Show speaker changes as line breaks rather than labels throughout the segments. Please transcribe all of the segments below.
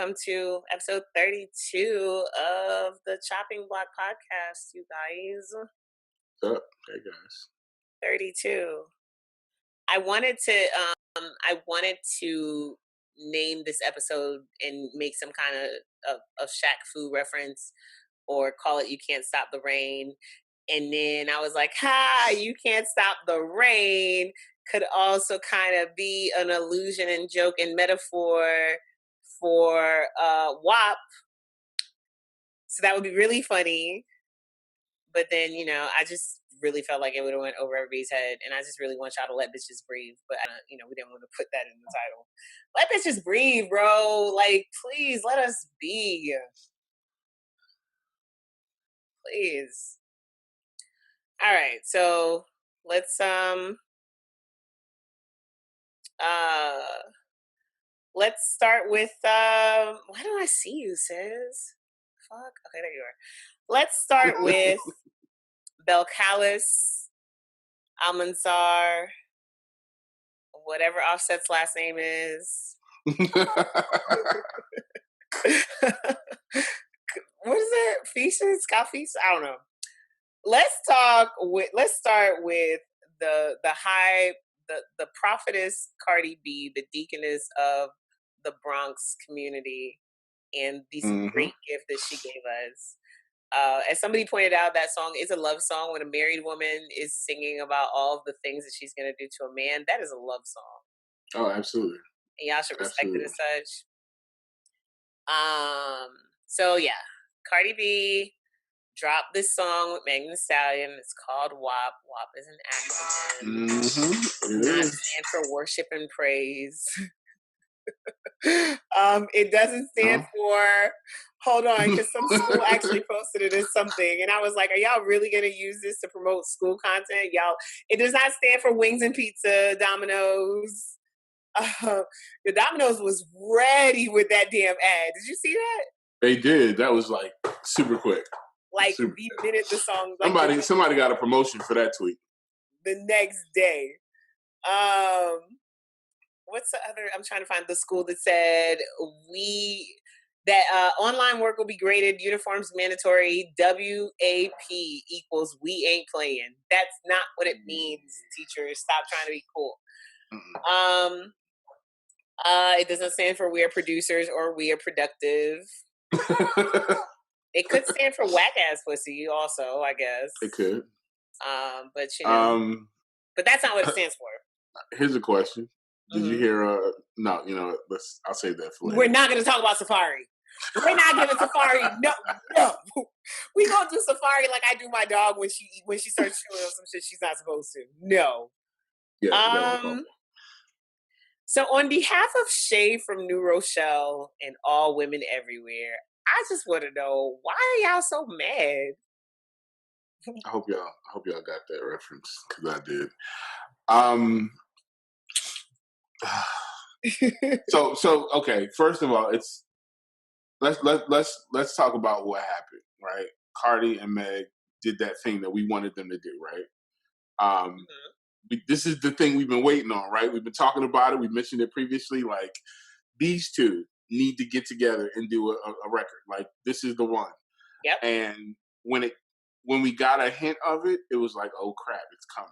welcome to episode 32 of the Chopping Block podcast, you guys.
What's up? Hey, guys.
32. I wanted to name this episode and make some kind of Shaq Fu reference or call it You Can't Stop the Rain. And then I was like, You Can't Stop the Rain could also kind of be an allusion and joke and metaphor for WAP. So that would be really funny. But then, I just really felt like it would have went over everybody's head. And I just really want y'all to let bitches breathe. But, we didn't want to put that in the title. Let bitches breathe, bro. Like, please, let us be. Please. All right, so let's start with why don't I see you, Ciz? Fuck. Okay, there you are. Let's start with Belcalis, Almanzar, whatever Offset's last name is. What is it? Fishes? Scalfis? I don't know. Let's start with the prophetess Cardi B, the deaconess of the Bronx community, and this great gift that she gave us. As somebody pointed out, that song is a love song. When a married woman is singing about all of the things that she's going to do to a man, that is a love song.
Oh, absolutely.
And y'all should respect it as such. So yeah, Cardi B dropped this song with Megan Thee Stallion. It's called WAP. WAP is an acronym. It does stand for worship and praise. It doesn't stand for, hold on, because some school actually posted it as something. And I was like, are y'all really going to use this to promote school content? Y'all, it does not stand for wings and pizza, Domino's. The Domino's was ready with that damn ad. Did you see that?
They did. That was like super quick.
Like the minute the song.
Like, somebody got a promotion for that tweet.
The next day. What's the other? I'm trying to find the school that said online work will be graded, uniforms mandatory, WAP equals we ain't playing. That's not what it means, teachers. Stop trying to be cool. It doesn't stand for we are producers or we are productive. It could stand for whack ass pussy also, I guess.
It could.
But that's not what it stands for.
Here's a question. Did you hear no, I'll save that for later.
We're not gonna talk about Safari. We're not giving Safari no. We gonna do Safari like I do my dog when she starts chewing on some shit she's not supposed to. No.
Yeah,
so on behalf of Shay from New Rochelle and all women everywhere, I just want to know, why are y'all so mad?
I hope y'all got that reference, because I did. So okay. First of all, let's talk about what happened, right? Cardi and Meg did that thing that we wanted them to do, right? This is the thing we've been waiting on, right? We've been talking about it. We mentioned it previously. Like, these two need to get together and do a record. Like, this is the one.
Yep.
And when we got a hint of it, it was like, oh crap, it's coming.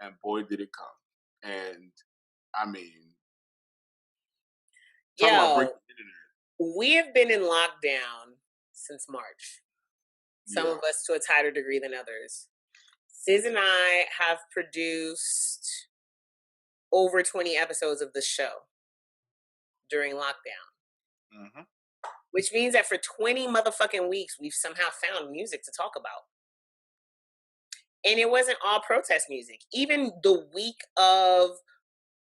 And boy, did it come. And I mean, talk about breaking the internet.
We have been in lockdown since March. Some of us to a tighter degree than others. Ciz and I have produced over 20 episodes of the show during lockdown. Which means that for 20 motherfucking weeks, we've somehow found music to talk about. And it wasn't all protest music. Even the week of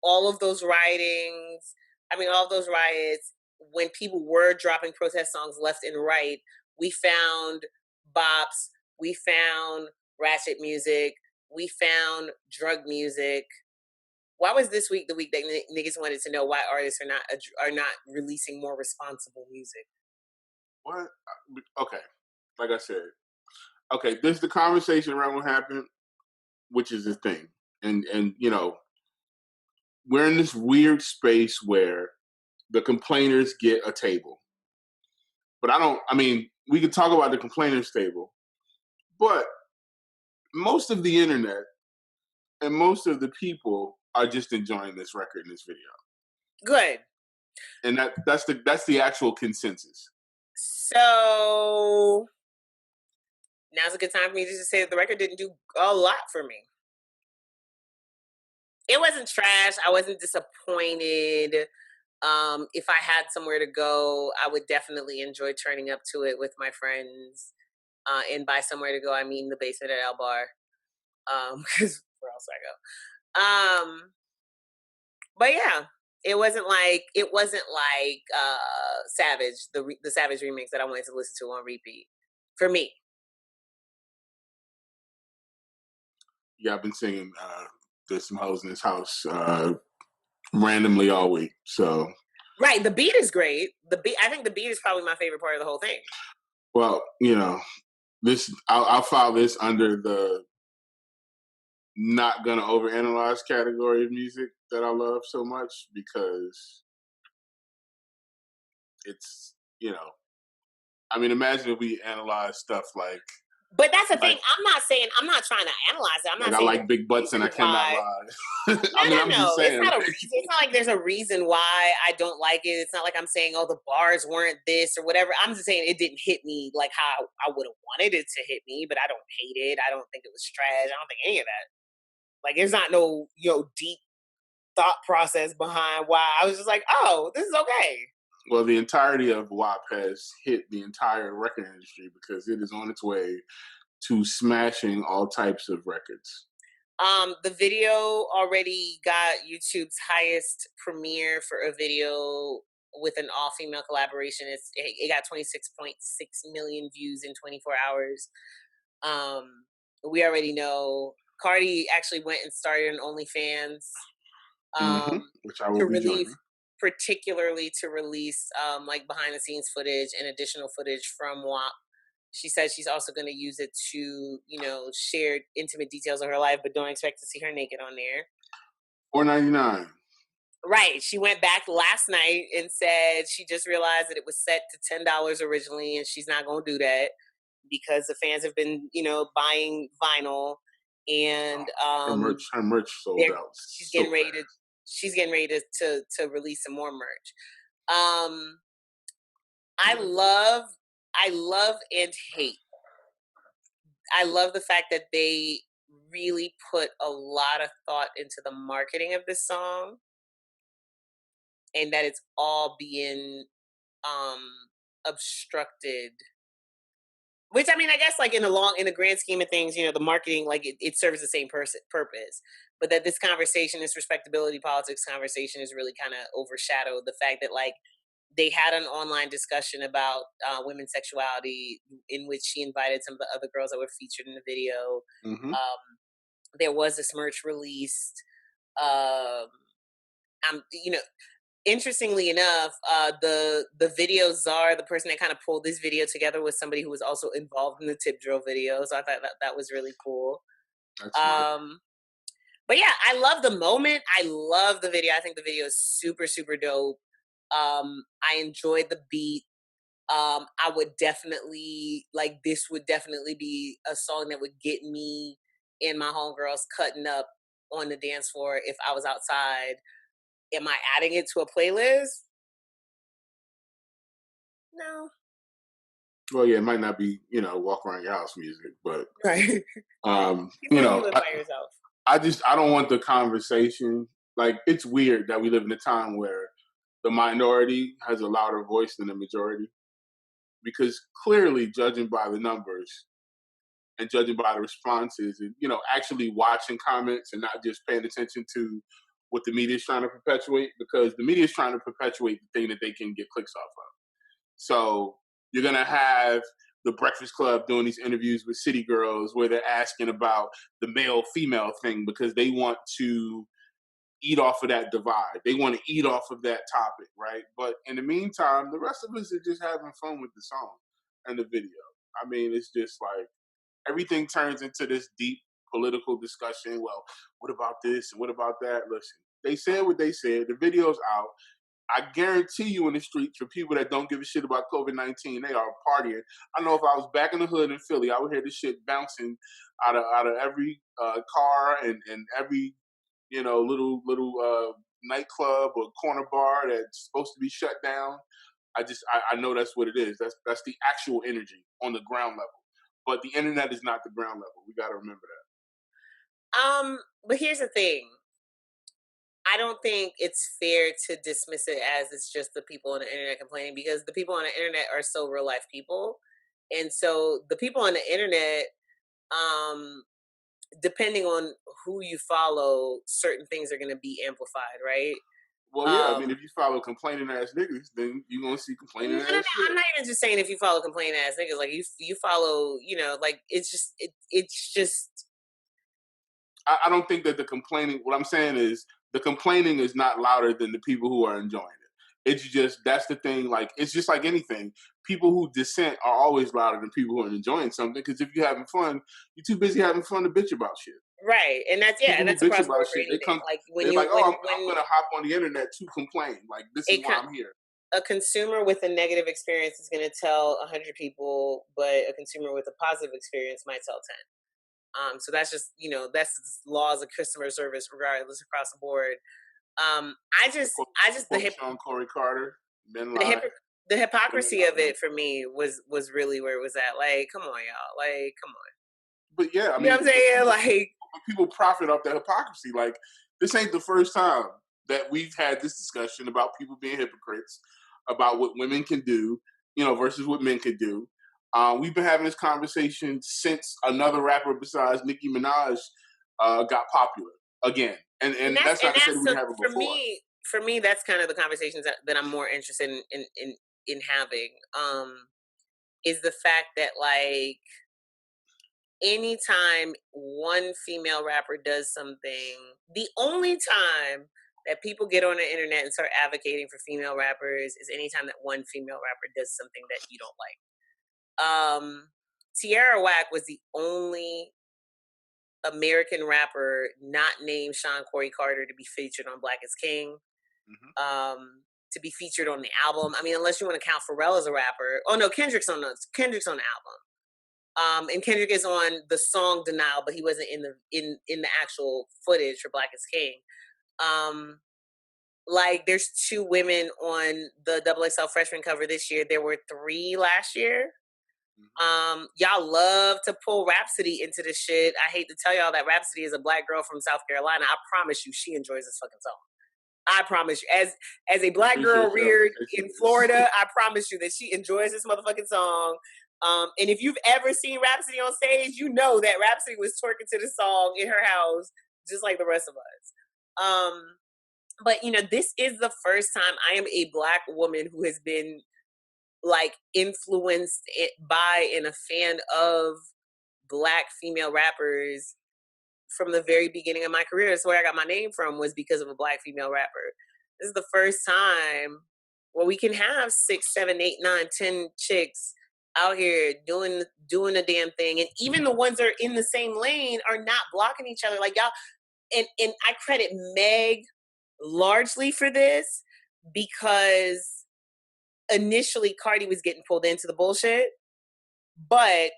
all of those riots, when people were dropping protest songs left and right, we found bops, we found ratchet music, we found drug music. Why was this week the week that niggas wanted to know why artists are not releasing more responsible music?
What? Okay, like I said, okay, there's the conversation around what happened, which is the thing, and we're in this weird space where the complainers get a table. But I don't. I mean, we could talk about the complainers table, but most of the internet and most of the people are just enjoying this record and this video,
Good.
and that's the actual consensus.
So now's a good time for me to just say that the record didn't do a lot for me. It wasn't trash. I wasn't disappointed. If I had somewhere to go, I would definitely enjoy turning up to it with my friends. And by somewhere to go, I mean the basement at L Bar. Because where else I go? But yeah, it wasn't like Savage, the Savage remix that I wanted to listen to on repeat for me.
Yeah, I've been singing "There's Some Hoes in This House" randomly all week. So,
Right, the beat is great. The beat, I think the beat is probably my favorite part of the whole thing.
well, this I'll file this under the not gonna overanalyze category of music that I love so much because it's I mean, imagine if we analyze stuff
But that's the thing.
like
I'm not trying to analyze it. I'm
like
not
I
saying there's
like
a
big butts and I
reason
cannot
why.
lie.
No,
I mean,
no,
I'm just
no. It's
saying.
not a reason. It's not like there's a reason why I don't like it. It's not like I'm saying, oh, the bars weren't this or whatever. I'm just saying it didn't hit me like how I would have wanted it to hit me, but I don't hate it. I don't think it was trash. I don't think any of that. Like there's not no, deep thought process behind why I was just like, oh, this is okay.
Well, the entirety of WAP has hit the entire record industry because it is on its way to smashing all types of records.
The video already got YouTube's highest premiere for a video with an all female collaboration. It got 26.6 million views in 24 hours. We already know Cardi actually went and started an OnlyFans
Which I will
to
be
relieve,
joining.
particularly to release like behind the scenes footage and additional footage from WAP. She says she's also going to use it to, share intimate details of her life, but don't expect to see her naked on there.
$4.99.
Right. She went back last night and said she just realized that it was set to $10 originally, and she's not going to do that because the fans have been, buying vinyl, and
Her merch sold out
she's
so
getting ready
fast.
to she's getting ready to release some more merch. Um, I
Yeah.
love and hate. I love the fact that they really put a lot of thought into the marketing of this song and that it's all being um obstructed. Which I mean, I guess like in the grand scheme of things, the marketing like it serves the same purpose. But that this conversation, this respectability politics conversation, is really kind of overshadowed the fact that like they had an online discussion about women's sexuality in which she invited some of the other girls that were featured in the video.
Hmm.
Um, there was this merch released. Um, you know, interestingly enough, the video czar, the person that kind of pulled this video together, was somebody who was also involved in the tip drill video. So I thought that was really cool.
That's smart.
Um, but yeah, I love the moment. I love the video. I think the video is super, super dope. I enjoyed the beat. I would definitely like this would definitely be a song that would get me and my homegirls cutting up on the dance floor if I was outside. Am I adding it to a playlist? No.
Well, yeah, it might not be walk around your house music, but
Right.
um,
Even
you
when you
know,
live
I,
by yourself.
I don't want the conversation. Like, it's weird that we live in a time where the minority has a louder voice than the majority, because clearly, judging by the numbers and judging by the responses, and actually watching comments and not just paying attention to what the media is trying to perpetuate, because the media is trying to perpetuate the thing that they can get clicks off of. So you're gonna have the Breakfast Club doing these interviews with city girls where they're asking about the male female thing because they want to eat off of that divide. They want to eat off of that topic, right? But in the meantime, the rest of us are just having fun with the song and the video. I mean, it's just like everything turns into this deep political discussion. Well, what about this and what about that? Listen, they said what they said. The video's out. I guarantee you in the streets, for people that don't give a shit about COVID-19, they are partying. I know if I was back in the hood in Philly, I would hear this shit bouncing out of every car and every little nightclub or corner bar that's supposed to be shut down. I know that's what it is. That's the actual energy on the ground level. But the internet is not the ground level. We got to remember that.
But here's the thing. I don't think it's fair to dismiss it as it's just the people on the internet complaining, because the people on the internet are so real life people. And so the people on the internet, um, depending on who you follow, certain things are going to be amplified, right?
Well, yeah, I mean,
Um,
if you follow complaining ass niggas, then you're gonna see complaining
no, no, no,
ass shit.
I'm not even just saying if you follow complaining ass niggas. Like you follow, like it's just
I don't think that the complaining. What I'm saying is the complaining is not louder than the people who are enjoying it. It's just that's the thing. Like it's just like anything. People who dissent are always louder than people who are enjoying something. Because if you're having fun, you're too busy having fun to bitch about shit.
right, and that's yeah,
People
and
who
that's
bitch
across the
about
board for
shit, they
anything.
come.
Like when
They're
you
like, oh, I'm
when
gonna hop on the internet to complain. Like this is
it
why I'm here.
a consumer with a negative experience is going to tell 100 people, but a consumer with a positive experience might tell 10. So that's just that's laws of customer service regardless across the board.
To quote,
I
to
just
quote Sean Corey Carter, men
the
lie,
the
women
hypocrisy of
lie.
it for me was really where it was at. Like, come on, y'all. Like, come on.
But yeah, I
You know
mean,
what I'm saying? Like,
people profit off that hypocrisy. Like this ain't the first time that we've had this discussion about people being hypocrites about what women can do, versus what men can do. We've been having this conversation since another rapper besides Nicki Minaj got popular again, and that's not to say that
that's
we
so
didn't have it
for
before.
me. For me, that's kind of the conversations that I'm more interested in having. Is the fact that like anytime one female rapper does something, the only time that people get on the internet and start advocating for female rappers is anytime that one female rapper does something that you don't like. Tierra Whack was the only American rapper not named Sean Corey Carter to be featured on Black is King.
Hmm.
To be featured on the album. I mean, unless you want to count Pharrell as a rapper. Oh no, Kendrick's on the album. And Kendrick is on the song "Denial," but he wasn't in the actual footage for Black is King. Um, like there's two women on the XXL Freshman cover this year. There were three last year.
Hmm.
Y'all love to pull Rhapsody into this shit. I hate to tell y'all that Rhapsody is a black girl from South Carolina. I promise you, she enjoys this fucking song. I promise you, as a black girl
Appreciate your
reared in
appreciation.
Florida, I promise you that she enjoys this motherfucking song. And if you've ever seen Rhapsody on stage, you know that Rhapsody was twerking to the song in her house, just like the rest of us. But this is the first time I am a black woman who has been like influenced by and a fan of black female rappers from the very beginning of my career. That's where I got my name from, was because of a black female rapper. This is the first time where we can have 6, 7, 8, 9, 10 chicks out here doing the damn thing, and even the ones that are in the same lane are not blocking each other. Like y'all, and I credit Meg largely for this because initially Cardi was getting pulled into the bullshit, but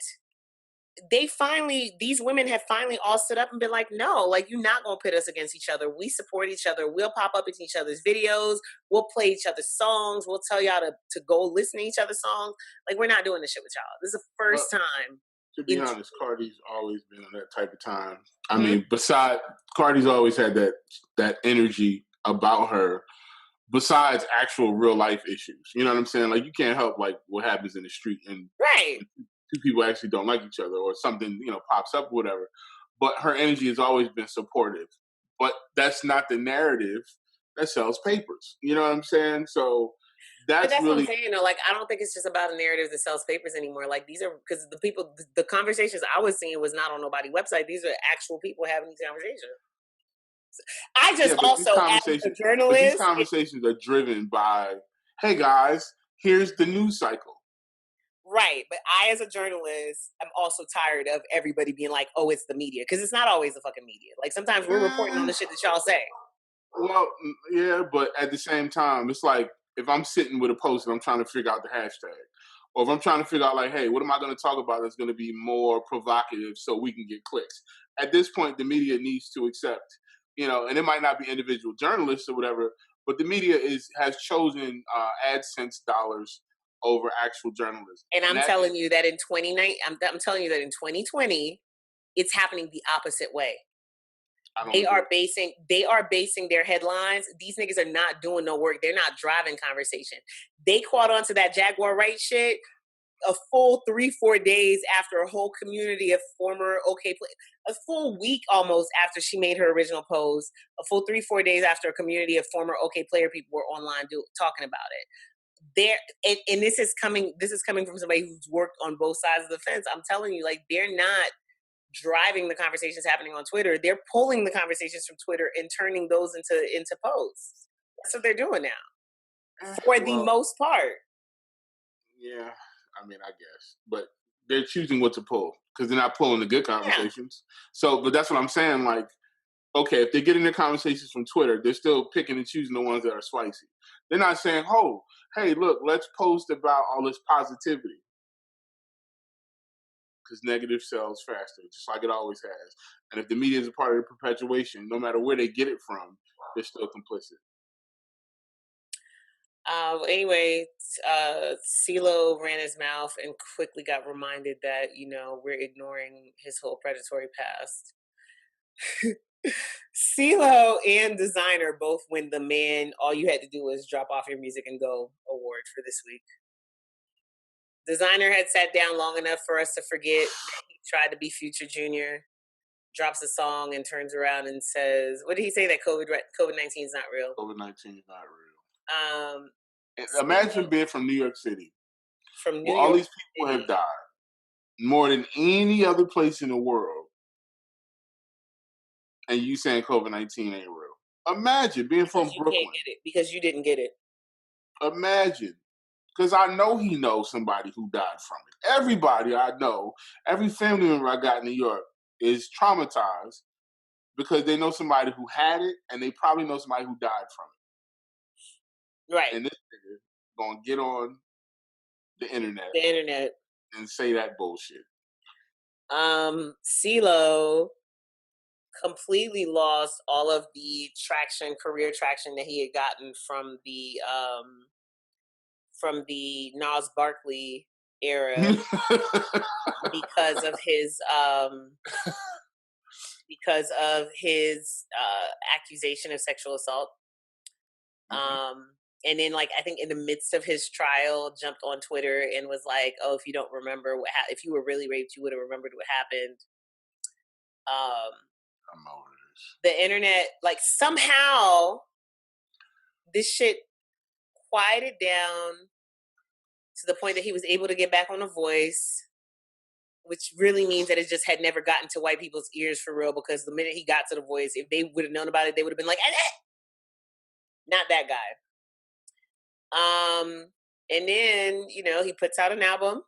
these women have finally all stood up and been like, no, like you're not gonna pit us against each other. We support each other. We'll pop up in each other's videos. We'll play each other's songs. We'll tell y'all to go listen to each other's songs. Like we're not doing this shit with y'all. This is the
Well,
first time
to be
in.
honest, Cardi's always been on that type of time. I
Mhm.
mean, beside Cardi's always had that energy about her. Besides actual real life issues, you know what I'm saying? Like you can't help like what happens in the street and
Right.
two people actually don't like each other or something pops up or whatever. But her energy has always been supportive. But that's not the narrative that sells papers. You know what I'm saying? So
But
that's
that's what I'm
really
saying. Like, I don't think it's just about a narrative that sells papers anymore. Like, these are because the conversations I was seeing was not on nobody's website. These are actual people having these conversations. I just
yeah. But these
also, as a
conversations,
journalist,
are driven by, hey guys, here's the news cycle.
right. But I, as a journalist, am also tired of everybody being like, oh, it's the media. Because it's not always the fucking media. Like, sometimes we're reporting on
Eh,
the shit that y'all say.
Well, yeah, but at the same time, it's like if I'm sitting with a post and I'm trying to figure out the hashtag, or if I'm trying to figure out like, hey, what am I going to talk about that's going to be more provocative so we can get clicks? At this point, the media needs to accept, and it might not be individual journalists or whatever, but the media has chosen AdSense dollars over actual journalism,
And
and
I'm
that
telling you that in 29, I'm telling you that in 2020, it's happening the opposite way.
I don't
They
agree.
are basing their headlines. These niggas are not doing no work. They're not driving conversation. They caught on to that Jaguar right shit a full 3-4 days after a whole community of former a full week almost after she made her original post, a full 3-4 days after a community of former player people were online talking about it. There and this is coming from somebody who's worked on both sides of the fence. I'm telling you, like, they're not driving the conversations happening on Twitter. They're pulling the conversations from Twitter and turning those into posts. That's what they're doing now, for the
Well,
most part.
yeah, I mean, I guess, but they're choosing what to pull because they're not pulling the good
Yeah.
conversations. So, but that's what I'm saying. Like, okay, if they're getting their conversations from Twitter, they're still picking and choosing the ones that are spicy. They're not saying, "Oh, hey, look, let's post about all this positivity," because negative sells faster, just like it always has. And if the media is a part of the perpetuation, no matter where they get it from, they're still complicit.
Anyway, CeeLo ran his mouth and quickly got reminded that we're ignoring his whole predatory past. CeeLo and Designer both win the Man All You Had to Do Was Drop Off Your Music and Go award for this week. Designer had sat down long enough for us to forget that he tried to be Future Junior. Drops a song and turns around and says, "What did he say? That COVID-19 is not real."
COVID-19 is not real.
Um,
Imagine
CeeLo
being from New York City,
from New
where all
York
these people have
City.
died more than any other place in the world, and you saying COVID-19 ain't real. Imagine being from
Because you can't
Brooklyn.
get it. Because you didn't get it.
Imagine. Because I know he knows somebody who died from it. Everybody I know, every family member I got in New York is traumatized because they know somebody who had it and they probably know somebody who died from
Right.
it. And this nigga gonna get on the internet
The internet.
and say that bullshit.
CeeLo completely lost all of the career traction that he had gotten from the Nas Barkley era because of his accusation of sexual assault.
Mhm.
And then, like, I think in the midst of his trial, jumped on Twitter and was like, "Oh, if you don't remember if you were really raped, you would have remembered what happened." Um,
I'm over this.
the internet, like, somehow this shit quieted down to the point that he was able to get back on The Voice, which really means that it just had never gotten to white people's ears for real. Because the minute he got to The Voice, if they would have known about it, they would have been like, "Not that guy." And then he puts out an album.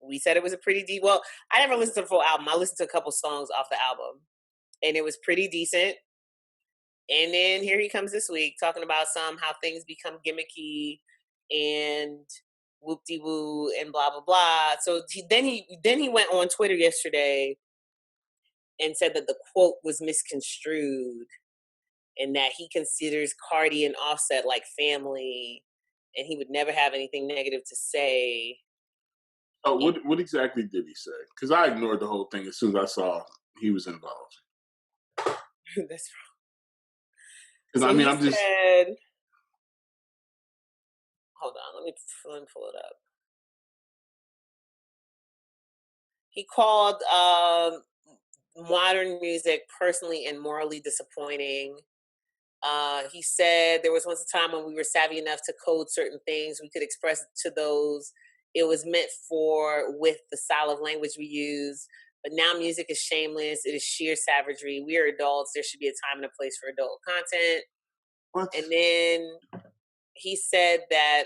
We said it was a pretty deep. Well, I never listened to the full album. I listened to a couple songs off the album, and it was pretty decent. And then here he comes this week talking about how things become gimmicky and whoop de woo and blah blah blah. So then he went on Twitter yesterday and said that the quote was misconstrued and that he considers Cardi and Offset like family, and he would never have anything negative to say.
Oh, what exactly did he say? Because I ignored the whole thing as soon as I saw he was involved.
That's
Because
so
I mean,
he
I'm just
said, hold on, let me pull it up. He called modern music personally and morally disappointing. He said there was once a time when we were savvy enough to code certain things. We could express it to those it was meant for with the style of language we use. But now music is shameless. It is sheer savagery. We are adults. There should be a time and a place for adult content.
what?
And then he said that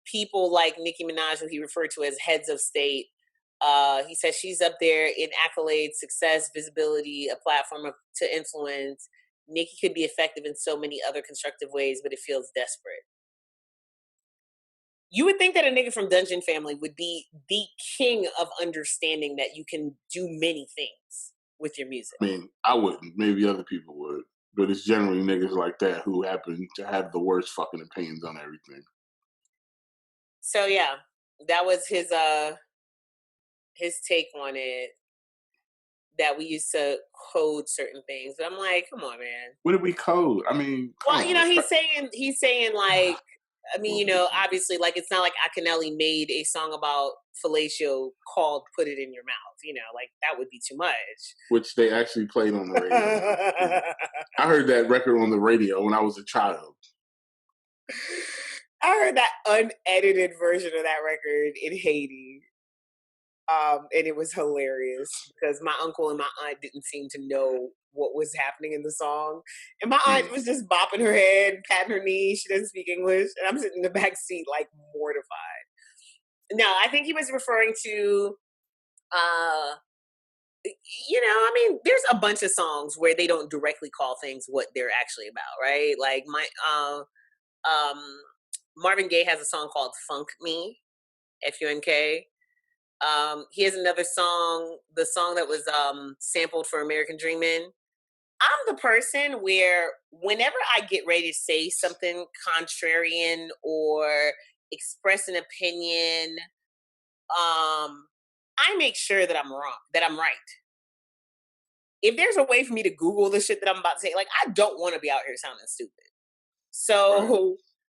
people like Nicki Minaj, who he referred to as heads of state, he says she's up there in accolades, success, visibility, a platform to influence. Nicki could be effective in so many other constructive ways, but it feels desperate. You would think that a nigga from Dungeon Family would be the king of understanding that you can do many things with your music.
I mean, I wouldn't. Maybe other people would. But it's generally niggas like that who happen to have the worst fucking opinions on everything.
So yeah, that was his take on it. That we used to code certain things, but I'm like, come on, man.
What did we code? I mean, come
Well, you
on.
know, he's saying like, I mean, you know, obviously, like it's not like Akinelli made a song about fellatio called "Put It in Your Mouth." You know, like that would be too much.
Which they actually played on the radio. I heard that record on the radio when I was a child.
I heard that unedited version of that record in Haiti. And it was hilarious because my uncle and my aunt didn't seem to know what was happening in the song. And my aunt was just bopping her head, patting her knee. She doesn't speak English. And I'm sitting in the back seat, like mortified. No, I think he was referring to, uh, you know, I mean, there's a bunch of songs where they don't directly call things what they're actually about, right? Like um, Marvin Gaye has a song called Funk Me, Funk. He has another song, the song that was sampled for American Dreamin'. I'm the person where whenever I get ready to say something contrarian or express an opinion, I make sure that I'm wrong, that I'm right. If there's a way for me to Google the shit that I'm about to say, like I don't want to be out here sounding stupid. So right.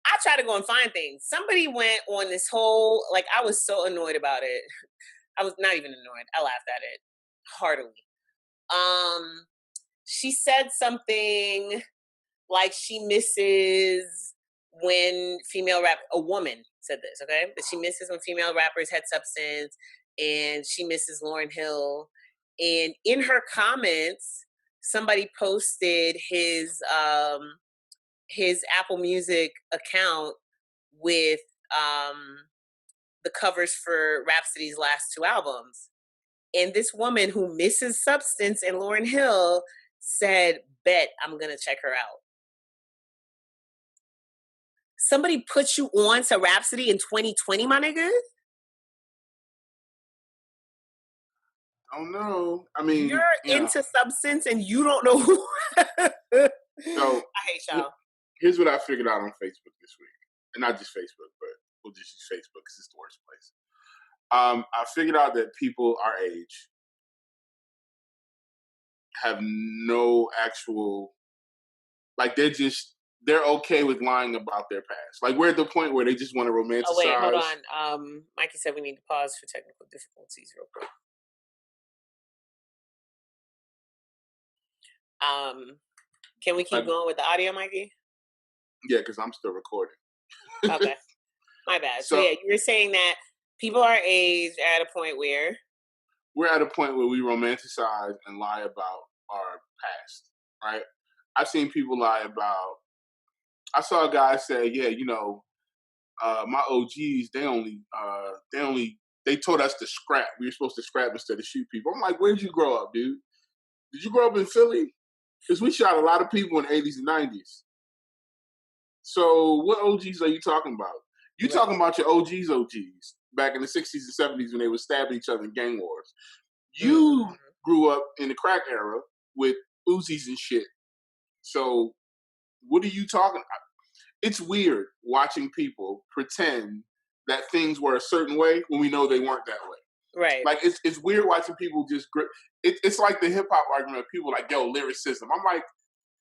I try to go and find things. Somebody went on this whole, like I was so annoyed about it. I was not even annoyed. I laughed at it heartily. She said something like she misses when a woman said this, okay? That she misses when female rappers had substance and she misses Lauryn Hill. And in her comments, somebody posted his Apple Music account with the covers for Rhapsody's last two albums. And this woman who misses Substance and Lauryn Hill said, bet I'm going to check her out. Somebody put you on to Rhapsody in 2020, my nigga?
I don't know. I mean,
you're into Substance and you don't know who.
So
I hate y'all.
Here's what I figured out on Facebook this week. And not just Facebook, but we'll just use Facebook because it's the worst place. I figured out that people our age have no actual, like they're okay with lying about their past. Like we're at the point where they just want to romanticize.
Oh wait, hold on. Mikey said we need to pause for technical difficulties real quick. Can we keep going with the audio, Mikey?
Yeah, because I'm still recording.
Okay. My bad. So yeah, you were saying that people our age are at a point where
we're at a point where we romanticize and lie about our past, right? I've seen people lie about. I saw a guy say, "Yeah, you know, my OGs, they told us to scrap. We were supposed to scrap instead of shoot people." I'm like, "Where'd you grow up, dude? Did you grow up in Philly? Because we shot a lot of people in the 80s and 90s. So what OGs are you talking about? You talking about your OGs back in the 60s and 70s when they were stabbing each other in gang wars. You grew up in the crack era with Uzis and shit. So what are you talking about? It's weird watching people pretend that things were a certain way when we know they weren't that way.
Right.
Like it's weird watching people just grip. It's like the hip hop argument. People like, yo, lyricism. I'm like,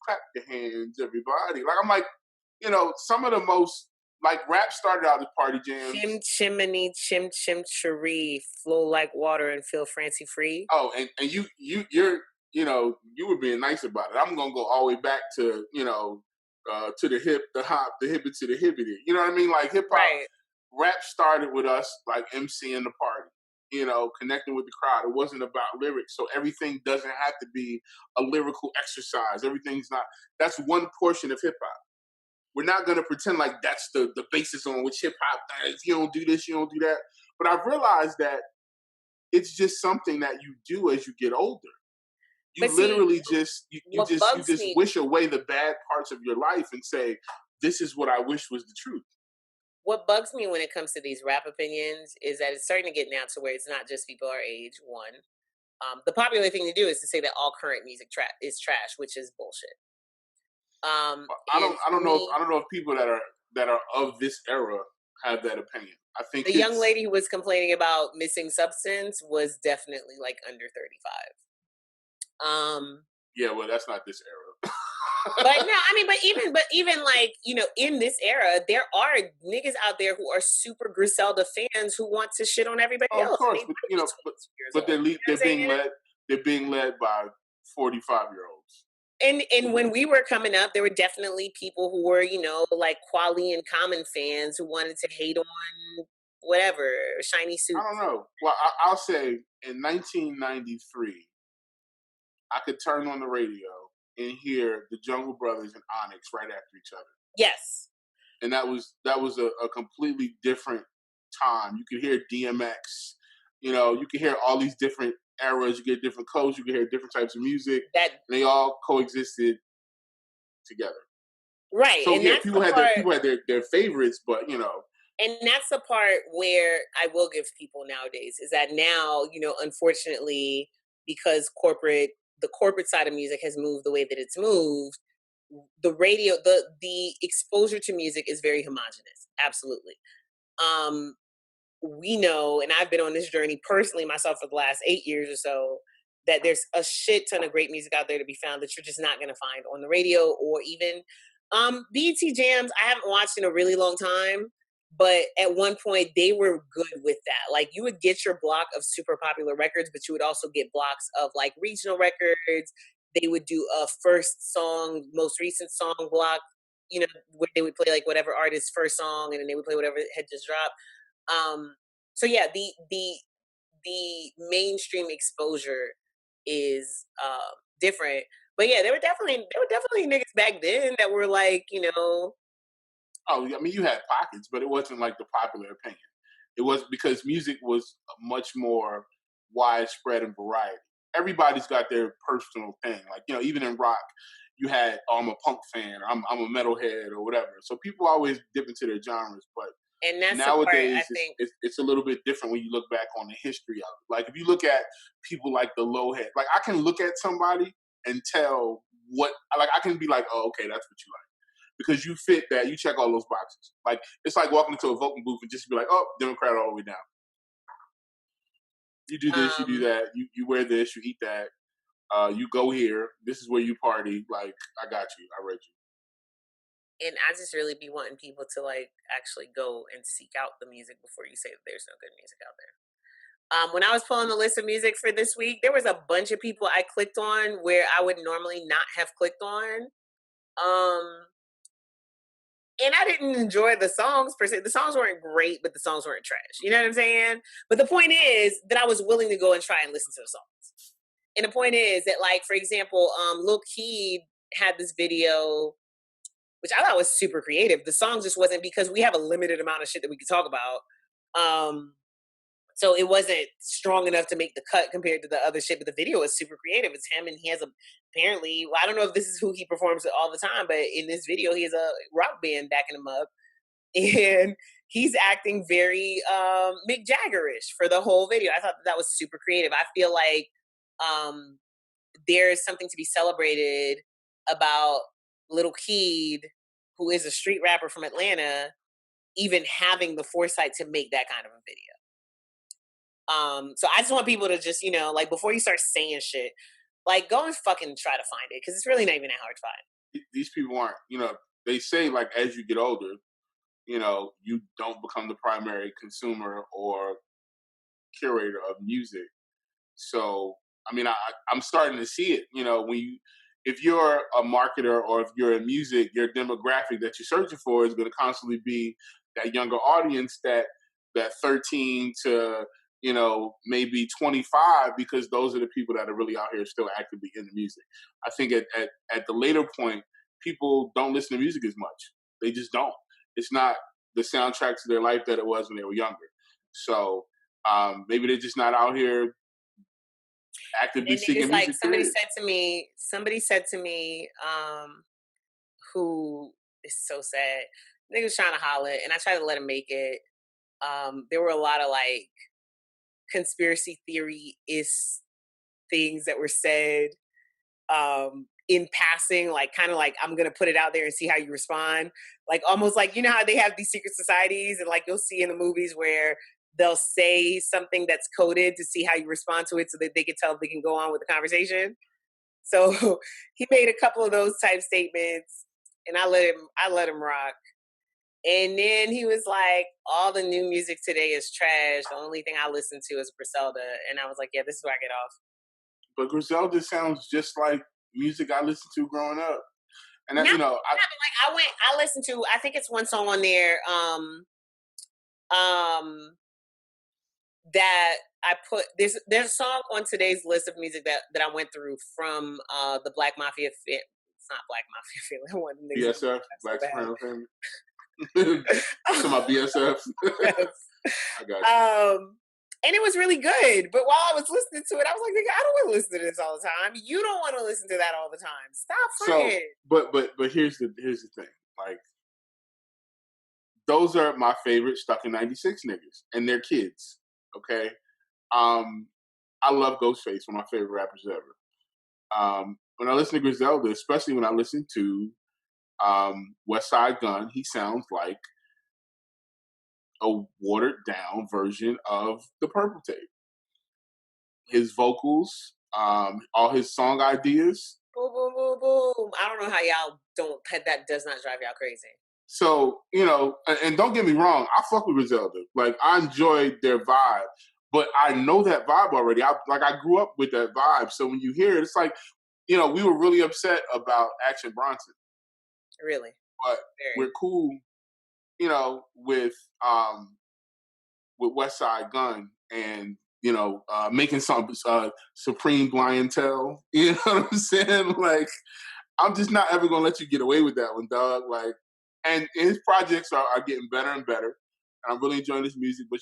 clap your hands, everybody. Like I'm like, you know, some of the most like rap started out as party jams.
Chim chimney, chim chim cheree, flow like water and feel fancy free.
Oh, and you're you know, you were being nice about it. I'm gonna go all the way back to, you know, to the hip, the hop, the hippie to the hippity. You know what I mean? Like hip hop, right. Rap started with us like MCing the party. You know, connecting with the crowd. It wasn't about lyrics. So everything doesn't have to be a lyrical exercise. Everything's not. That's one portion of hip hop. We're not going to pretend like that's the basis on which hip hop is. You don't do this, you don't do that. But I've realized that it's just something that you do as you get older. you
But see,
literally just
what bugs
you just
me
wish away the bad parts of your life and say, this is what I wish was the truth.
what bugs me when it comes to these rap opinions is that it's starting to get now to where it's not just people our age. One, the popular thing to do is to say that all current music is trash, which is bullshit. And
I
for
I
me,
don't know if people that are of this era have that opinion. I think
the young
it's
lady who was complaining about missing substance was definitely like under 35.
yeah, well, that's not this era.
But no, I mean, but even like, in this era, there are niggas out there who are super Griselda fans who want to shit on everybody
Oh, of
else, and
course,
they
but
might be 22 years
but
old. You know what I'm saying?
they're being led by 45-year-olds.
And when we were coming up, there were definitely people who were, like Quali and Common fans who wanted to hate on whatever shiny
I don't
suits.
know. Well, I'll say in 1993, I could turn on the radio and hear the Jungle Brothers and Onyx right after each other,
Yes,
and that was a completely different time. You could hear DMX, you could hear all these different eras. You get different codes. You can hear different types of music,
that
and they all coexisted together.
right,
So
and
yeah,
that's the part.
people had their favorites, but
And that's the part where I will give people nowadays is that now, unfortunately, because the corporate side of music has moved the way that it's moved, the radio, the exposure to music is very homogenous. Absolutely. Um, we know, and I've been on this journey personally myself for the last 8 years or so, that there's a shit ton of great music out there to be found that you're just not going to find on the radio or even BET jams. I haven't watched in a really long time, but at one point they were good with that. Like you would get your block of super popular records, but you would also get blocks of like regional records. They would do a first song, most recent song block, where they would play like whatever artist's first song, and then they would play whatever had just dropped. So yeah, the mainstream exposure is different. But yeah, there were definitely niggas back then that were like,
oh, I mean, you had pockets, but it wasn't like the popular opinion. It was because music was much more widespread and variety. Everybody's got their personal thing. Like, even in rock, you had, oh, I'm a punk fan, or I'm a metalhead, or whatever. So people always dip into their genres. But
and that's the part I
nowadays,
think.
it's a little bit different when you look back on the history of it. Like, if you look at people like the Lowhead, like, I can look at somebody and tell like, I can be like, oh, okay, that's what you like because you fit that, you check all those boxes. Like it's like walking into a voting booth and just be like, oh, Democrat all the way down. You do this, you do
um
that, you wear this, you eat that, you go here, this is where you party. Like, I got you, I read you.
and I just really be wanting people to like actually go and seek out the music before you say that there's no good music out there. When I was pulling the list of music for this week, there was a bunch of people I clicked on where I would normally not have clicked on. Um, and I didn't enjoy the songs per se. The songs weren't great, but the songs weren't trash. You know what I'm saying? But the point is that I was willing to go and try and listen to the songs. And the point is that, like, for example, Lil Keed had this video, which I thought was super creative. The song just wasn't because we have a limited amount of shit that we could talk about. Um, so it wasn't strong enough to make the cut compared to the other shit. But the video is super creative. It's him, and he has apparently. Well, I don't know if this is who he performs with all the time, but in this video, he has a rock band backing him up, and he's acting very Mick Jaggerish for the whole video. I thought that was super creative. I feel like um, there's something to be celebrated about Little Keed, who is a street rapper from Atlanta, even having the foresight to make that kind of a video. So I just want people to just, like before you start saying shit, like go and fucking try to find it because it's really not even that hard to find.
These people aren't, they say like as you get older, you don't become the primary consumer or curator of music. So, I mean, I'm starting to see it. If you're a marketer or if you're in music, your demographic that you're searching for is going to constantly be that younger audience, that 13 to maybe 25, because those are the people that are really out here still actively in the music. I think at the later point, people don't listen to music as much. They just don't. It's not the soundtrack to their life that it was when they were younger. So maybe they're just not out here Actively
And niggas
seeking
like
music, period.
somebody said to me, who is so sad. Niggas trying to holler, and I tried to let him make it. There were a lot of like conspiracy theory is things that were said in passing, like kind of like I'm gonna put it out there and see how you respond. Like almost like you know how they have these secret societies and like you'll see in the movies where they'll say something that's coded to see how you respond to it so that they can tell if they can go on with the conversation. So he made a couple of those type statements and I let him rock. And then he was like, all the new music today is trash. The only thing I listen to is Griselda. And I was like, yeah, this is where I get off.
But Griselda sounds just like music I listened to growing up. And
Not,
that,
like I listened to, I think it's one song on there, um, that I put, there's a song on today's list of music that I went through from, the Black Mafia, it's not Black Mafia family, one of the niggas,
BSF,
so
Black
bad.
Soprano Family. To my BSF.
Yes.
I got you.
And it was really good. But while I was listening to it, I was like, nigga, I don't want to listen to this all the time. You don't want to listen to that all the time. Stop
So,
fronting.
but here's the thing. Like, those are my favorite Stuck in '96 niggas and their kids. Okay, um, I love Ghostface, one of my favorite rappers ever. When I listen to Griselda, especially when I listen to West Side Gun, he sounds like a watered down version of the Purple Tape. His vocals, all his song ideas.
Boom, boom, boom, boom. I don't know how y'all don't, that does not drive y'all crazy.
So, and don't get me wrong, I fuck with Griselda. Like, I enjoy their vibe, but I know that vibe already. I grew up with that vibe. So when you hear it, it's like, we were really upset about Action Bronson,
Really?
but
Very.
we're cool, with West Side Gun and making some Supreme Clientele. You know what I'm saying? Like, I'm just not ever gonna let you get away with that one, dog. Like, and his projects are getting better and better, and I'm really enjoying his music. But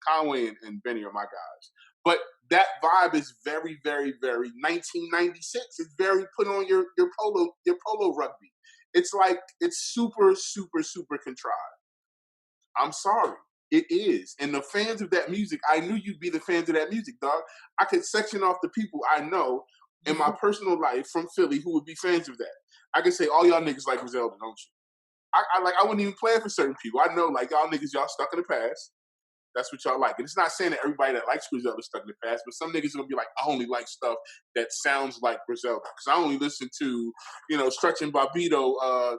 Conway and Benny are my guys. But that vibe is very, very, very 1996. It's very put on your polo rugby. It's like it's super, super, super contrived. I'm sorry. It is. And the fans of that music, I knew you'd be the fans of that music, dog. I could section off the people I know in my personal life from Philly who would be fans of that. I could say, all y'all niggas like Griselda, don't you? I wouldn't even play it for certain people. I know, like, y'all niggas, y'all stuck in the past. That's what y'all like. And it's not saying that everybody that likes Griselda is stuck in the past, but some niggas are gonna be like, I only like stuff that sounds like Griselda. Because I only listen to, Stretch and Bobito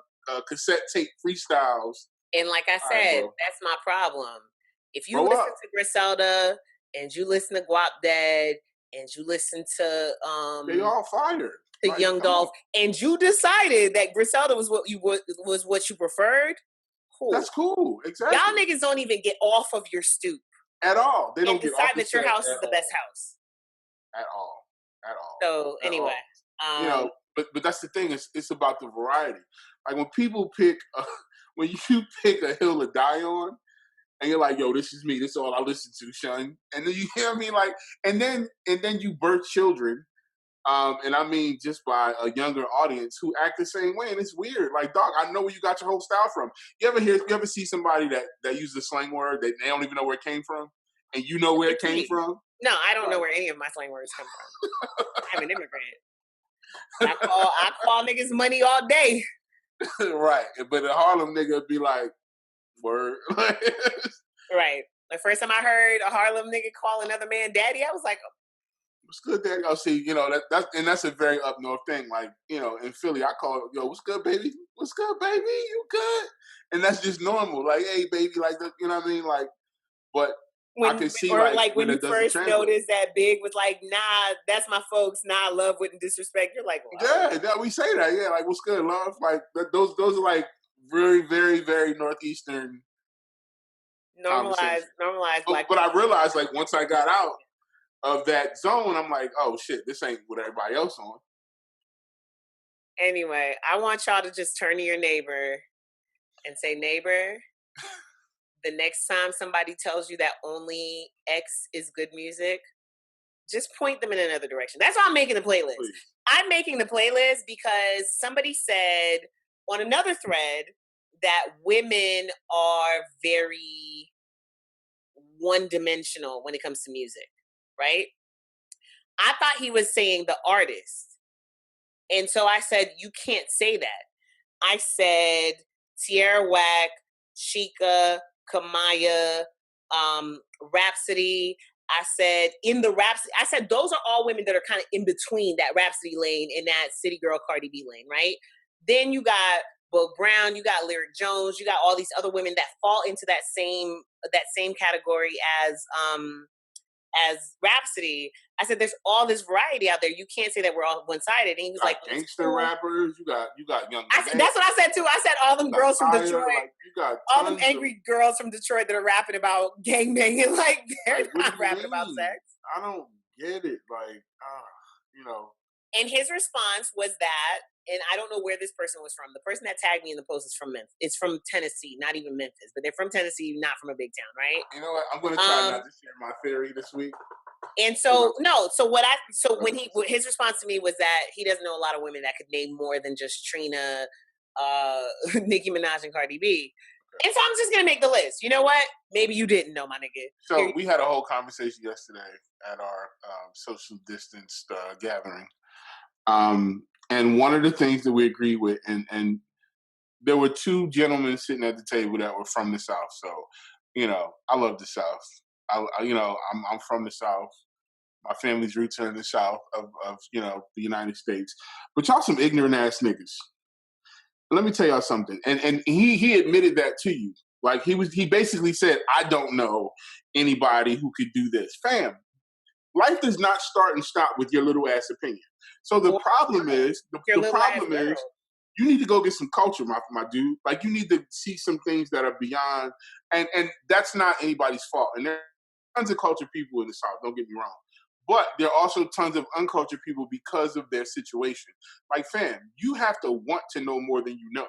cassette tape freestyles.
And like I
All right,
said,
bro.
that's my problem. If you
Grow
listen
up.
to Griselda and you listen to Guap Dad and you listen
They all fired.
to
Like,
Young
come
Dolph
on.
and you decided that Griselda was what you preferred,
That's
cool.
cool.
Y'all
Exactly.
niggas don't even get off of your stoop
At all. They
and
don't get off
decide
the
that your
set
house is
at
the best
all.
house.
At all. At all.
So
At
anyway,
all. But that's the thing. It's about the variety. Like, when people pick, when you pick a hill to die on, and you're like, yo, this is me. This is all I listen to, son. And then you hear me, like, and then you birth children. And I mean, just by a younger audience who act the same way, and it's weird. Like, dog, I know where you got your whole style from. You ever see somebody that uses a slang word that they don't even know where it came from, and you know where it came from?
No, I don't know
Right.
where any of my slang words come from. I'm an immigrant. I call niggas money all day.
Right. But a Harlem nigga would be like, word.
Right. The first time I heard a Harlem nigga call another man daddy, I was like,
What's good, Daddy? I'll see. That's a very up north thing. Like, in Philly, I call, yo, what's good, baby? What's good, baby? You good? And that's just normal. Like, hey, baby, like, you know what I mean? Like, but I
when
can see,
or
like,
like
when
when you
it doesn't
first
translate.
noticed that Big was like, nah, that's my folks, nah, love wouldn't disrespect. You're like, well,
Yeah, we say that. Yeah, like, what's good, love? Like, those are like very, very, very northeastern conversations.
normalize black
But I
people.
realized, like, once I got out of that zone, I'm like, oh shit, this ain't what everybody else on.
Anyway, I want y'all to just turn to your neighbor and say, neighbor, the next time somebody tells you that only X is good music, just point them in another direction. That's why I'm making the playlist.
Please.
I'm making the playlist because somebody said on another thread that women are very one-dimensional when it comes to music, right? I thought he was saying the artist. And so I said, you can't say that. I said Tierra Whack, Chica, Kamaya, Rhapsody. I said in the Rhapsody, I said those are all women that are kind of in between that Rhapsody lane and that City Girl Cardi B lane, right? Then you got Bo Brown, you got Lyric Jones, you got all these other women that fall into that same category as Rhapsody. I said, there's all this variety out there. You can't say that we're all one sided. And he was like,
gangster rappers. You got Young M.A.
That's what I said too. I said all them girls from Detroit,
like, you got
all them angry girls from Detroit that are rapping about gangbanging. Like they're not rapping about sex.
I don't get it. Like,
And his response was that, and I don't know where this person was from. The person that tagged me in the post is from Memphis. It's from Tennessee, not even Memphis, but they're from Tennessee, not from a big town, right?
You know what? I'm going to try not to share my theory this week.
And so his response to me was that he doesn't know a lot of women that could name more than just Trina, Nicki Minaj, and Cardi B. And so I'm just gonna make the list. You know what? Maybe you didn't know, my nigga.
So we had a whole conversation yesterday at our social distanced gathering, and one of the things that we agreed with, and there were two gentlemen sitting at the table that were from the South. So, I love the South. I'm from the South. My family's roots are in the South of the United States. But y'all some ignorant ass niggas. Let me tell y'all something. And he admitted that to you. Like he basically said, I don't know anybody who could do this. Fam, life does not start and stop with your little ass opinion. So the problem is you need to go get some culture, my dude. Like you need to see some things that are beyond, and that's not anybody's fault. And there are tons of cultured people in the South, don't get me wrong. But there are also tons of uncultured people because of their situation. Like, fam, you have to want to know more than you know.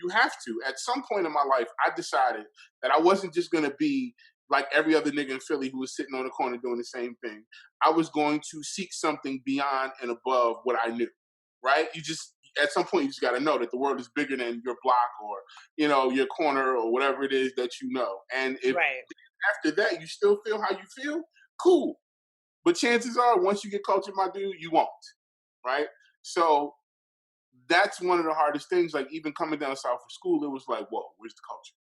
You have to. At some point in my life, I decided that I wasn't just going to be like every other nigga in Philly who was sitting on the corner doing the same thing. I was going to seek something beyond and above what I knew, right? At some point, you just got to know that the world is bigger than your block or, your corner or whatever it is that you know. And if after that, you still feel how you feel, cool. But chances are, once you get cultured, my dude, you won't, right? So that's one of the hardest things. Like even coming down south for school, it was like, whoa, where's the culture?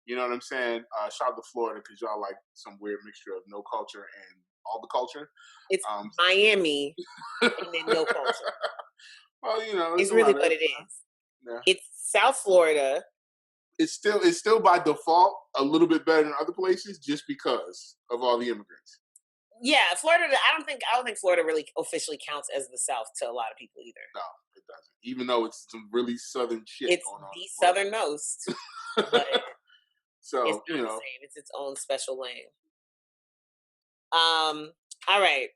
You know what I'm saying? Shout out to Florida because y'all like some weird mixture of no culture and all the culture.
It's Miami and then no culture.
Well,
it's really what it is. Yeah. It's South Florida.
It's still by default a little bit better than other places just because of all the immigrants.
Yeah, Florida. I don't think Florida really officially counts as the South to a lot of people either.
No, it doesn't. Even though it's some really southern shit going on.
It's the southernmost. But
so
it's not the same. It's its own special lane. All right.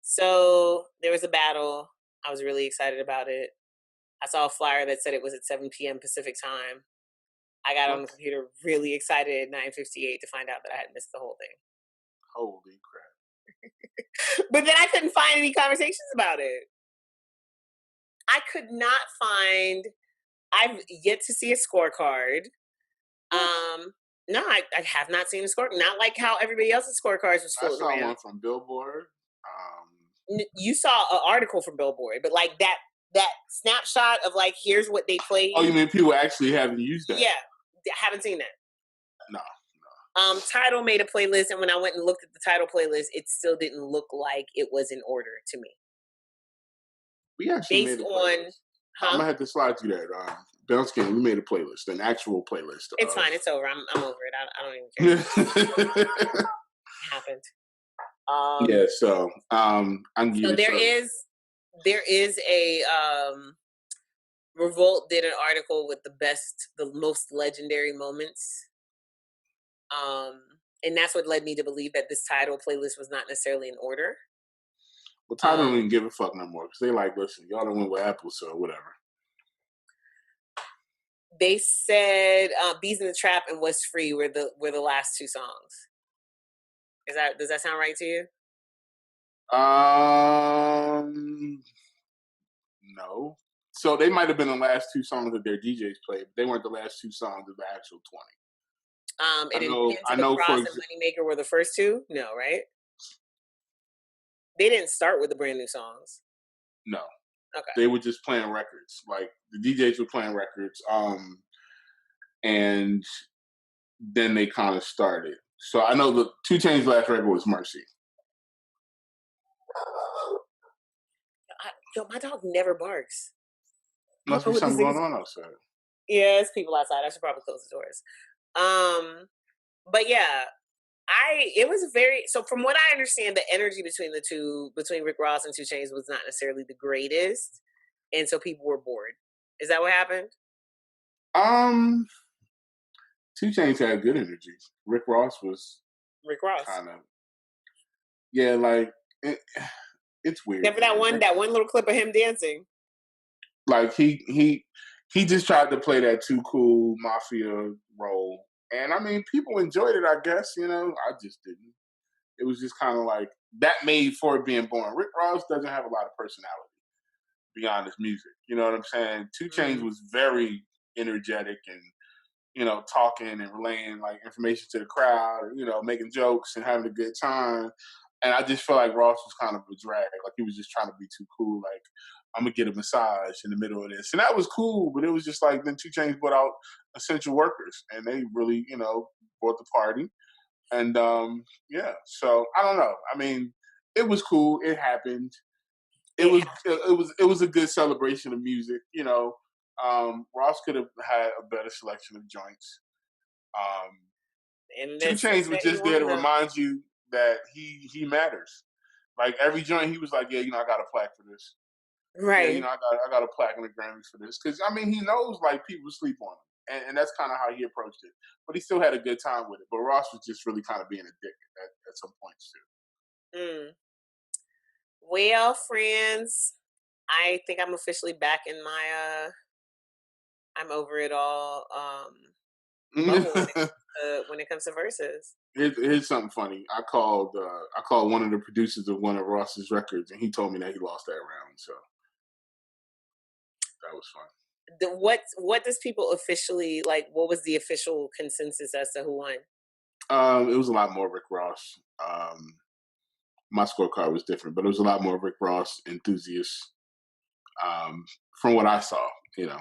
So there was a battle. I was really excited about it. I saw a flyer that said it was at 7 p.m. Pacific time. I got on the computer really excited at 9:58 to find out that I had missed the whole thing.
Holy
crap. But then I couldn't find any conversations about it. I could not find, I've yet to see a scorecard. No, I have not seen a scorecard. Not like how everybody else's scorecards was floating around.
I saw one from Billboard.
You saw an article from Billboard, but like that snapshot of like, here's what they played.
Oh, you mean people actually haven't used that?
Yeah, I haven't seen that.
No.
Tidal made a playlist, and when I went and looked at the Tidal playlist, it still didn't look like it was in order to me.
We actually made a playlist. I'm gonna have to slide you that. Bounce King, we made a playlist, an actual playlist.
It's fine. It's over. I'm over it. I don't even care. It happened.
Yeah. So
So there is a Revolt did an article with the most legendary moments. And that's what led me to believe that this Tidal playlist was not necessarily in order.
Well, Tidal don't even give a fuck no more because they like, listen, y'all don't win with Apple, so whatever.
They said "Bees in the Trap" and "What's Free" were the last two songs. Does that sound right to you?
Um, no. So they might have been the last two songs that their DJs played, but they weren't the last two songs of the actual 20.
And then Pin to
I
the
know
Cross and Moneymaker were the first two? No, right? They didn't start with the brand new songs.
No.
Okay.
They were just playing records. Like the DJs were playing records. And then they kind of started. So I know the 2 Chainz last record was Mercy.
Yo, my dog never barks. I don't
Must
know
be
what this
something
thing
going
is.
on outside.
Yeah, it's people outside. I should probably close the doors. But yeah, it was very, so from what I understand, the energy between the two, between Rick Ross and 2 Chainz was not necessarily the greatest, and so people were bored. Is that what happened?
2 Chainz had good energy. Rick Ross was
Rick Ross.
kind of, yeah, like it, it's weird,
Except for that
man.
one little clip of him dancing.
Like he just tried to play that too cool mafia role, and I mean, people enjoyed it. I guess I just didn't. It was just kind of like that made for it being boring. Rick Ross doesn't have a lot of personality beyond his music. You know what I'm saying? 2 Chainz was very energetic and talking and relaying like information to the crowd, making jokes and having a good time. And I just feel like Ross was kind of a drag. Like he was just trying to be too cool. Like I'm gonna get a massage in the middle of this, and that was cool. But it was just like then 2 Chainz brought out essential workers, and they really, brought the party. And yeah, so I don't know. I mean, it was cool. It happened. It was a good celebration of music. Ross could have had a better selection of joints. Um,
And
2
that's
Chainz was
that he
just there
won
to
though.
remind you that he matters. Like every joint, he was like, "Yeah, I got a plaque for this. Yeah,
Right.
I got a plaque and a Grammys for this." Because I mean, he knows like people sleep on him, and that's kind of how he approached it. But he still had a good time with it. But Ross was just really kind of being a dick at some points too.
Mm. Well, friends, I think I'm officially back in my I'm over it all bubble when it comes to verses.
Here's something funny. I called one of the producers of one of Ross's records, and he told me that he lost that round. So that was fun.
What does people officially like? What was the official consensus as to who won?
It was a lot more Rick Ross. My scorecard was different, but it was a lot more Rick Ross enthusiasts from what I saw. You know,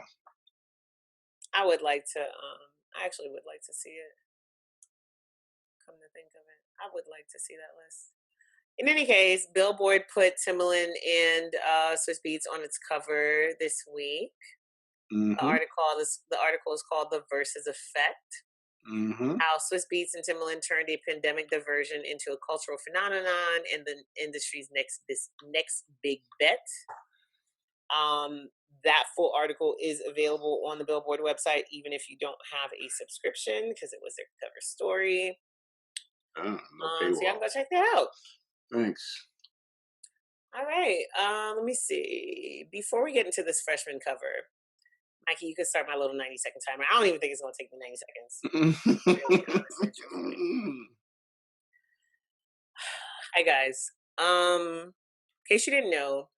I would like to. I actually would like to see it. Come to think of it, I would like to see that list. In any case, Billboard put Timbaland and Swiss Beats on its cover this week.
hmm
The article is called "The Versus Effect."
hmm
How Swiss Beats and Timbaland turned a pandemic diversion into a cultural phenomenon and the industry's next big bet. That full article is available on the Billboard website, even if you don't have a subscription, because it was their cover story.
No
So y'all
paywall.
can go check that out.
Thanks.
All right. Let me see. Before we get into this freshman cover, Mikey, you could start my little 90-second timer. I don't even think it's going to take me 90 seconds. Really, honestly, and truthfully. Hi, guys. In case you didn't know,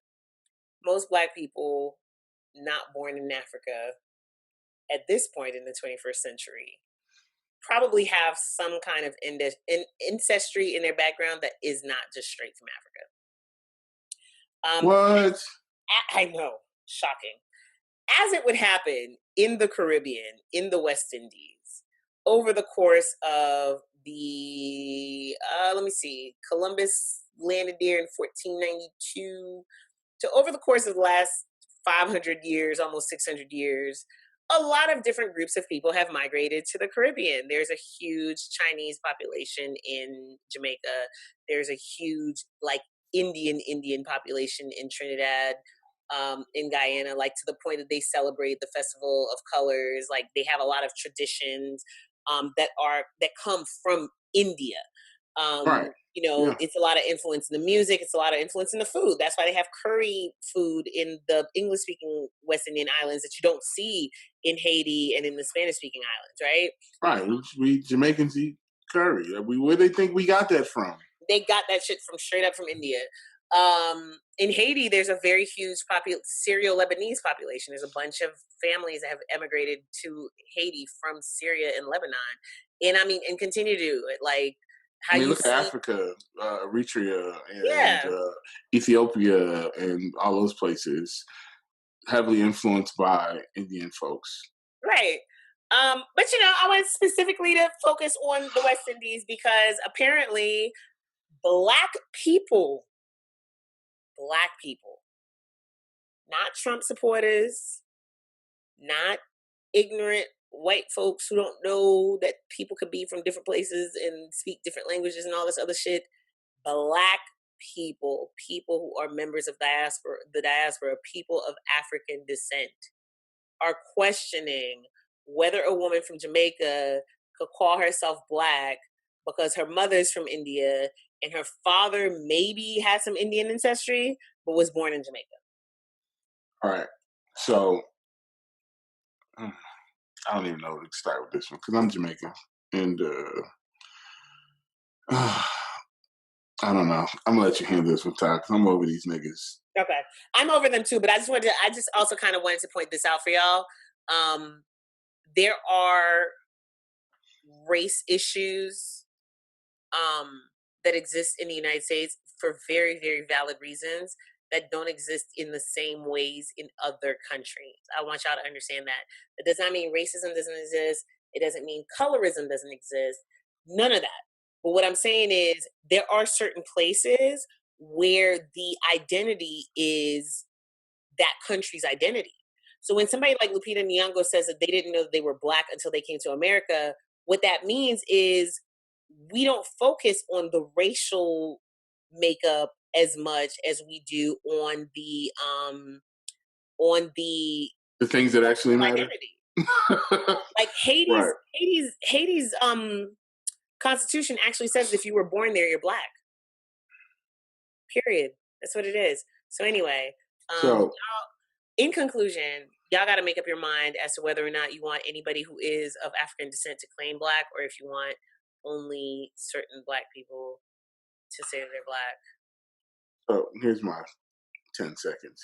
most Black people not born in Africa at this point in the 21st century probably have some kind of ancestry in their background that is not just straight from Africa.
What?
I know, shocking. As it would happen in the Caribbean, in the West Indies, over the course of let me see, Columbus landed there in 1492. So over the course of the last 500 years, almost 600 years, a lot of different groups of people have migrated to the Caribbean. There's a huge Chinese population in Jamaica. There's a huge, like, Indian population in Trinidad, in Guyana, like to the point that they celebrate the Festival of Colors. Like they have a lot of traditions that come from India.
Right. Yeah.
It's a lot of influence in the music. It's a lot of influence in the food. That's why they have curry food in the English speaking West Indian islands that you don't see in Haiti and in the Spanish speaking islands, right?
Right. We Jamaicans eat curry. Where they think we got that from?
They got that shit from straight up from India. In Haiti, there's a very huge Syrio Lebanese population. There's a bunch of families that have emigrated to Haiti from Syria and Lebanon, and I mean, and continue to do it. Like
I
how
mean,
you
look at
see,
Africa, Eritrea, and
yeah,
Ethiopia, and all those places, heavily influenced by Indian folks.
right. But I want specifically to focus on the West Indies because apparently black people, black people, not Trump supporters, not ignorant white folks who don't know that people could be from different places and speak different languages and all this other shit. Black people, people who are members of the diaspora, people of African descent, are questioning whether a woman from Jamaica could call herself black because her mother's from India and her father maybe had some Indian ancestry but was born in Jamaica.
All right, so I don't even know where to start with this one because I'm Jamaican, and I don't know. I'm gonna let you handle this one, Todd, because I'm over these niggas.
Okay. I'm over them too, but I just also kind of wanted to point this out for y'all. Um, there are race issues um, that exist in the United States for very, very valid reasons that don't exist in the same ways in other countries. I want y'all to understand that. It does not mean racism doesn't exist. It doesn't mean colorism doesn't exist. None of that. But what I'm saying is there are certain places where the identity is that country's identity. So when somebody like Lupita Nyong'o says that they didn't know that they were black until they came to America, what that means is we don't focus on the racial makeup as much as we do on the
The things that actually matter.
identity. Like
Right.
Haiti's constitution actually says if you were born there, you're black. Period. That's what it is. So anyway,
So
in conclusion, y'all got to make up your mind as to whether or not you want anybody who is of African descent to claim black, or if you want only certain black people to say they're black.
so here's my 10 seconds.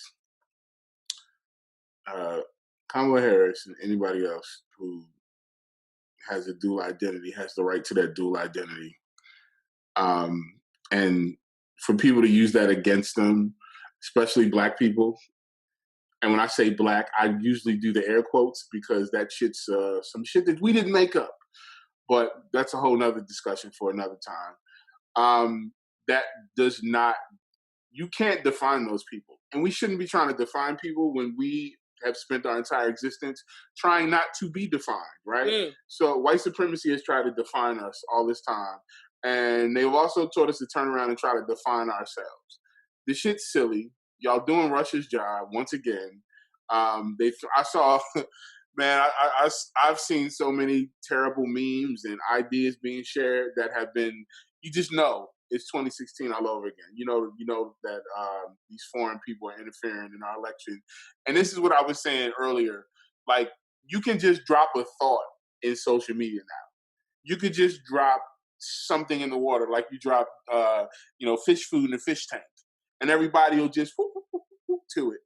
Kamala Harris and anybody else who has a dual identity has the right to that dual identity. And for people to use that against them, especially black people, and when I say black, I usually do the air quotes because that shit's some shit that we didn't make up. But that's a whole nother discussion for another time. That does not, you can't define those people. And we shouldn't be trying to define people when we have spent our entire existence trying not to be defined, right? So white supremacy has tried to define us all this time. And they've also taught us to turn around and try to define ourselves. This shit's silly. Y'all doing Russia's job once again. I saw, man, I've seen so many terrible memes and ideas being shared that have been, you just know it's 2016 all over again. You know that these foreign people are interfering in our election, and this is what I was saying earlier. Like, you can just drop a thought in social media now. You could just drop something in the water, like you drop, fish food in a fish tank, and everybody will just whoop, whoop, whoop, whoop to it,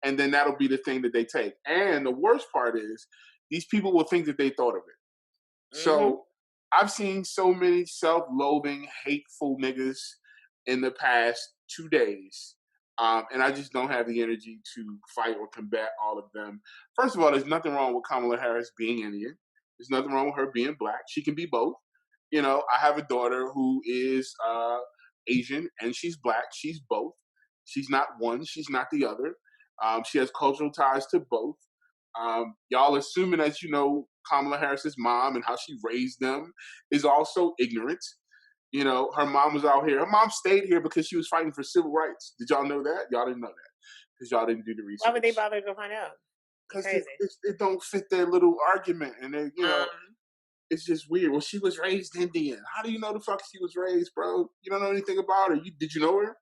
and then that'll be the thing that they take. And the worst part is, these people will think that they thought of it. So I've seen so many self-loathing, hateful niggas in the past 2 days, and I just don't have the energy to fight or combat all of them. First of all, there's nothing wrong with Kamala Harris being Indian. There's nothing wrong with her being black. She can be both. I have a daughter who is Asian and she's black. She's both. She's not one. She's not the other. She has cultural ties to both. Y'all assuming that Kamala Harris's mom and how she raised them is also ignorant. Her mom was out here. Her mom stayed here because she was fighting for civil rights. Did y'all know that? Y'all didn't know that because y'all didn't do the
Why would they
research.
bother to find out?
Because
Crazy.
it don't fit their little argument, and
Um,
it's just weird. Well, she was raised Indian. How do you know the fuck she was raised, bro? You don't know anything about her. Did you know her?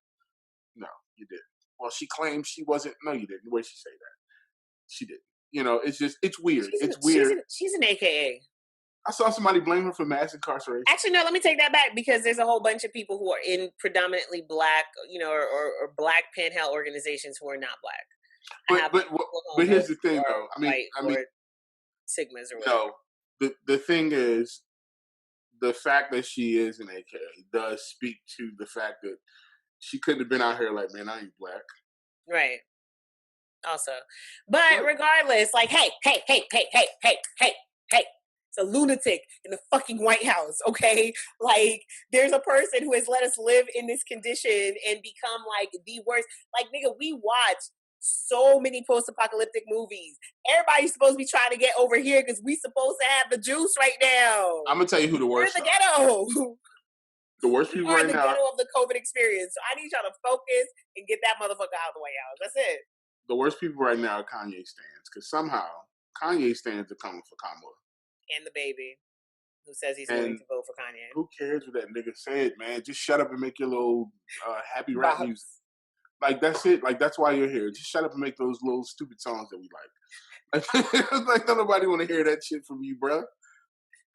No, you didn't. Well, she claimed she wasn't. No, you didn't. Where'd she say that? She didn't. It's weird. It's weird.
she's an AKA.
I saw somebody blame her for mass incarceration.
Actually, no, let me take that back because there's a whole bunch of people who are in predominantly black, or black panhandle organizations who are not black. I
But
have
but
multiple
but here's
homos
the
who
thing,
are
though.
white or sigmas or whatever.
No. The thing is, the fact that she is an AKA does speak to the fact that she couldn't have been out here like, man, I ain't black.
Right. Also, but
What?
regardless, like, hey, hey, hey, hey, hey, hey, hey, hey. It's a lunatic in the fucking White House, okay? Like, there's a person who has let us live in this condition and become like the worst. Like, nigga, we watch so many post-apocalyptic movies. Everybody's supposed to be trying to get over here because we supposed to have the juice right now.
I'm gonna tell you who the
We're
worst
the
are.
ghetto.
The worst
We
people
are
right
the
now.
ghetto of the COVID experience. So I need y'all to focus and get that motherfucker out of the White House. That's it.
The worst people right now are Kanye stands, because somehow Kanye stands are coming for Kamala.
And the baby who says he's going
And
to vote for Kanye.
who cares what that nigga said, man? Just shut up and make your little happy rap music.
Bops.
Like that's it. Like that's why you're here. Just shut up and make those little stupid songs that we like. Like don't nobody want to hear that shit from you, bro.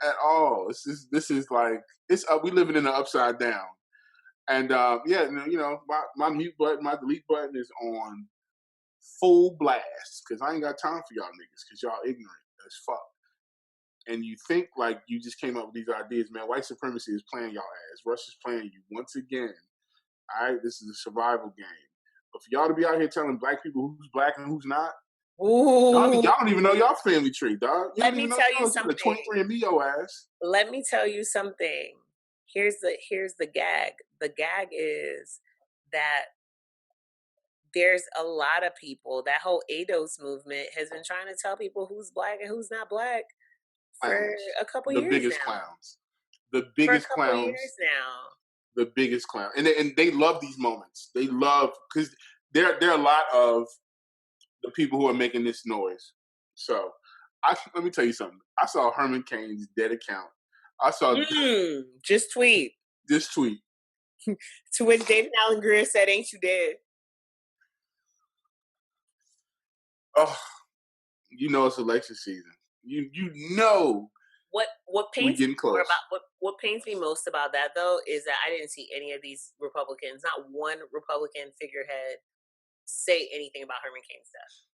At all. This is like it's we living in an upside down. And yeah, my mute button, my delete button is on full blast because I ain't got time for y'all niggas because y'all ignorant as fuck. And you think like you just came up with these ideas, man. White supremacy is playing y'all ass. Russia's playing you once again. All right, this is a survival game. But for y'all to be out here telling black people who's black and who's not,
Ooh.
y'all don't even know y'all family tree, dog. You
Let
don't
me
even know
tell you
y'all got a
something.
23 and me your ass.
Let me tell you something. Here's the gag. The gag is that there's a lot of people, that whole ADOS movement has been trying to tell people who's black and who's not black for
Clowns.
a couple
The
years
biggest
now.
clowns. The
For a
biggest
couple years
clowns.
now.
The biggest clown. And they love these moments. They love because there are a lot of the people who are making this noise. So let me tell you something. I saw Herman Cain's dead account. I saw
Just tweet.
this tweet.
To which David Allen Greer said, "Ain't you dead?"
Oh, you know it's election season. You know
What
we
pains me
getting
more
close.
about what pains me most about that though is that I didn't see any of these Republicans, not one Republican figurehead, say anything about Herman Cain stuff.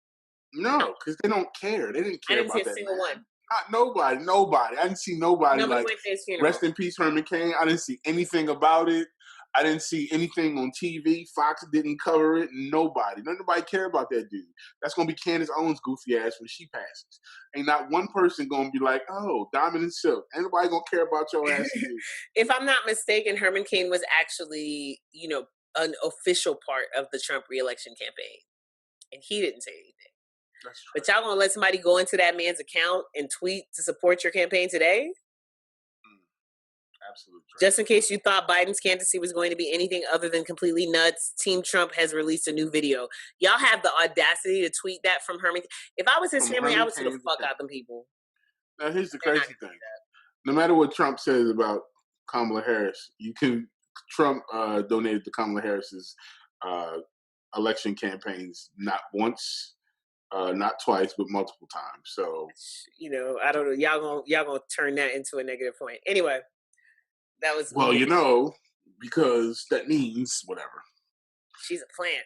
Not
No, because they don't care. They didn't
I
care
didn't see
about
a
that
single one.
man. Not nobody. Nobody. I didn't see nobody
Nobody
like
went to his
rest
funeral.
in peace, Herman Cain. I didn't see anything about it. I didn't see anything on TV. Fox didn't cover it. Nobody. Nobody care about that dude. That's gonna be Candace Owens' goofy ass when she passes. Ain't not one person gonna be like, "Oh, Diamond and Silk." Ain't nobody gonna care about your ass again.
If I'm not mistaken, Herman Cain was actually, an official part of the Trump reelection campaign, and he didn't say anything.
That's
But
trash.
y'all gonna let somebody go into that man's account and tweet to support your campaign today?
Absolute
Just in
trash.
case you thought Biden's candidacy was going to be anything other than completely nuts, Team Trump has released a new video. Y'all have the audacity to tweet that from Herman. If I was his
From
family, I
Herman
would sue the
Cain's
fuck
account.
out them people.
Now here's the
They're not
crazy
gonna
thing.
do that.
No matter what Trump says about Kamala Harris, Trump donated to Kamala Harris's uh, election campaigns not once, not twice, but multiple times. So
I don't know. Y'all gonna turn that into a negative point. Anyway, that was
well, because that means whatever.
she's a plant.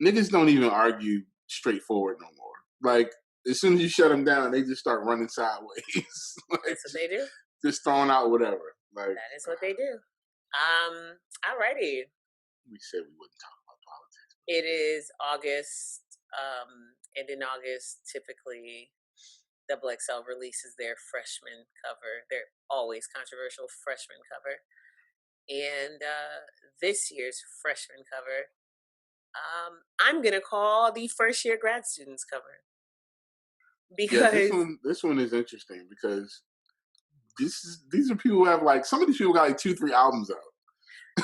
Niggas don't even argue straightforward no more. Like as soon as you shut them down, they just start running sideways. Like,
That's what they do.
just throwing out whatever. Like
That is what they do. Alrighty.
we said we wouldn't talk about politics.
It is August. And in August, typically Double XL releases their freshman cover. Their always controversial freshman cover. And this year's freshman cover, I'm gonna call the first year grad students cover.
Yeah,
Because
this one is interesting because these are people who have like some of these people got like 2-3 albums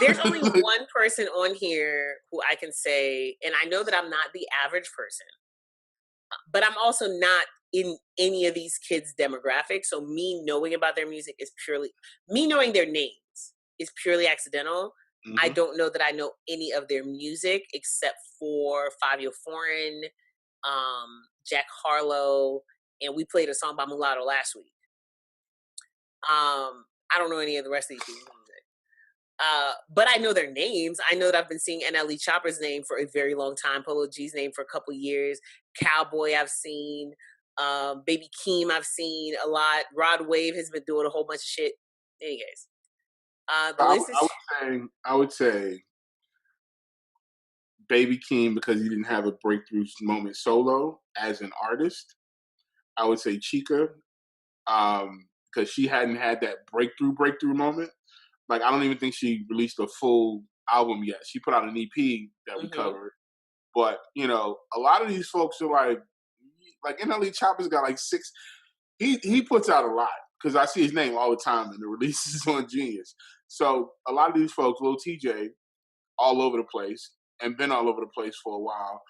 there's
out.
only
Like,
one person on here who I can say, and I know that I'm not the average person, but I'm also not in any of these kids' demographics. So me knowing about their music is purely me knowing their names is purely accidental. I
mm-hmm.
don't know that I know any of their music except for Fabio Foreign, Jack Harlow, and we played a song by Mulatto last week. I don't know any of the rest of these people's music. But I know their names. I know that I've been seeing NLE Chopper's name for a very long time, Polo G's name for a couple years, Cowboy I've seen, Baby Keem I've seen a lot. Rod Wave has been doing a whole bunch of shit. Anyways, the list is
I would say Baby Keem because he didn't have a breakthrough moment solo as an artist. I would say Chica because she hadn't had that breakthrough moment. Like I don't even think she released a full album yet. She put out an EP that we
hmm
covered, but you know, a lot of these folks are like NLE Chopper's got like six. He puts out a lot because I see his name all the time in the releases on Genius. So a lot of these folks, Lil TJ, all over the place and been all over the place for a while.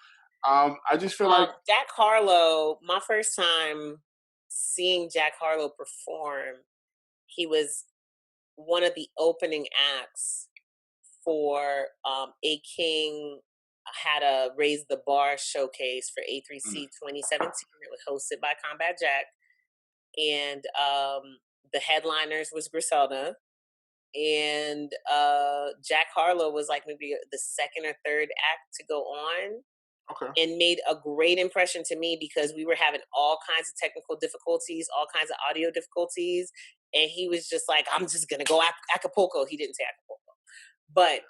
I just feel like
Jack Harlow, my first time seeing Jack Harlow perform, he was one of the opening acts for A King had a Raise the Bar showcase for
mm,
A3C 2017. It was hosted by Combat Jack. And the headliners was Griselda. And Jack Harlow was like maybe the second or third act to go on
okay.
and made a great impression to me because we were having all kinds of technical difficulties, all kinds of audio difficulties. And he was just like, I'm just going to go Acapulco. He didn't say Acapulco, but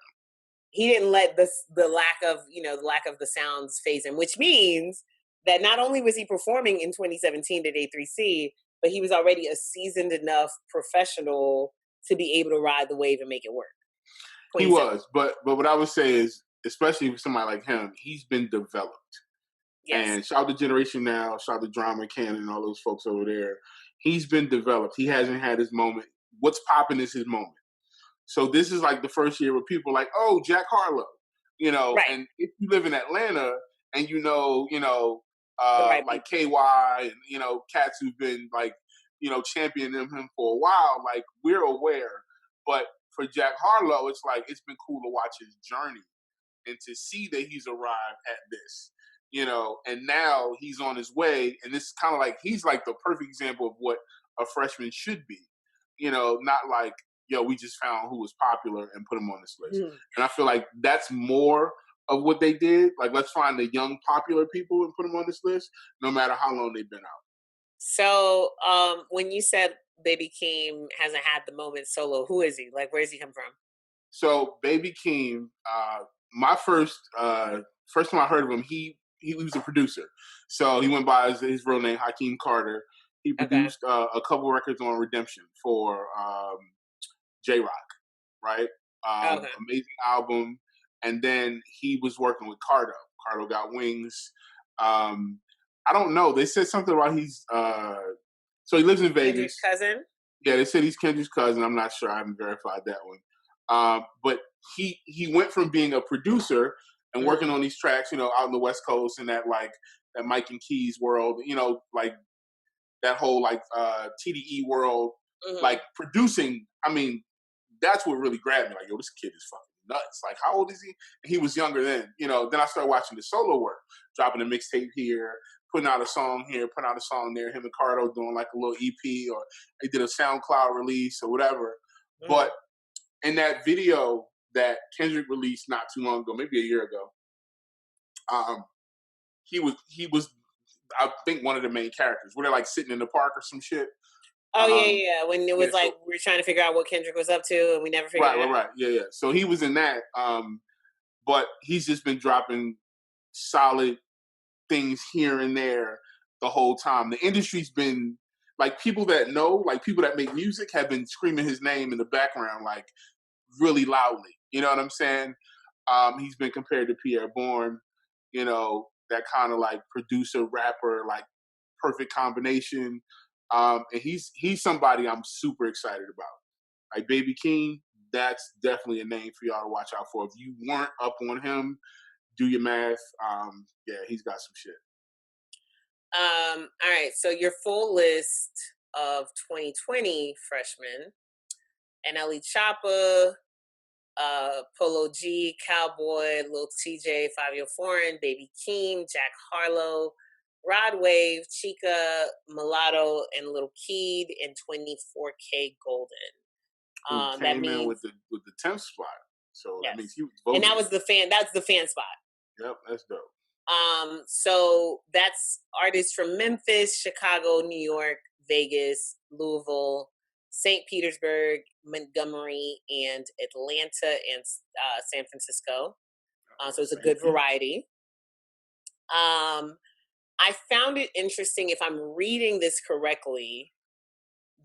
he didn't let the lack of the lack of the sounds phase him, which means that not only was he performing in 2017 at A3C, but he was already a seasoned enough professional to be able to ride the wave and make it work.
He
27.
was, but what I would say is, especially for somebody like him, he's been developed.
Yes.
And shout out to Generation Now, shout out to Drama Cannon and all those folks over there. He's been developed. He hasn't had his moment. What's popping is his moment. So this is like the first year where people are like, oh, Jack Harlow, you know.
Right.
And if you live in Atlanta and
The right
like
people.
KY and cats who've been like championing him for a while, like we're aware. But for Jack Harlow, it's like it's been cool to watch his journey and to see that he's arrived at this, and now he's on his way. And this is kind of like he's like the perfect example of what a freshman should be, not like, yo, we just found who was popular and put him on this list.
Mhm.
And I feel like that's more of what they did. Like, let's find the young, popular people and put them on this list, no matter how long they've been out.
So when you said Baby Keem hasn't had the moment solo, who is he? Like, where does he come from?
So, Baby Keem, my first time I heard of him, he was a producer. So he went by his real name, Hakeem Carter. He
Okay.
produced a couple records on Redemption for J Rock, right?
Okay.
Amazing album. And then he was working with Cardo. Cardo got wings. I don't know. They said something about so he lives in
Kendrick's
Vegas.
cousin.
Yeah, they said he's Kendrick's cousin. I'm not sure. I haven't verified that one. But he went from being a producer and working
Mm-hmm.
on these tracks, out in the West Coast and that Mike and Keys world, like that whole like TDE world,
Mm-hmm.
like producing. I mean, that's what really grabbed me. Like, yo, this kid is fucking nuts. Like, how old is he? And he was younger then. Then I started watching the solo work, dropping a mixtape here, putting out a song here, putting out a song there. Him and Cardo doing like a little EP, or they did a SoundCloud release or whatever.
Mm-hmm.
But in that video that Kendrick released not too long ago, maybe a year ago, um, he was I think one of the main characters. Where they're like sitting in the park or some shit.
Oh yeah,
Um,
yeah, yeah. When it
yeah,
was
so
like we were trying to figure out what Kendrick was up to, and we never figured
right,
it
right,
out.
right. Yeah, yeah. So he was in that. But he's just been dropping solid things here and there the whole time. The industry's been like people that know, like people that make music have been screaming his name in the background, like really loudly. You know what I'm saying? He's been compared to Pierre Bourne, that kind of like producer, rapper, like perfect combination. And he's somebody I'm super excited about. Like Baby King, that's definitely a name for y'all to watch out for. If you weren't up on him, do your math. Yeah, he's got some shit.
All right. So your full list of 2020 freshmen: NLE Choppa, Polo G, Cowboy, Lil TJ, Fabio Foreign, Baby Keem, Jack Harlow, Rod Wave, Chica, Mulatto, and Little Keed, and 24K Golden.
Who
That
came in
means
with the 10th spot. So that means
yes,
he was
and that
voted.
was the fan. That's the fan spot.
Yep, that's dope.
So that's artists from Memphis, Chicago, New York, Vegas, Louisville, St. Petersburg, Montgomery, and Atlanta and San Francisco.
Oh,
So it's a
thank
good
you.
variety. I found it interesting, if I'm reading this correctly,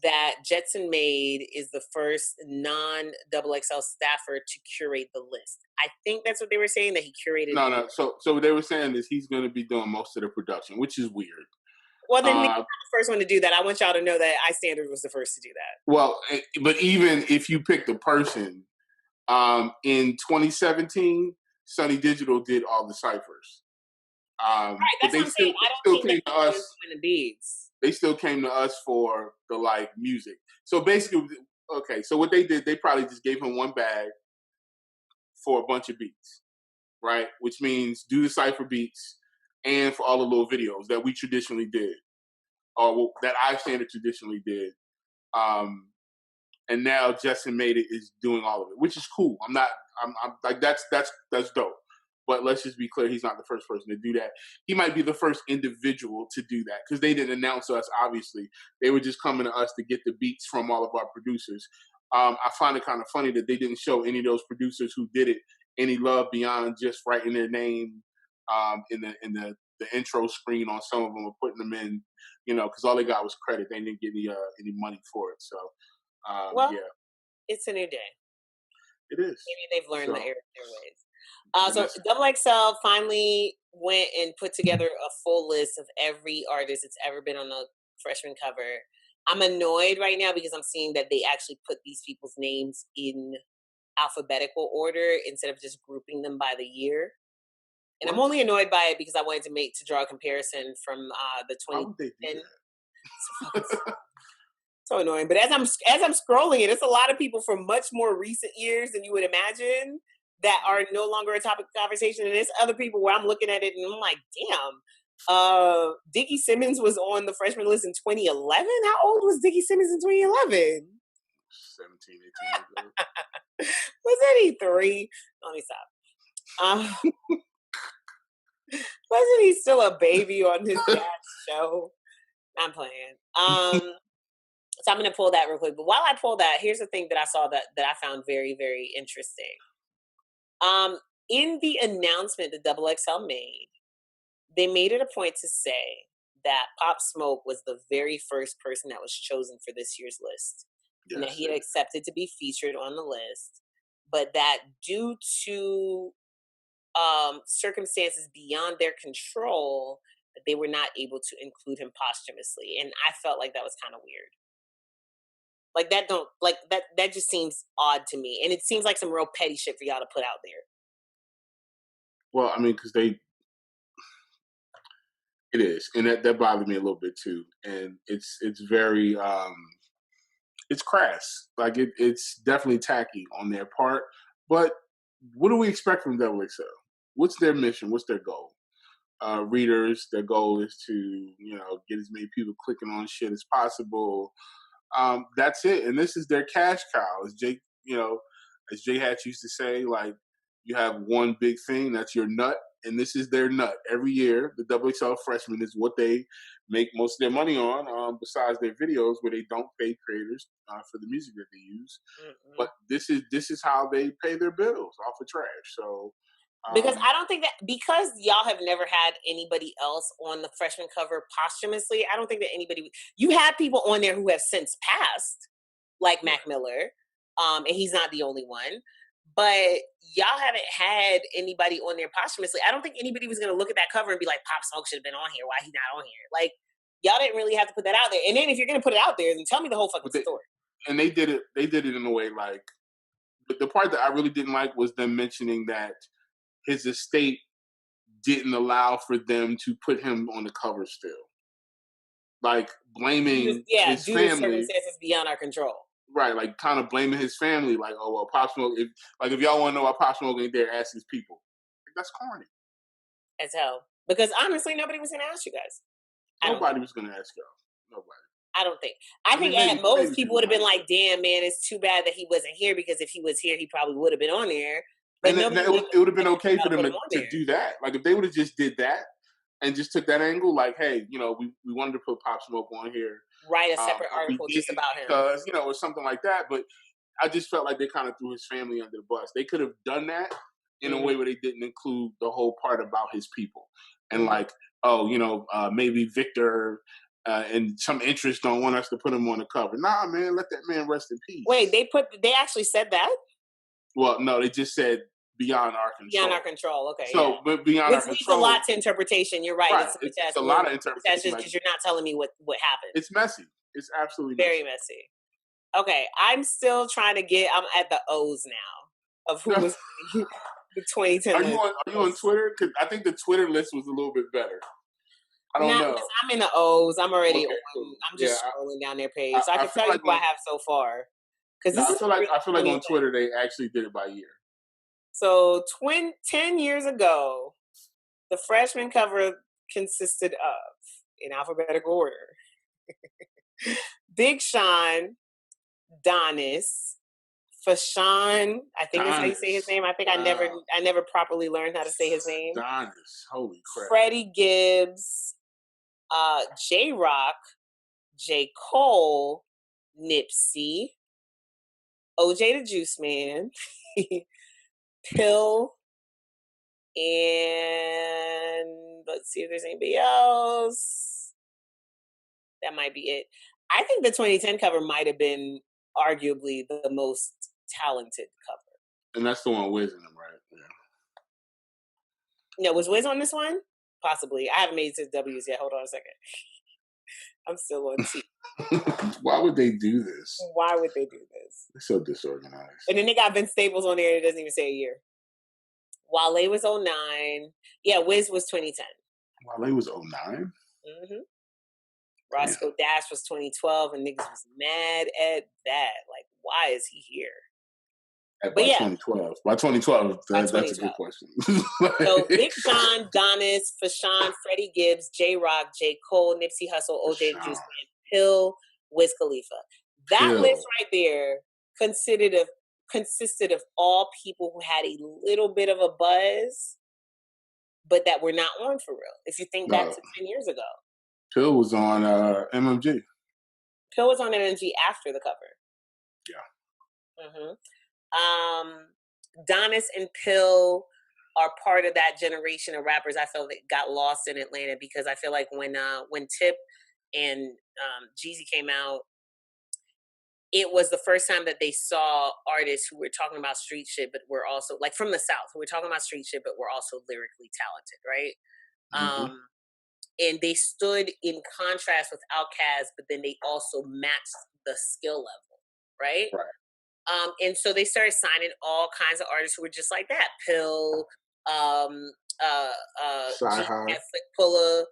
that Jetson Made is the first non double XL staffer to curate the list. I think that's what they were saying, that he curated.
No, no. So what they were saying is he's going to be doing most of the production, which is weird.
Well, then maybe
Uh,
not the first one to do that. I want y'all to know that I Standard was the first to do that.
well, but even if you pick the person, in 2017, Sunny Digital did all the ciphers.
Right,
But
that's what
they
I'm
still
saying.
they
I don't
still
think that
came to
he was
us.
doing the beats.
They still came to us for the like music. So basically, okay. So what they did, they probably just gave him one bag for a bunch of beats, right? Which means do the cipher beats and for all the little videos that we traditionally did, or that I Standard traditionally did. Um, and now Justin Made It is doing all of it, which is cool. I'm like that's dope. But let's just be clear, he's not the first person to do that. He might be the first individual to do that because they didn't announce us. Obviously, they were just coming to us to get the beats from all of our producers. I find it kind of funny that they didn't show any of those producers who did it any love beyond just writing their name in the intro screen on some of them or putting them in, because all they got was credit. They didn't get any money for it. So
Well,
yeah,
it's a new day.
it is.
Maybe they've learned
So,
their ways.
and
So
that's
Double XL finally went and put together a full list of every artist that's ever been on the freshman cover. I'm annoyed right now because I'm seeing that they actually put these people's names in alphabetical order instead of just grouping them by the year. And I'm
what?
only annoyed by it because I wanted to draw a comparison from the
Why would they do
2010. So fucking
that?
so annoying. But as I'm scrolling it, it's a lot of people from much more recent years than you would imagine that are no longer a topic of conversation. And there's other people where I'm looking at it and I'm like, damn. Dickie Simmons was on the freshman list in 2011. How old was Dickie Simmons in 2011?
17, 18 years old.
Wasn't he three? Let me stop. Wasn't he still a baby on his dad's show? I'm playing. So I'm going to pull that real quick. But while I pull that, here's the thing that I saw that I found very, very interesting. In the announcement that Double XL made, they made it a point to say that Pop Smoke was the very first person that was chosen for this year's list, and that
Yes.
he had accepted to be featured on the list, but that due to circumstances beyond their control, that they were not able to include him posthumously. And I felt like that was kind of weird. Like that don't like that just seems odd to me. And it seems like some real petty shit for y'all to put out there.
Well, I mean, because it is, and that bothered me a little bit too. And it's very, it's crass. Like it's definitely tacky on their part. But what do we expect from Double XL? What's their mission? What's their goal? Readers, their goal is to get as many people clicking on shit as possible. That's it. And this is their cash cow, as Jay Hatch used to say. Like, you have one big thing that's your nut, and this is their nut. Every year, the XXL Freshman is what they make most of their money on. Besides their videos, where they don't pay creators for the music that they use.
Mm-mm.
But this is how they pay their bills, off of trash. So.
Because I don't think that, because y'all have never had anybody else on the freshman cover posthumously, I don't think that you have people on there who have since passed, like Mac Miller, and he's not the only one. But y'all haven't had anybody on there posthumously. I don't think anybody was going to look at that cover and be like, Pop Smoke should have been on here. Why he's not on here? Like, y'all didn't really have to put that out there. And then if you're going to put it out there, then tell me the whole fucking story.
And they did it. They did it in a way like. But the part that I really didn't like was them mentioning that his estate didn't allow for them to put him on the cover still. Like blaming his
due to
family.
circumstances beyond our control.
Right, like kind of blaming his family, like, oh well, Pop Smoke. If y'all want to know why Pop Smoke ain't there, ask his people. Like, that's corny
As hell. Because honestly, nobody was going to ask you guys. I don't think.
Nobody was gonna ask y'all. Nobody.
I don't think. I
I mean,
think
maybe
at most people
people
would have been
might.
like, "Damn, man, it's too bad that he wasn't here because if he was here, he probably would have been on there." But
And
nobody was
it would have been
like, "We
okay for
gotta
them
put him on
to
there."
do that. Like if they would have just did that and just took that angle, like, hey, we wanted to put Pop Smoke on here,
Write a separate
but we
article just
didn't
about him.
because or something like that. But I just felt like they kind of threw his family under the bus. They could have done that in a
Mm-hmm.
way where they didn't include the whole part about his people and
Mm-hmm.
like, oh, maybe Victor and some interest don't want us to put him on the cover. Nah, man, let that man rest in
Wait,
peace.
they actually said that?
Well, no, they just said beyond our
Beyond our
control.
control. Okay, yeah.
So, but beyond our
Which leaves a lot
control,
to interpretation. You're right.
right?
It's
It's
that's
a
a
lot
little
of
that's
interpretation.
just
Like
because you're not telling me what happened.
it's messy. It's absolutely
Very
messy.
messy. Okay, I'm still trying to get. I'm at the O's now of who was the 2010
Are you
list.
on Twitter? Because I think the Twitter list was a little bit better. I don't
Now,
know.
listen, I'm in the O's. I'm already
Okay,
on.
cool.
I'm
Yeah,
just scrolling down their page, so I
I
can
feel
tell you
like
who I have so far. Because
no,
this is a really
I feel like
funny
on
list.
Twitter they actually did it by year.
So, 10 years ago, the freshman cover consisted of, in alphabetical order, Big Sean, Donis, Fashawn. I think that's how you say his
Donis.
name. I think
Wow.
I never properly learned how to say his name.
Donis. Holy crap.
Freddie Gibbs, J Rock, J Cole, Nipsey, OJ the Juice Man, Pill, and let's see if there's anybody else. That might be it. I think the 2010 cover might have been arguably the most talented cover.
And that's the one Wiz in them, right? Yeah.
No, was Wiz on this one? Possibly. I haven't made it to W's yet. Hold on a second. I'm still on T.
Why would they do this?
Why would they do this?
They're so disorganized.
And then they got Vince Staples on there. It doesn't even say a year. Wale was 09. Yeah, Wiz was 2010.
Wale was 09?
Mm-hmm. Roscoe Dash was 2012, and niggas was mad at that. Like, why is he here?
By 2012. By 2012, that's a good question.
So Big Sean, Donis, Fashawn, Freddie Gibbs, J Rock, J Cole, Nipsey Hussle, OJ the Juice Man, Pill, Wiz Khalifa. That list right there consisted of all people who had a little bit of a buzz, but that were not on for real. If you think back to 10 years ago.
Pill was on MMG.
Pill was on MMG after the cover.
Yeah.
Mm-hmm. Donis and Pill are part of that generation of rappers I felt that got lost in Atlanta, because I feel like when Tip and Jeezy came out, it was the first time that they saw artists who were talking about street shit, but were also like from the South, who were talking about street shit, but were also lyrically talented, right?
Mm-hmm.
And they stood in contrast with Outkast, but then they also matched the skill level, right?
Right.
And so they started signing all kinds of artists who were just like that. Pill, Flick Puller,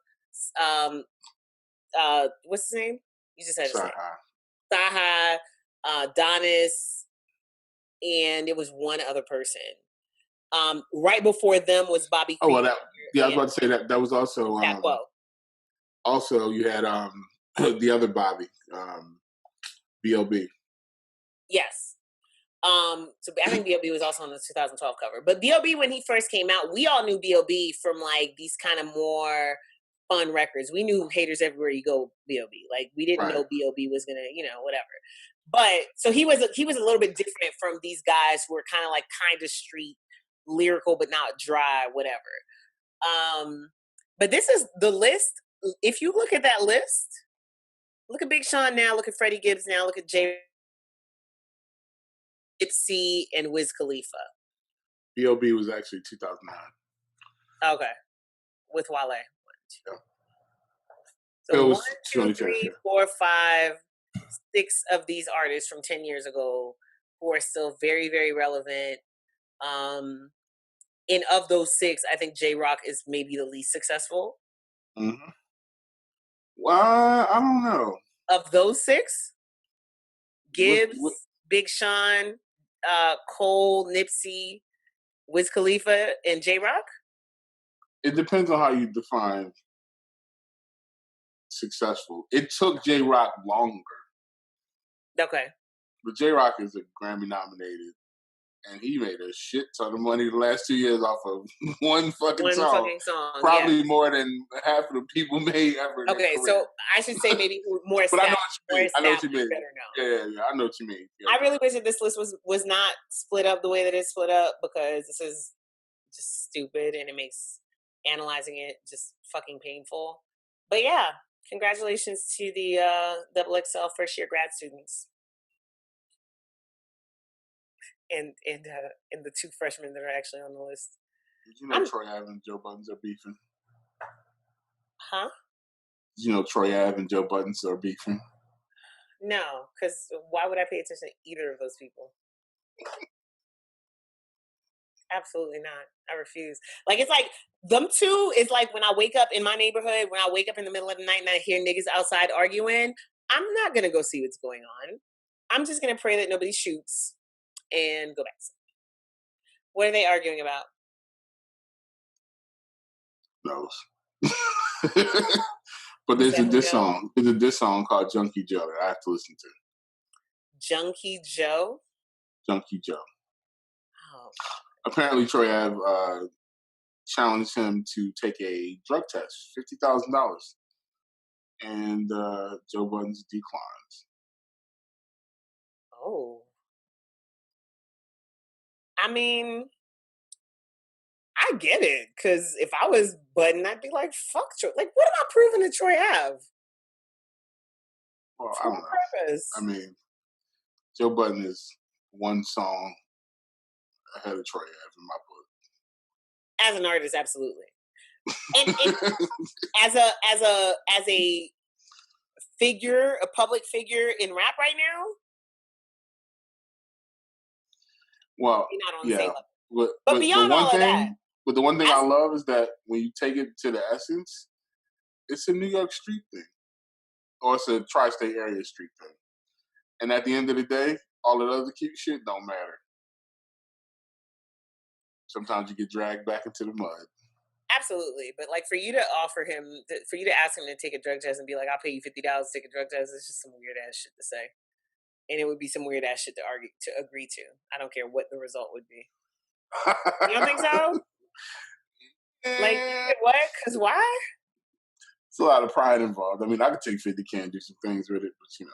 what's his name? You just had to say. Saha, Donis, and it was one other person. Right before them was Bobby Krieger.
I was about to say that was also also you had the other Bobby, B.O.B.
Yes. So I think B.O.B. was also on the 2012 cover. But B.O.B., when he first came out, we all knew B.O.B. from like these kind of more fun records. We knew Haters Everywhere You Go B.O.B. Like we didn't know B.O.B. was gonna, whatever. But so he was a little bit different from these guys who were kind of like kind of street, lyrical but not dry, whatever. But this is the list. If you look at that list, look at Big Sean now, look at Freddie Gibbs now, look at J. Nipsey and Wiz Khalifa.
B.O.B. was actually 2009.
Okay. With Wale. 1, 2.
Yeah.
So 1, 2, 3, 4, 5, 6 of these artists from 10 years ago who are still very, very relevant. And of those 6, I think J Rock is maybe the least successful.
Mm-hmm. Well, I don't know.
Of those 6, Gibbs, Big Sean, Cole, Nipsey, Wiz Khalifa, and J Rock?
It depends on how you define successful. It took J Rock longer,
Okay.
but J Rock is a Grammy nominated, and he made a shit ton of money the last 2 years off of one fucking
One
song.
fucking song, yeah.
Probably more than half of the people made ever in their
Okay,
career.
so I should say maybe more
But I know
established,
what you mean. I know what you mean.
better known.
Yeah, I know what you mean. Yeah.
I really wish that this list was not split up the way that it's split up, because this is just stupid and it makes analyzing it just fucking painful. But yeah, congratulations to the XXL first year grad students and the two freshmen that are actually on the list.
Did you know Troy Ave and Joe Buttons are beefing?
Huh?
Did you know Troy Ave and Joe Buttons are beefing?
No, because why would I pay attention to either of those people? Absolutely not. I refuse. Like, it's like them two is like when I wake up in my neighborhood, when I wake up in the middle of the night and I hear niggas outside arguing, I'm not gonna go see what's going on. I'm just gonna pray that nobody shoots and go back. What are they arguing about?
No. But there's a diss song. There's a diss song called Junkie Joe that I have to listen to.
Junkie Joe?
Junkie Joe.
Oh.
Apparently Troy Ave challenged him to take a drug test, $50,000. And Joe Buttons declines.
Oh. I mean, I get it, because if I was Button, I'd be like, fuck Troy. Like, what am I proving to Troy Ave?
Well, I don't know. Purpose? I mean, Joe Budden is one song ahead of Troy Ave in my book.
As an artist, absolutely. And as a figure, a public figure in rap right now.
Well,
you're not on the same level.
But
beyond all of that.
But the one thing I love is that when you take it to the essence, it's a New York street thing. Or it's a tri-state area street thing. And at the end of the day, all of the other cute shit don't matter. Sometimes you get dragged back into the mud.
Absolutely. But like, for you to ask him to take a drug test and be like, I'll pay you $50 to take a drug test, it's just some weird ass shit to say. And it would be some weird ass shit to agree to. I don't care what the result would be. You don't think so? Like, what? Because why?
It's a lot of pride involved. I mean, I could take 50K and do some things with it, but you know.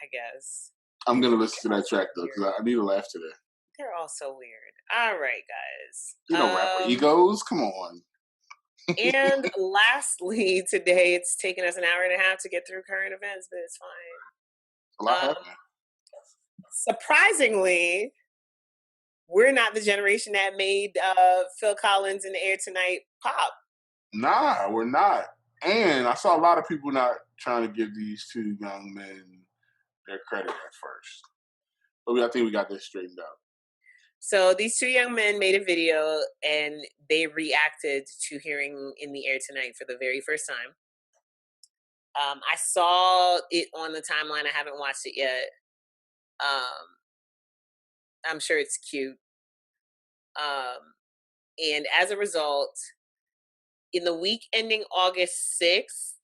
I guess.
I'm going to listen to that track, though, because I need a laugh today.
They're all so weird. All right, guys.
You know, rapper egos? Come on.
And lastly, today, it's taken us an hour and a half to get through current events, but it's fine.
A lot happened.
Surprisingly, we're not the generation that made Phil Collins and Air Tonight pop.
Nah, we're not. And I saw a lot of people not trying to give these two young men their credit at first. But I think we got this straightened out.
So these two young men made a video and they reacted to hearing In the Air Tonight for the very first time. I saw it on the timeline. I haven't watched it yet. I'm sure it's cute. And as a result, in the week ending August 6th,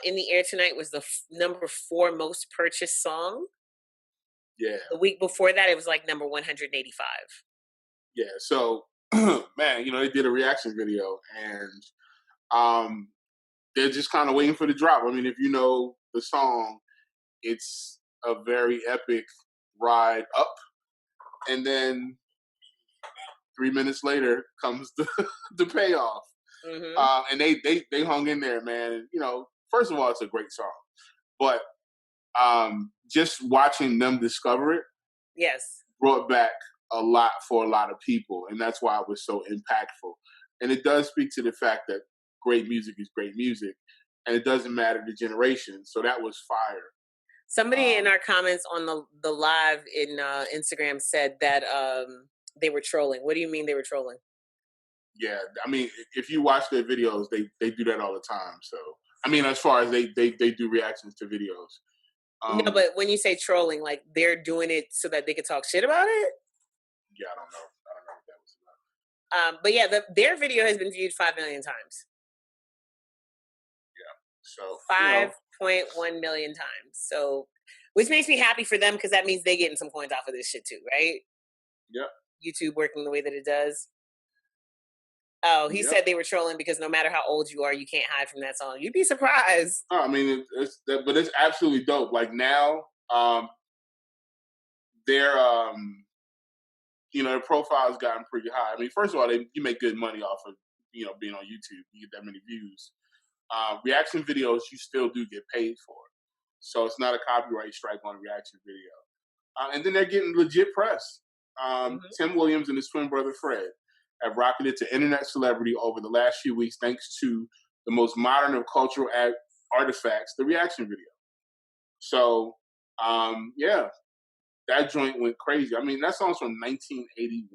In the Air Tonight was the number 4 most purchased song.
Yeah.
The week before that, it was like number 185.
Yeah. So, man, you know, they did a reaction video and they're just kind of waiting for the drop. I mean, if you know the song, it's a very epic ride up. And then 3 minutes later comes the payoff. Mm-hmm. And they hung in there, man. And, you know, first of all, it's a great song. But just watching them discover it,
yes,
brought back a lot for a lot of people, and that's why it was so impactful. And it does speak to the fact that great music is great music, and it doesn't matter the generation. So that was fire.
Somebody in our comments on the live in Instagram said that they were trolling. What do you mean they were trolling?
Yeah, I mean, if you watch their videos, they do that all the time. So, I mean, as far as they do reactions to videos.
No, but when you say trolling, like they're doing it so that they could talk shit about it?
Yeah, I don't know what that was about.
But yeah, their video has been viewed 5 million times.
So
5.1 million times. So, which makes me happy for them because that means they getting some coins off of this shit too, right?
Yep.
YouTube working the way that it does. Oh, he
Yep.
said they were trolling because no matter how old you are, you can't hide from that song. You'd be surprised.
No, I mean, but it's absolutely dope. Like now, their their profile's gotten pretty high. I mean, first of all, you make good money off of being on YouTube. You get that many views. Reaction videos, you still do get paid for. So it's not a copyright strike on a reaction video. And then they're getting legit press. Tim Williams and his twin brother Fred have rocketed to internet celebrity over the last few weeks thanks to the most modern of cultural artifacts, the reaction video. So, yeah, that joint went crazy. I mean, that song's from 1981.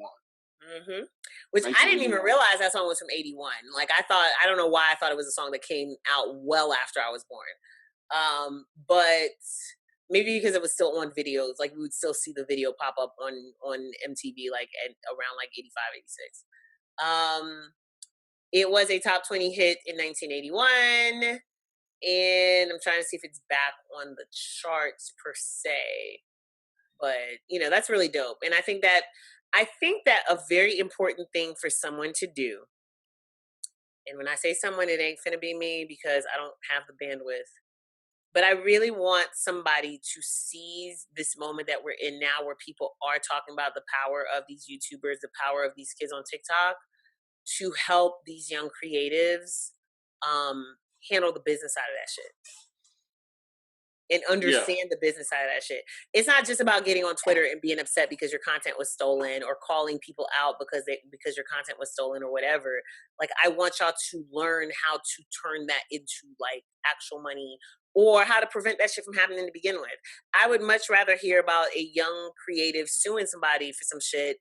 Which I didn't even realize that song was from 81. Like I don't know why I thought it was a song that came out well after I was born. But maybe because it was still on videos, like we would still see the video pop up on MTV like at around like 85, 86. It was a top 20 hit in 1981. And I'm trying to see if it's back on the charts per se. But that's really dope. And I think that a very important thing for someone to do, and when I say someone, it ain't gonna be me because I don't have the bandwidth, but I really want somebody to seize this moment that we're in now where people are talking about the power of these YouTubers, the power of these kids on TikTok, to help these young creatives handle the business side of that shit and understand the business side of that shit. It's not just about getting on Twitter and being upset because your content was stolen or calling people out because your content was stolen or whatever. Like, I want y'all to learn how to turn that into like actual money or how to prevent that shit from happening to begin with. I would much rather hear about a young creative suing somebody for some shit.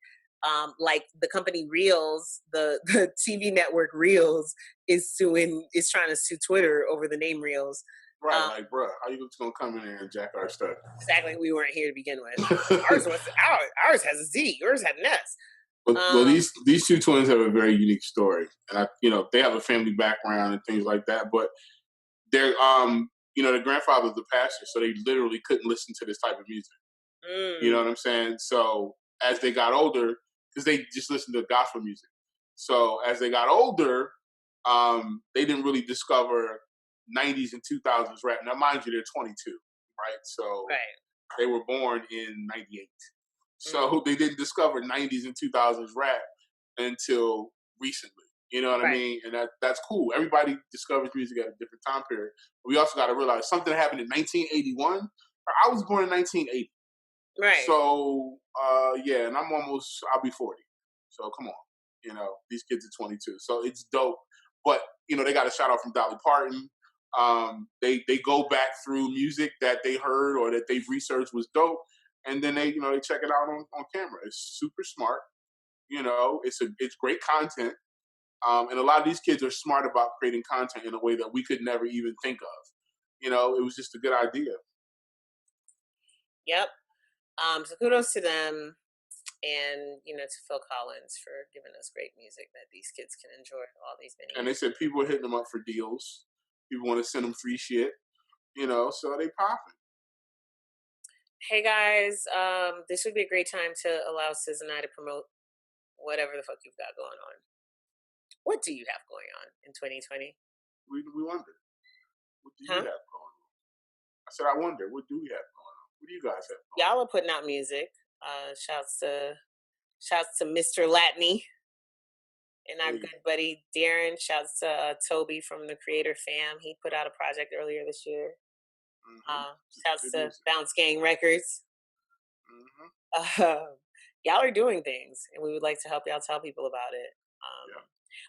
Like the company Reels, the TV network Reels is trying to sue Twitter over the name Reels.
Right, like, bro, how you just gonna come in here and jack our stuff?
Exactly, we weren't here to begin with. Ours has a Z, yours had an S.
Well, these two twins have a very unique story, and they have a family background and things like that. But they're, their grandfather's the pastor, so they literally couldn't listen to this type of music. You know what I'm saying? So as they got older, because they just listened to gospel music, so as they got older, they didn't really discover 90s and 2000s rap. Now, mind you, they're 22, right? So they were born in 98. So they didn't discover 90s and 2000s rap until recently. You know what I mean? And that's cool. Everybody discovers music at a different time period. But we also got to realize something happened in 1981. I was born in 1980.
Right.
So, and I'll be 40. So come on. These kids are 22. So it's dope. But, they got a shout out from Dolly Parton. They go back through music that they heard or that they've researched was dope. And then they check it out on camera. It's super smart. It's great content. And a lot of these kids are smart about creating content in a way that we could never even think of. It was just a good idea.
Yep. So kudos to them and, to Phil Collins for giving us great music that these kids can enjoy all these many
And
years.
they said people are hitting them up for deals. People want to send them free shit, so they popping.
Hey guys, this would be a great time to allow Ciz and I to promote whatever the fuck you've got going on. What do you have going on in 2020?
We wonder. What do you have going on? I said, I wonder, what do we have going on? What do you guys have going on?
Y'all are putting out music. Shouts to Mr. Latney and our good buddy Darren. Shouts to Toby from the Creator Fam. He put out a project earlier this year. Shouts to Bounce Gang Records. Y'all are doing things, and we would like to help y'all tell people about it.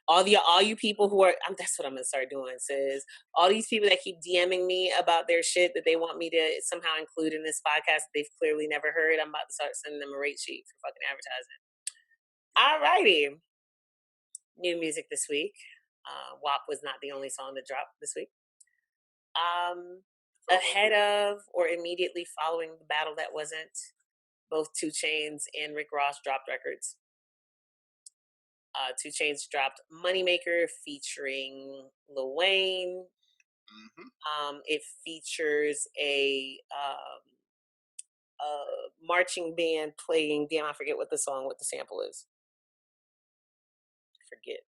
All you people who are, that's what I'm gonna start doing. Says all these people that keep DMing me about their shit that they want me to somehow include in this podcast that they've clearly never heard. I'm about to start sending them a rate sheet for fucking advertising. Alrighty, new music this week. WAP was not the only song that dropped this week. Ahead of or immediately following the battle that wasn't, both 2 Chainz and Rick Ross dropped records. 2 Chainz dropped Moneymaker featuring Lil Wayne. It features a marching band playing. Damn, I forget what the sample is. Forget,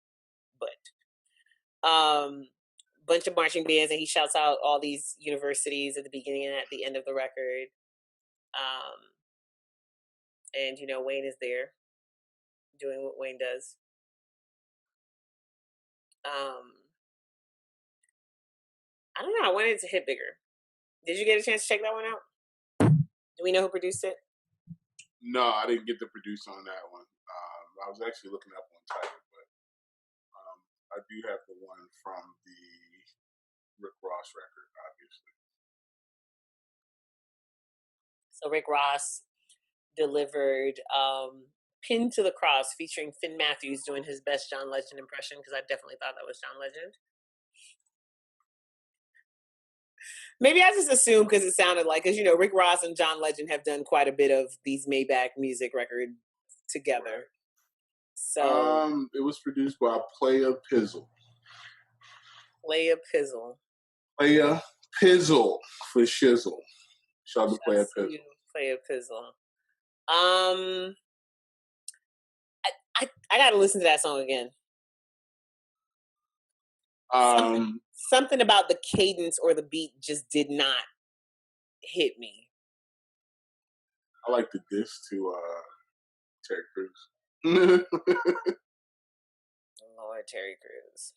but bunch of marching bands, and he shouts out all these universities at the beginning and at the end of the record. And Wayne is there doing what Wayne does. I don't know. I wanted it to hit bigger. Did you get a chance to check that one out? Do we know who produced it?
No, I didn't get to produce on that one. I was actually looking up on Tidal, but I do have the one from the Rick Ross record, obviously.
So Rick Ross delivered Pin to the Cross featuring Finn Matthews doing his best John Legend impression, because I definitely thought that was John Legend. Maybe I just assumed because it sounded like, because Rick Ross and John Legend have done quite a bit of these Maybach music records together. So
it was produced by Playa Pizzle.
Playa Pizzle.
Playa Pizzle for shizzle. Shout out to Playa Pizzle.
Playa Pizzle. I gotta listen to that song again. Something about the cadence or the beat just did not hit me.
I like the diss to Terry Crews.
Lord, Terry Crews.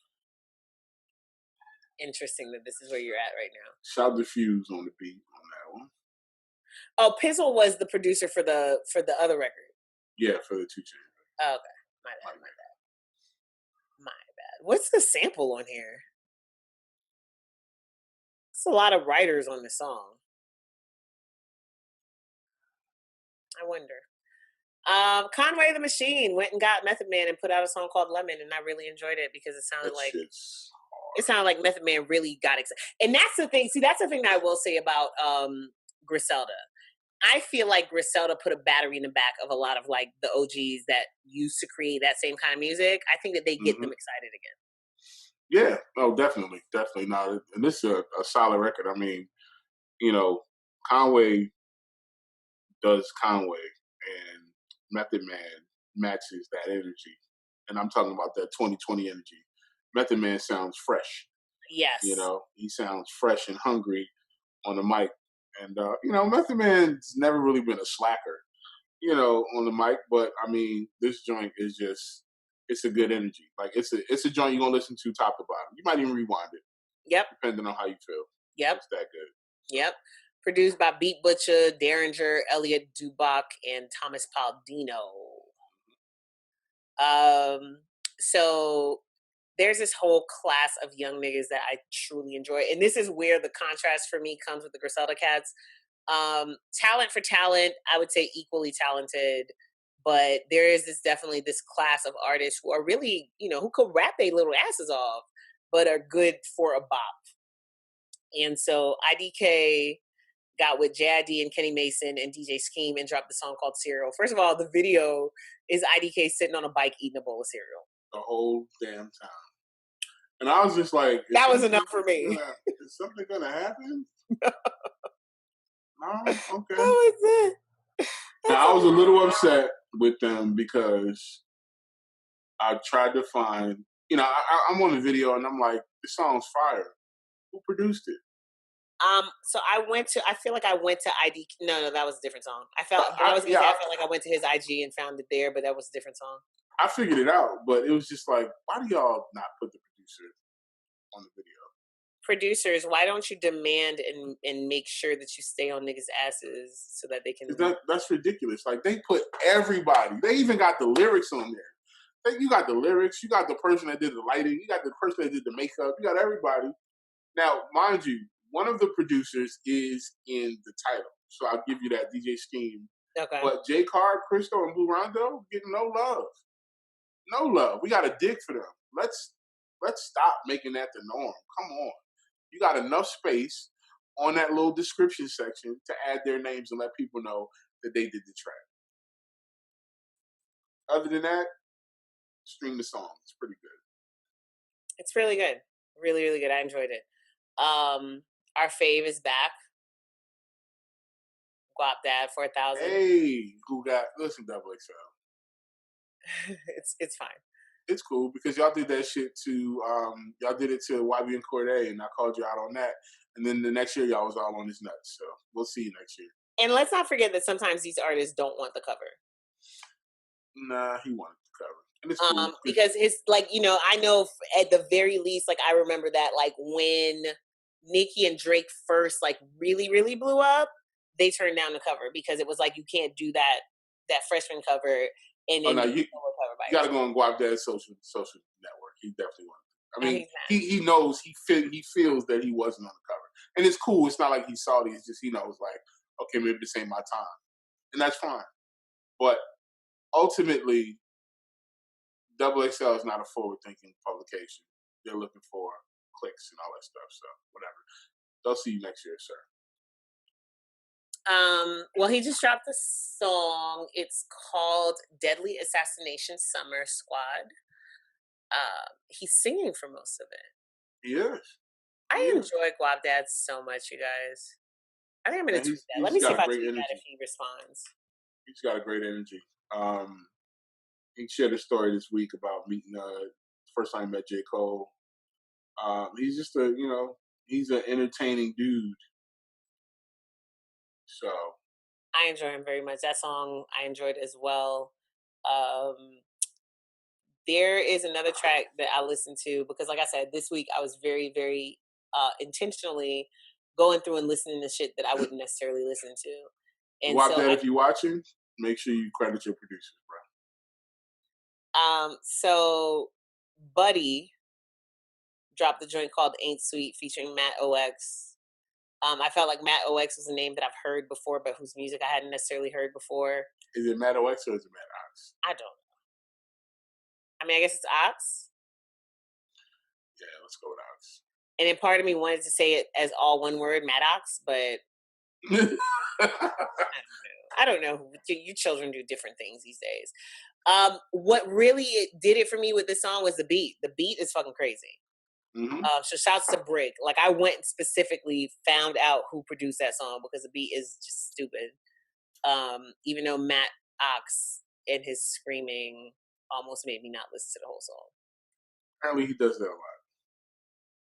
Interesting that this is where you're at right now.
Shout out to Fuse on the beat on that one.
Oh, Pizzle was the producer for the other record.
Yeah, for the 2 Chainz.
Oh, okay, my bad. What's the sample on here? It's a lot of writers on the song. I wonder. Conway the Machine went and got Method Man and put out a song called Lemon, and I really enjoyed it because it sounded like Method Man really got excited. And that's the thing. See, that's the thing that I will say about Griselda. I feel like Griselda put a battery in the back of a lot of like the OGs that used to create that same kind of music. I think that they get them excited again.
Yeah, no, definitely. Not. And this is a solid record. I mean, Conway does Conway, and Method Man matches that energy. And I'm talking about that 2020 energy. Method Man sounds fresh.
Yes.
He sounds fresh and hungry on the mic. And, Method Man's never really been a slacker, on the mic. But, I mean, this joint is just, it's a good energy. Like, it's a joint you're going to listen to top to bottom. You might even rewind it.
Yep.
Depending on how you feel.
Yep.
It's that good.
Yep. Produced by Beat Butcher, Derringer, Elliot Dubach, and Thomas Paldino. So there's this whole class of young niggas that I truly enjoy. And this is where the contrast for me comes with the Griselda cats. Talent for talent, I would say equally talented. But there is definitely this class of artists who are really, who could rap their little asses off, but are good for a bop. And so IDK got with JID and Kenny Mason and DJ Scheme and dropped the song called Cereal. First of all, the video is IDK sitting on a bike eating a bowl of cereal.
The whole damn time. And I was just like...
That was enough for me.
Is something going to happen? No? Okay.
That was it.
Now, I was a little upset with them because I tried to find... I'm on the video and I'm like, this song's fire. Who produced it?
So I feel like I went to ID. No, that was a different song. I felt like I went to his IG and found it there, but that was a different song.
I figured it out, but it was just like, why do y'all not put the producer on the video?
Producers, why don't you demand and make sure that you stay on niggas' asses so that they can...
That's ridiculous. Like, they put everybody. They even got the lyrics on there. You got the lyrics. You got the person that did the lighting. You got the person that did the makeup. You got everybody. Now, mind you, one of the producers is in the title. So I'll give you that, DJ Scheme.
Okay.
But J. Card, Cristo, and Blue Rondo getting no love. No love. We got to dig for them. Let's stop making that the norm. Come on. You got enough space on that little description section to add their names and let people know that they did the track. Other than that, stream the song. It's pretty good.
It's really good. Really, really good. I enjoyed it. Our fave is back. Guap Dad 4000.
Hey, who got listen, Double XL.
It's fine.
It's cool because y'all did that shit to y'all did it to YB and Corday, and I called you out on that. And then the next year y'all was all on his nuts. So we'll see you next year.
And let's not forget that sometimes these artists don't want the cover.
Nah, he wanted the cover. And it's cool.
Because his, like, you know, I know at the very least, like, I remember that, like, when Nicki and Drake first, like, really, really blew up, they turned down the cover because it was like, you can't do that freshman cover and
Oh
then
no,
do
you
cover by
got to
yourself.
go on Guap Dad's social network. He definitely wanted. I
No,
mean,
he's not.
he knows he feels that he wasn't on the cover, and it's cool. It's not like he's salty. It's just he knows like, okay, maybe this ain't my time, and that's fine. But ultimately, Double XL is not a forward thinking publication. They're looking for clicks and all that stuff. So whatever. They'll see you next year, sir.
Well, he just dropped a song. It's called Deadly Assassination Summer Squad. He's singing for most of it.
He is.
I enjoy Guap Dad so much, you guys. I think I'm gonna
And
tweet that. Let
he's
me see
got
if
a
I
great
tweet that if
energy.
he responds.
He's got a great energy. He shared a story this week about meeting first time he met J. Cole. He's just he's an entertaining dude. So
I enjoy him very much. That song I enjoyed as well. Um, there is another track that I listened to because, like I said, this week I was very, very intentionally going through and listening to shit that I wouldn't necessarily listen to. And
Guap
so
Dad, if you're watching, make sure you credit your producers, bro.
So Buddy dropped the joint called Ain't Sweet featuring Matt OX. I felt like Matt OX was a name that I've heard before, but whose music I hadn't necessarily heard before.
Is it Matt OX or is it Matt Ox?
I don't know. I mean, I guess it's Ox.
Yeah, let's go with Ox.
And then part of me wanted to say it as all one word, Maddox, but I don't know. You children do different things these days. What really did it for me with this song was the beat. The beat is fucking crazy.
Mm-hmm.
So shouts to Brick. Like I went and specifically found out who produced that song because the beat is just stupid. Even though Matt Ox and his screaming almost made me not listen to the whole song.
Apparently, he does that a lot.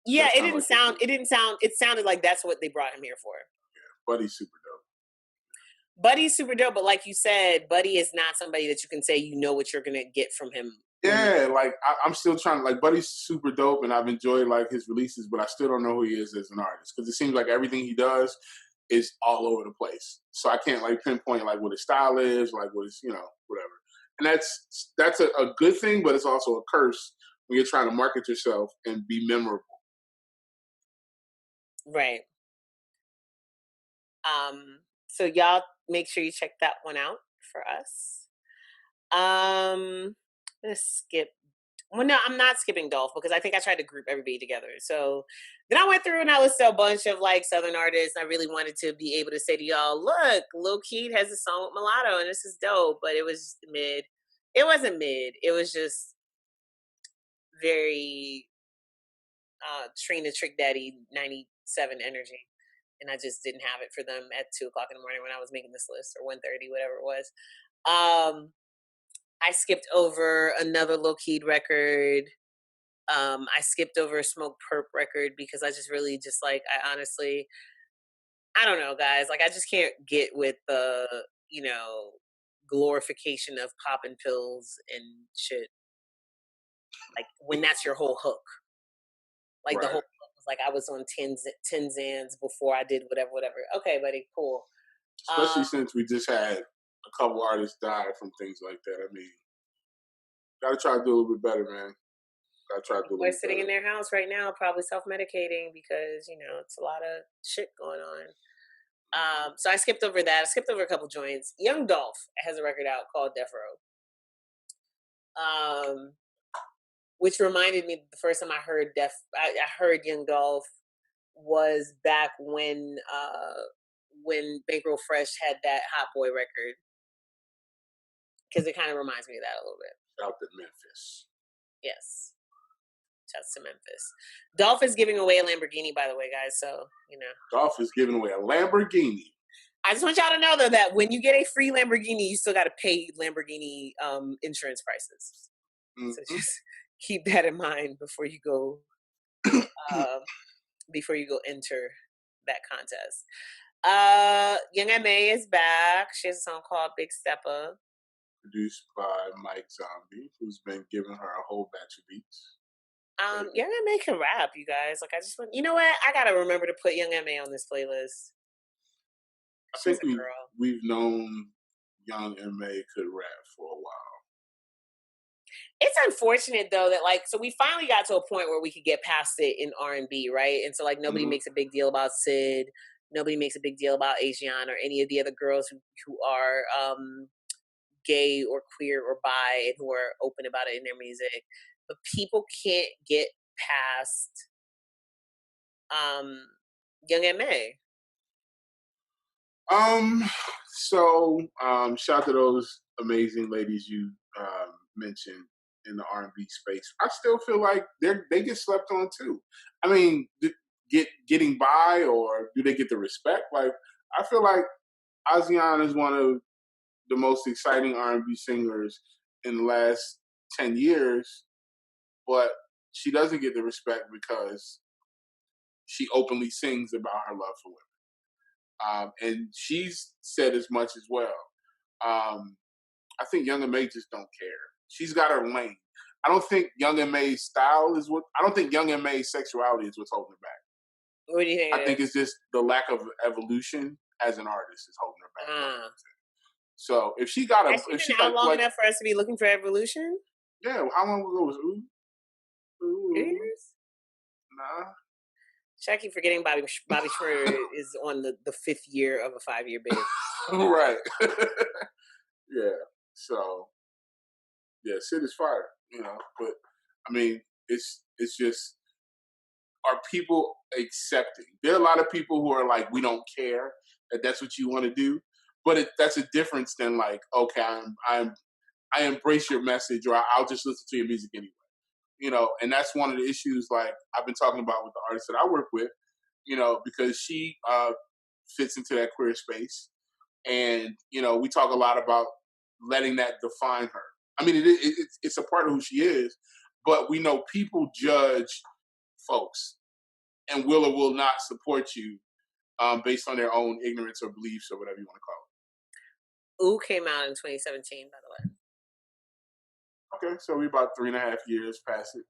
Yeah, it didn't sound. It didn't sound. It sounded like that's what they brought him here for.
Yeah, Buddy's super dope.
Buddy's super dope, but like you said, Buddy is not somebody that you can say you know what you're gonna get from him.
Yeah, like I'm still trying to like Buddy's super dope, and I've enjoyed like his releases, but I still don't know who he is as an artist because it seems like everything he does is all over the place. So I can't like pinpoint like what his style is, like what his whatever. And that's a good thing, but it's also a curse when you're trying to market yourself and be memorable.
Right. So y'all make sure you check that one out for us. Let's skip. Well, no, I'm not skipping Dolph because I think I tried to group everybody together. So then I went through and I listened to a bunch of like Southern artists. I really wanted to be able to say to y'all, look, Lil Keed has a song with Mulatto and this is dope, but it was mid. It wasn't mid. It was just very Trina Trick Daddy 97 energy. And I just didn't have it for them at 2:00 in the morning when I was making this list or 1:30, whatever it was. I skipped over another Lil Keed record. I skipped over a Smoke Perp record because I just really just like, I honestly, I don't know, guys. Like, I just can't get with the, glorification of popping pills and shit. Like, when that's your whole hook. Like, right. The whole hook was like, I was on 10 Zans before I did whatever. Okay, buddy, cool.
Especially since we just had a couple artists die from things like that. I mean, gotta try to do a little bit better, man. Gotta try to do a little bit better.
They're sitting in their house right now, probably self-medicating because, it's a lot of shit going on. So I skipped over that. I skipped over a couple joints. Young Dolph has a record out called Death Row. Which reminded me the first time I heard I heard Young Dolph was back when Bankroll Fresh had that Hot Boy record. Because it kind of reminds me of that a little bit.
Out in Memphis.
Yes. Shouts to Memphis. Dolph is giving away a Lamborghini, by the way, guys. So
Dolph is giving away a Lamborghini.
I just want y'all to know though that when you get a free Lamborghini, you still got to pay Lamborghini insurance prices. So
Mm-hmm.
just keep that in mind uh, before you go enter that contest. Young M.A is back. She has a song called Big Stepper.
Produced by Mike Zombie, who's been giving her a whole batch of beats.
Young M.A can rap, you guys. Like I just want, you know what? I gotta remember to put Young M.A on this playlist.
I
She's
think
a girl.
we've known Young M.A could rap for a while.
It's unfortunate though that so we finally got to a point where we could get past it in R&B, right? And so nobody makes a big deal about Sid, nobody makes a big deal about Asian or any of the other girls who are gay or queer or bi and who are open about it in their music. But people can't get past Young M.A.
Shout out to those amazing ladies you mentioned in the R&B space. I still feel like they get slept on too. I mean, getting by, or do they get the respect? Like, I feel like ASEAN is one of the most exciting R&B singers in the last 10 years, but she doesn't get the respect because she openly sings about her love for women. And she's said as much as well. I think Young M.A just don't care. She's got her lane. I don't think Young M.A's style is what. I don't think Young M.A's sexuality is what's holding her back.
What do you think
I think it's just the lack of evolution as an artist is holding her back. So if she got
has she been out long enough for us to be looking for evolution?
Yeah, how long ago was Ooh?
2 years?
Nah.
I keep forgetting Bobby Schmurder is on the 5th year of a 5-year bid.
Right. Yeah. So yeah, Sid is fire, but I mean, it's just, are people accepting? There are a lot of people who are like, we don't care that's what you want to do, but that's a difference than like, okay, I embrace your message, or I'll just listen to your music anyway. And that's one of the issues like I've been talking about with the artists that I work with, because she fits into that queer space, and we talk a lot about letting that define her. I mean, it's a part of who she is, but we know people judge folks and will or will not support you based on their own ignorance or beliefs or whatever you want to call
it. Ooh came out in 2017, by the way.
Okay, so we're about 3.5 years past it.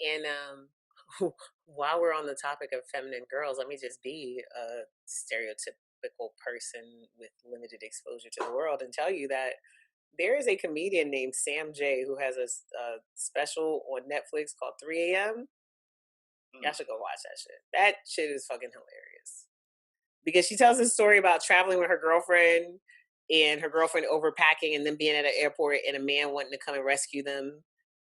And while we're on the topic of feminine girls, let me just be a stereotypical person with limited exposure to the world and tell you that there is a comedian named Sam J who has a special on Netflix called 3 a.m. Y'all should go watch that shit. That shit is fucking hilarious. Because she tells this story about traveling with her girlfriend and her girlfriend overpacking and then being at an airport and a man wanting to come and rescue them.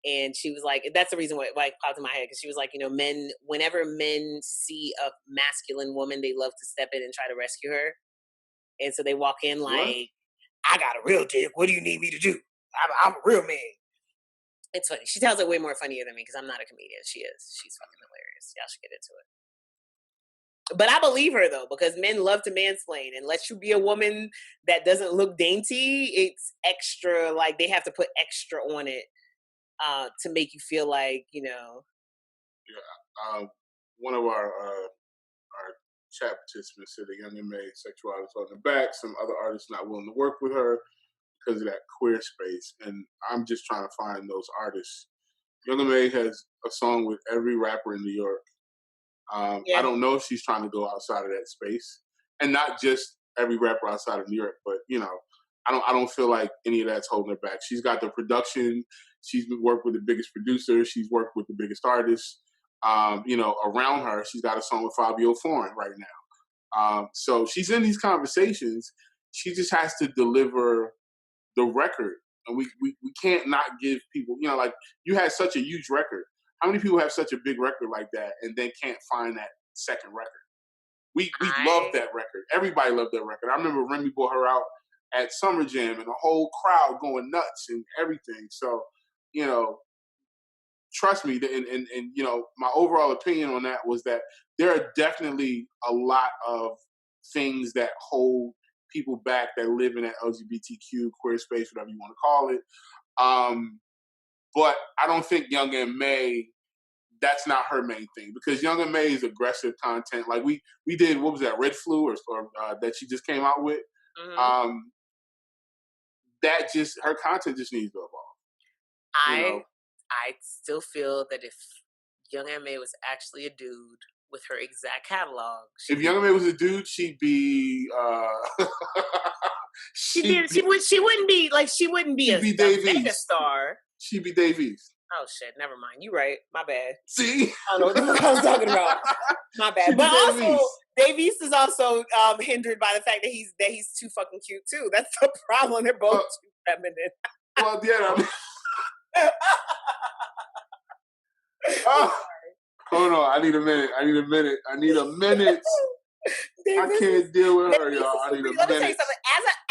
And she was like, that's the reason why it popped in my head. Because she was like, whenever men see a masculine woman, they love to step in and try to rescue her. And so they walk in like, I got a real dick. What do you need me to do? I'm a real man. It's funny. She tells it way more funnier than me because I'm not a comedian. She is. She's fucking hilarious. Y'all should get into it. But I believe her though, because men love to mansplain, and let you be a woman that doesn't look dainty. It's extra, like they have to put extra on it to make you feel like,
Yeah. One of our chat participants said that Young M.A sexuality is on the back. Some other artists not willing to work with her because of that queer space. And I'm just trying to find those artists. Young M.A has a song with every rapper in New York. I don't know if she's trying to go outside of that space, and not just every rapper outside of New York, but I don't feel like any of that's holding her back. She's got the production. She's worked with the biggest producers. She's worked with the biggest artists. Around her, she's got a song with Fabio Foreign right now. So she's in these conversations. She just has to deliver the record, and we can't not give people. Like, you had such a huge record. How many people have such a big record like that and then can't find that second record? We loved that record. Everybody loved that record. I remember Remy brought her out at Summer Jam and the whole crowd going nuts and everything. So, trust me, and you know, my overall opinion on that was that there are definitely a lot of things that hold people back that live in that LGBTQ queer space, whatever you want to call it. Um, but I don't think Young M.A, that's not her main thing, because Young M.A is aggressive content. Like we did, what was that, Red Flu, or that she just came out with.
Mm-hmm.
Um, that just, her content just needs to evolve. You
I
know,
I still feel that if Young M.A was actually a dude with her exact catalog,
if
she'd be
Young M.A was a dude, she'd be she'd be
she wouldn't be like, she wouldn't be
she'd be
a
Dave
mega
East.
star.
She'd be Dave East.
Oh shit, never mind. You right. My bad.
See,
I don't know what the fuck I was talking about. My bad.
she'd be
But
Dave
also,
East.
Dave East is also hindered by the fact that he's too fucking cute too. That's the problem. They're both
Well,
too feminine.
well, yeah. I mean,
I'm
oh, hold on. I need a minute. I need a minute. I need a minute.
Dave
I
East
can't deal with
Dave
her,
East
y'all.
is
I need
super.
a
Let me tell you
minute.
something.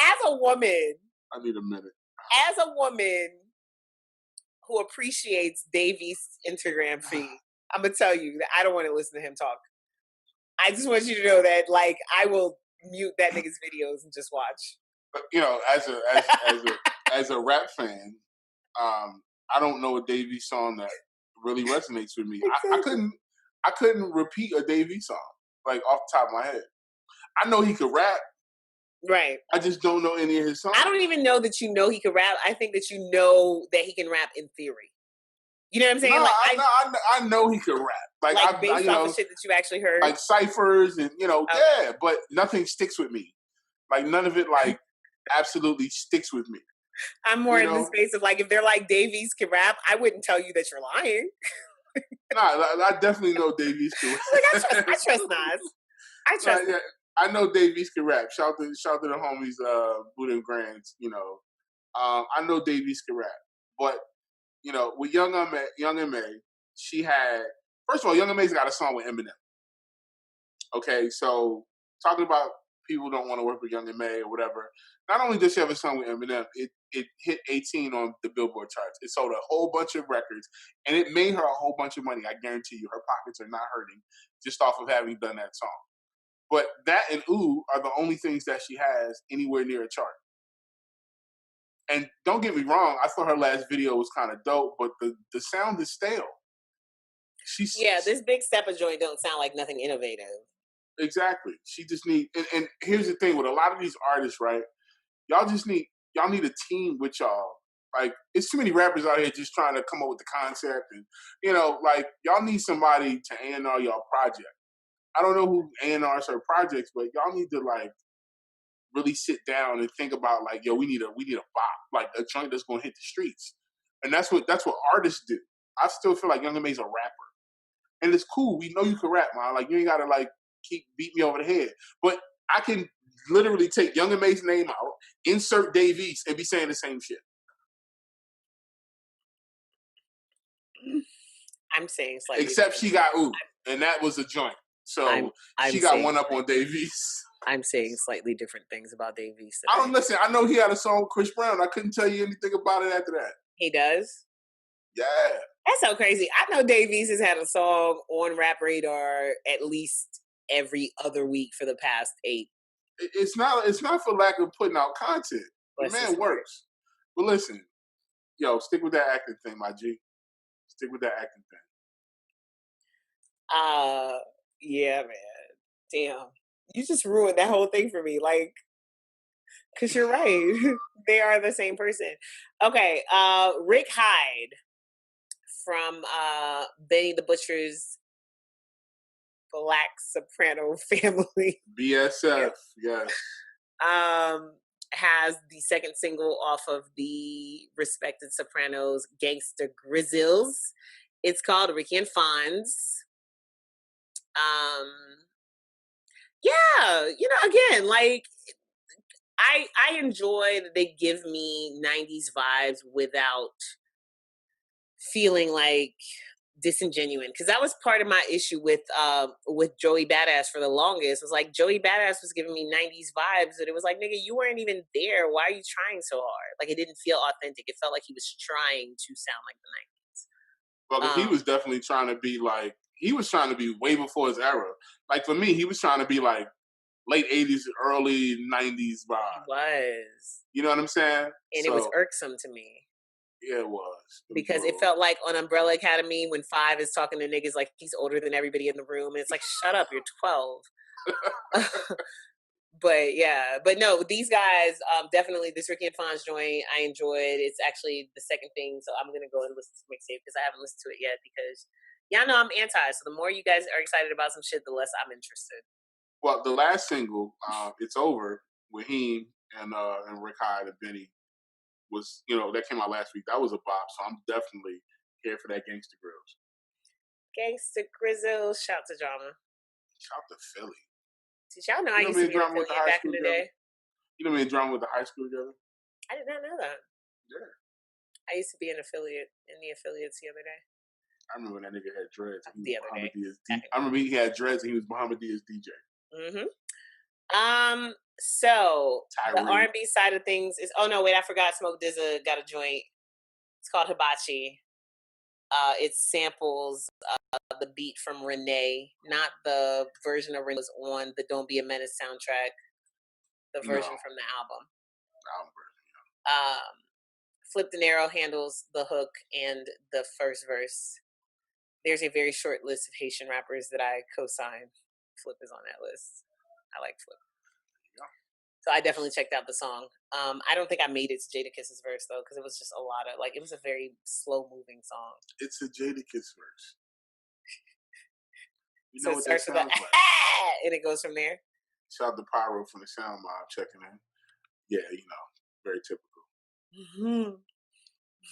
As a woman,
I need a minute.
as a woman who appreciates Dave East's Instagram feed, I'm gonna tell you that I don't want to listen to him talk. I just want you to know that, like, I will mute that nigga's videos and just watch.
But you know, as a rap fan, I don't know a Dave East song that really resonates with me.
Exactly.
I couldn't repeat a Dave East song like off the top of my head. I know he could rap.
Right.
I just don't know any of his songs.
I don't even know that you know he can rap. I think that you know that he can rap in theory. You know what I'm
No,
saying? Like
I know he could rap.
like
I
based
you
off
know,
of shit that you actually heard.
like ciphers and, you know,
Okay.
yeah, but nothing sticks with me. Like none of it like absolutely sticks with me.
I'm more
You
in the
know,
space of, like, if they're like Davies can rap, I wouldn't tell you that you're lying.
nah, I definitely know Dave East can
Like
rap.
I trust Nas. I
Nah,
trust
yeah, I know Dave East can rap. Shout to the homies, Buddha and Grands. You know, I know Dave East can rap, but you know, with Young M.A, she had, first of all, Young M.A's got a song with Eminem. Okay, so talking about people don't want to work with Young M.A or whatever. Not only does she have a song with Eminem, it hit 18 on the Billboard charts. It sold a whole bunch of records, and it made her a whole bunch of money. I guarantee you, her pockets are not hurting just off of having done that song. But that and Ooh are the only things that she has anywhere near a chart. And don't get me wrong, I thought her last video was kind of dope, but the sound is stale.
Yeah,
She's
this Big Stepper joint don't sound like nothing innovative.
exactly. She just need, and here's the thing with a lot of these artists, right? Y'all just need, y'all need a team with y'all. Like, it's too many rappers out here just trying to come up with the concept, and you know, like y'all need somebody to A&R y'all project. I don't know who A&Rs her projects, but y'all need to like really sit down and think about like, yo, we need a bop, like a joint that's gonna hit the streets. And that's what artists do. I still feel like Young M.A's a rapper. And it's cool. We know you can rap, man. Like you ain't gotta like keep beat me over the head. But I can literally take Young M.A's name out, insert Dave East, and be saying the same shit.
I'm saying slightly
Except
different.
she got Ooh, and that was a joint.
I'm
So
I'm
she got
saying
one up on Dave East.
I'm saying slightly different things about Davies.
I don't listen. I know he had a song with Chris Brown. I couldn't tell you anything about it after that.
He does.
Yeah.
That's so crazy. I know Davies has had a song on Rap Radar at least every other week for the past 8.
It's not for lack of putting out content. The
Bless his
man
heart.
works. But listen, yo, stick with that acting thing, my G. Stick with that acting thing.
Uh, yeah, man. Damn. You just ruined that whole thing for me. Like, because you're right. They are the same person. Okay. Rick Hyde from Benny the Butcher's Black Soprano family.
BSF, yes.
um, has the second single off of the respected Sopranos Gangsta Grizzles. It's called Ricky and Fonz. Um, yeah, you know, again, like I enjoy that they give me 90s vibes without feeling like disingenuine, because that was part of my issue with Joey Badass for the longest. It was like Joey Badass was giving me 90s vibes, and it was like, nigga, you weren't even there. Why are you trying so hard? Like, it didn't feel authentic. It felt like he was trying to sound like the 90s.
Well, 'cause he
Um,
was definitely trying to be like he was trying to be way before his era. Like for me, he was trying to be like late '80s, early '90s
he
vibe.
was,
You know what I'm saying?
and it was
So
irksome to me
yeah, it was. It was a
because it
little.
felt like on Umbrella Academy when Five is talking to niggas like he's older than everybody in the room, and it's like, shut up, you're 12. But yeah, but no, these guys, definitely this Ricky and Fonz joint I enjoyed. It's actually the second thing, so I'm gonna go and listen to the mixtape because I haven't listened to it yet because y'all know I'm anti. So the more you guys are excited about some shit, the less I'm interested.
Well, the last single, "It's Over," with him and Rick Hyde and Benny was, that came out last week. That was a bop, so I'm definitely here for that Gangsta Grills.
Gangsta Grizzle, shout to drama.
Shout to Philly.
Did y'all know I
You know
used
me
to
and
be an
Drama with the
affiliate
high
back
school
in the
together?
day?
You know me and Drama with the high school together?
I did not know that.
Yeah.
I used to be an affiliate in the affiliates the other day.
I remember when that nigga had dreads and he was
The other
Muhammad
day.
Diaz I remember he had dreads and he was Muhammad Diaz DJ.
So the
Tyree.
R&B side of things is, oh no, wait, I forgot Smoke Dizza got a joint. It's called Hibachi. It samples the beat from Renee, not the version of Renee was on the Don't Be a Menace soundtrack, the version from the album.
Album version.
Flip De Niro handles the hook and the first verse. There's a very short list of Haitian rappers that I co-sign. Flip is on that list. I like Flip. So I definitely checked out the song. I don't think I made it to Jadakiss's verse though, because it was just a lot of it was a very slow moving song.
It's a Jadakiss verse. You
So
know
it
what that
starts with a
sounds like.
and it goes from there.
Shout out to Pyro from the Sound Mob checking in. Yeah, very typical.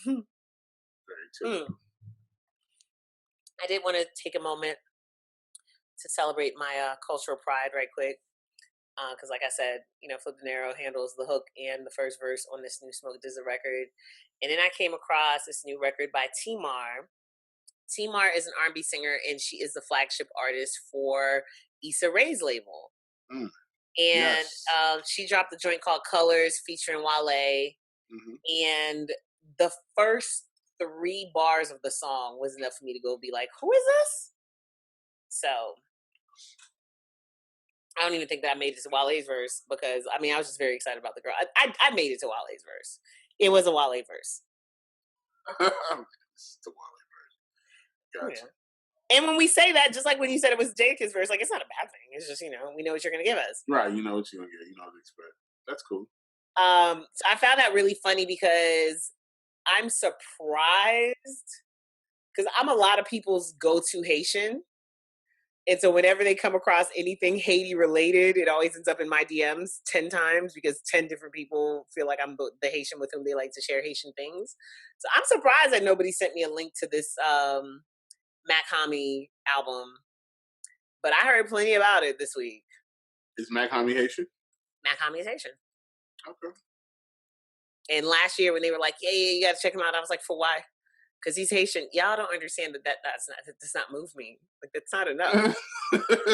Very typical.
I did want to take a moment to celebrate my cultural pride right quick. Because like I said, Flip De Niro handles the hook and the first verse on this new Smoke Dizza record. And then I came across this new record by T-Mar. T-Mar is an R&B singer, and she is the flagship artist for Issa Rae's label.
Mm.
And
Yes.
she dropped a joint called Colors featuring Wale. And the first 3 bars of the song was enough for me to go be like, who is this? So I don't even think that I made it to Wale's verse because I was just very excited about the girl. I made it to Wale's verse. It was a Wale verse.
It's the Wale verse. Gotcha.
Yeah. And when we say that, just like when you said it was Jadakiss verse, it's not a bad thing. It's just, we know what you're going to give us.
Right. You know what you're going to get. You know what to expect. That's cool.
So I found that really funny because I'm surprised because I'm a lot of people's go-to Haitian. And so whenever they come across anything Haiti related, it always ends up in my DMs 10 times because 10 different people feel like I'm the Haitian with whom they like to share Haitian things. So I'm surprised that nobody sent me a link to this Mac Hami album. But I heard plenty about it this week.
Is Mac Hami Haitian?
Mac Hami is Haitian.
Okay.
And last year when they were like, yeah, you got to check him out, I was like, for why? Because he's Haitian. Y'all don't understand that does not move me. That's not enough.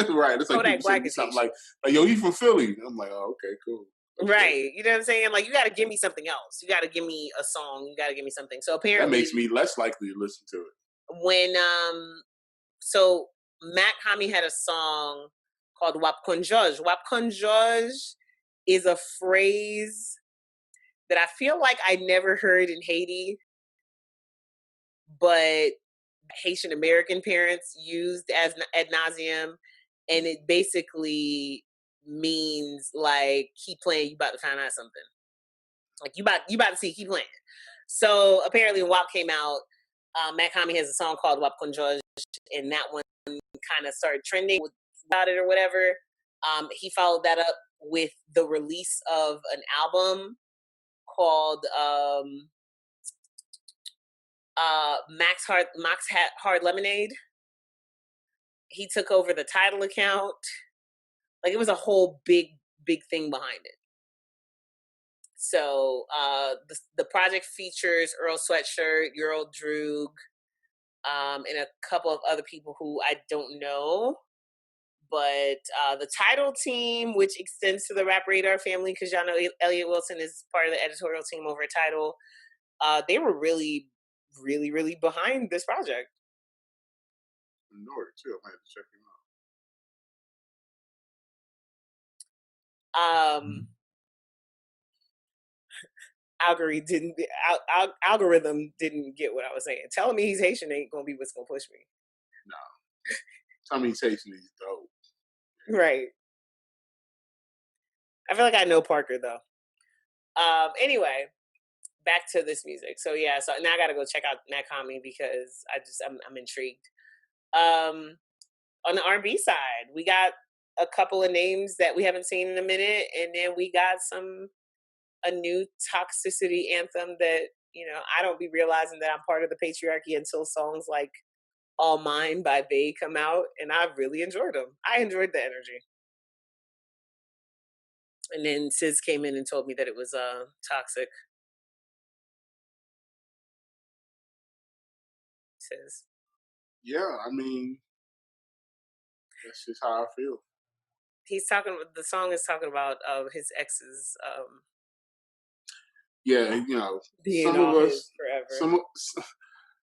Right. It's like
Kodak
people
Black
say
is
something
Haitian.
like, yo, he from Philly. I'm like, oh, okay, cool. Okay.
Right. You know what I'm saying? Like, you got to give me something else. You got to give me a song. You got to give me something. So apparently,
that makes me less likely to listen to it.
When so Mac Hami had a song called Wap Konjoj. Wap Konjoj is a phrase that I feel like I never heard in Haiti, but Haitian American parents used as ad nauseum, and it basically means like keep playing, you about to find out something. Like you about to see, keep playing. So apparently when WAP came out, Mac Hami has a song called Wap Konjoj, and that one kind of started trending about it or whatever. He followed that up with the release of an album called Max Hard Lemonade. He took over the title account. Like it was a whole big thing behind it. So the project features Earl Sweatshirt, Earl Droog, and a couple of other people who I don't know. But the title team, which extends to the Rap Radar family, because y'all know Elliot Wilson is part of the editorial team over at Tidal, they were really really, really behind this project.
In order too, I might have to check him
Um, algorithm didn't get what I was saying. Telling me he's Haitian ain't gonna be what's gonna push me.
No. Tell me he's Haitian, he's dope.
Right. I feel like I know Parker though. Anyway, back to this music. So yeah, so now I gotta go check out Nakami because I'm intrigued. On the R&B side, we got a couple of names that we haven't seen in a minute, and then we got a new toxicity anthem that, you know, I don't be realizing that I'm part of the patriarchy until songs like All Mine by Bae come out, and I really enjoyed them. I enjoyed the energy. And then Ciz came in and told me that it was toxic. Ciz.
Yeah, I mean, that's just how I feel.
He's talking. The song is talking about his ex's
Yeah, you know,
being
some of
all his
us,
forever.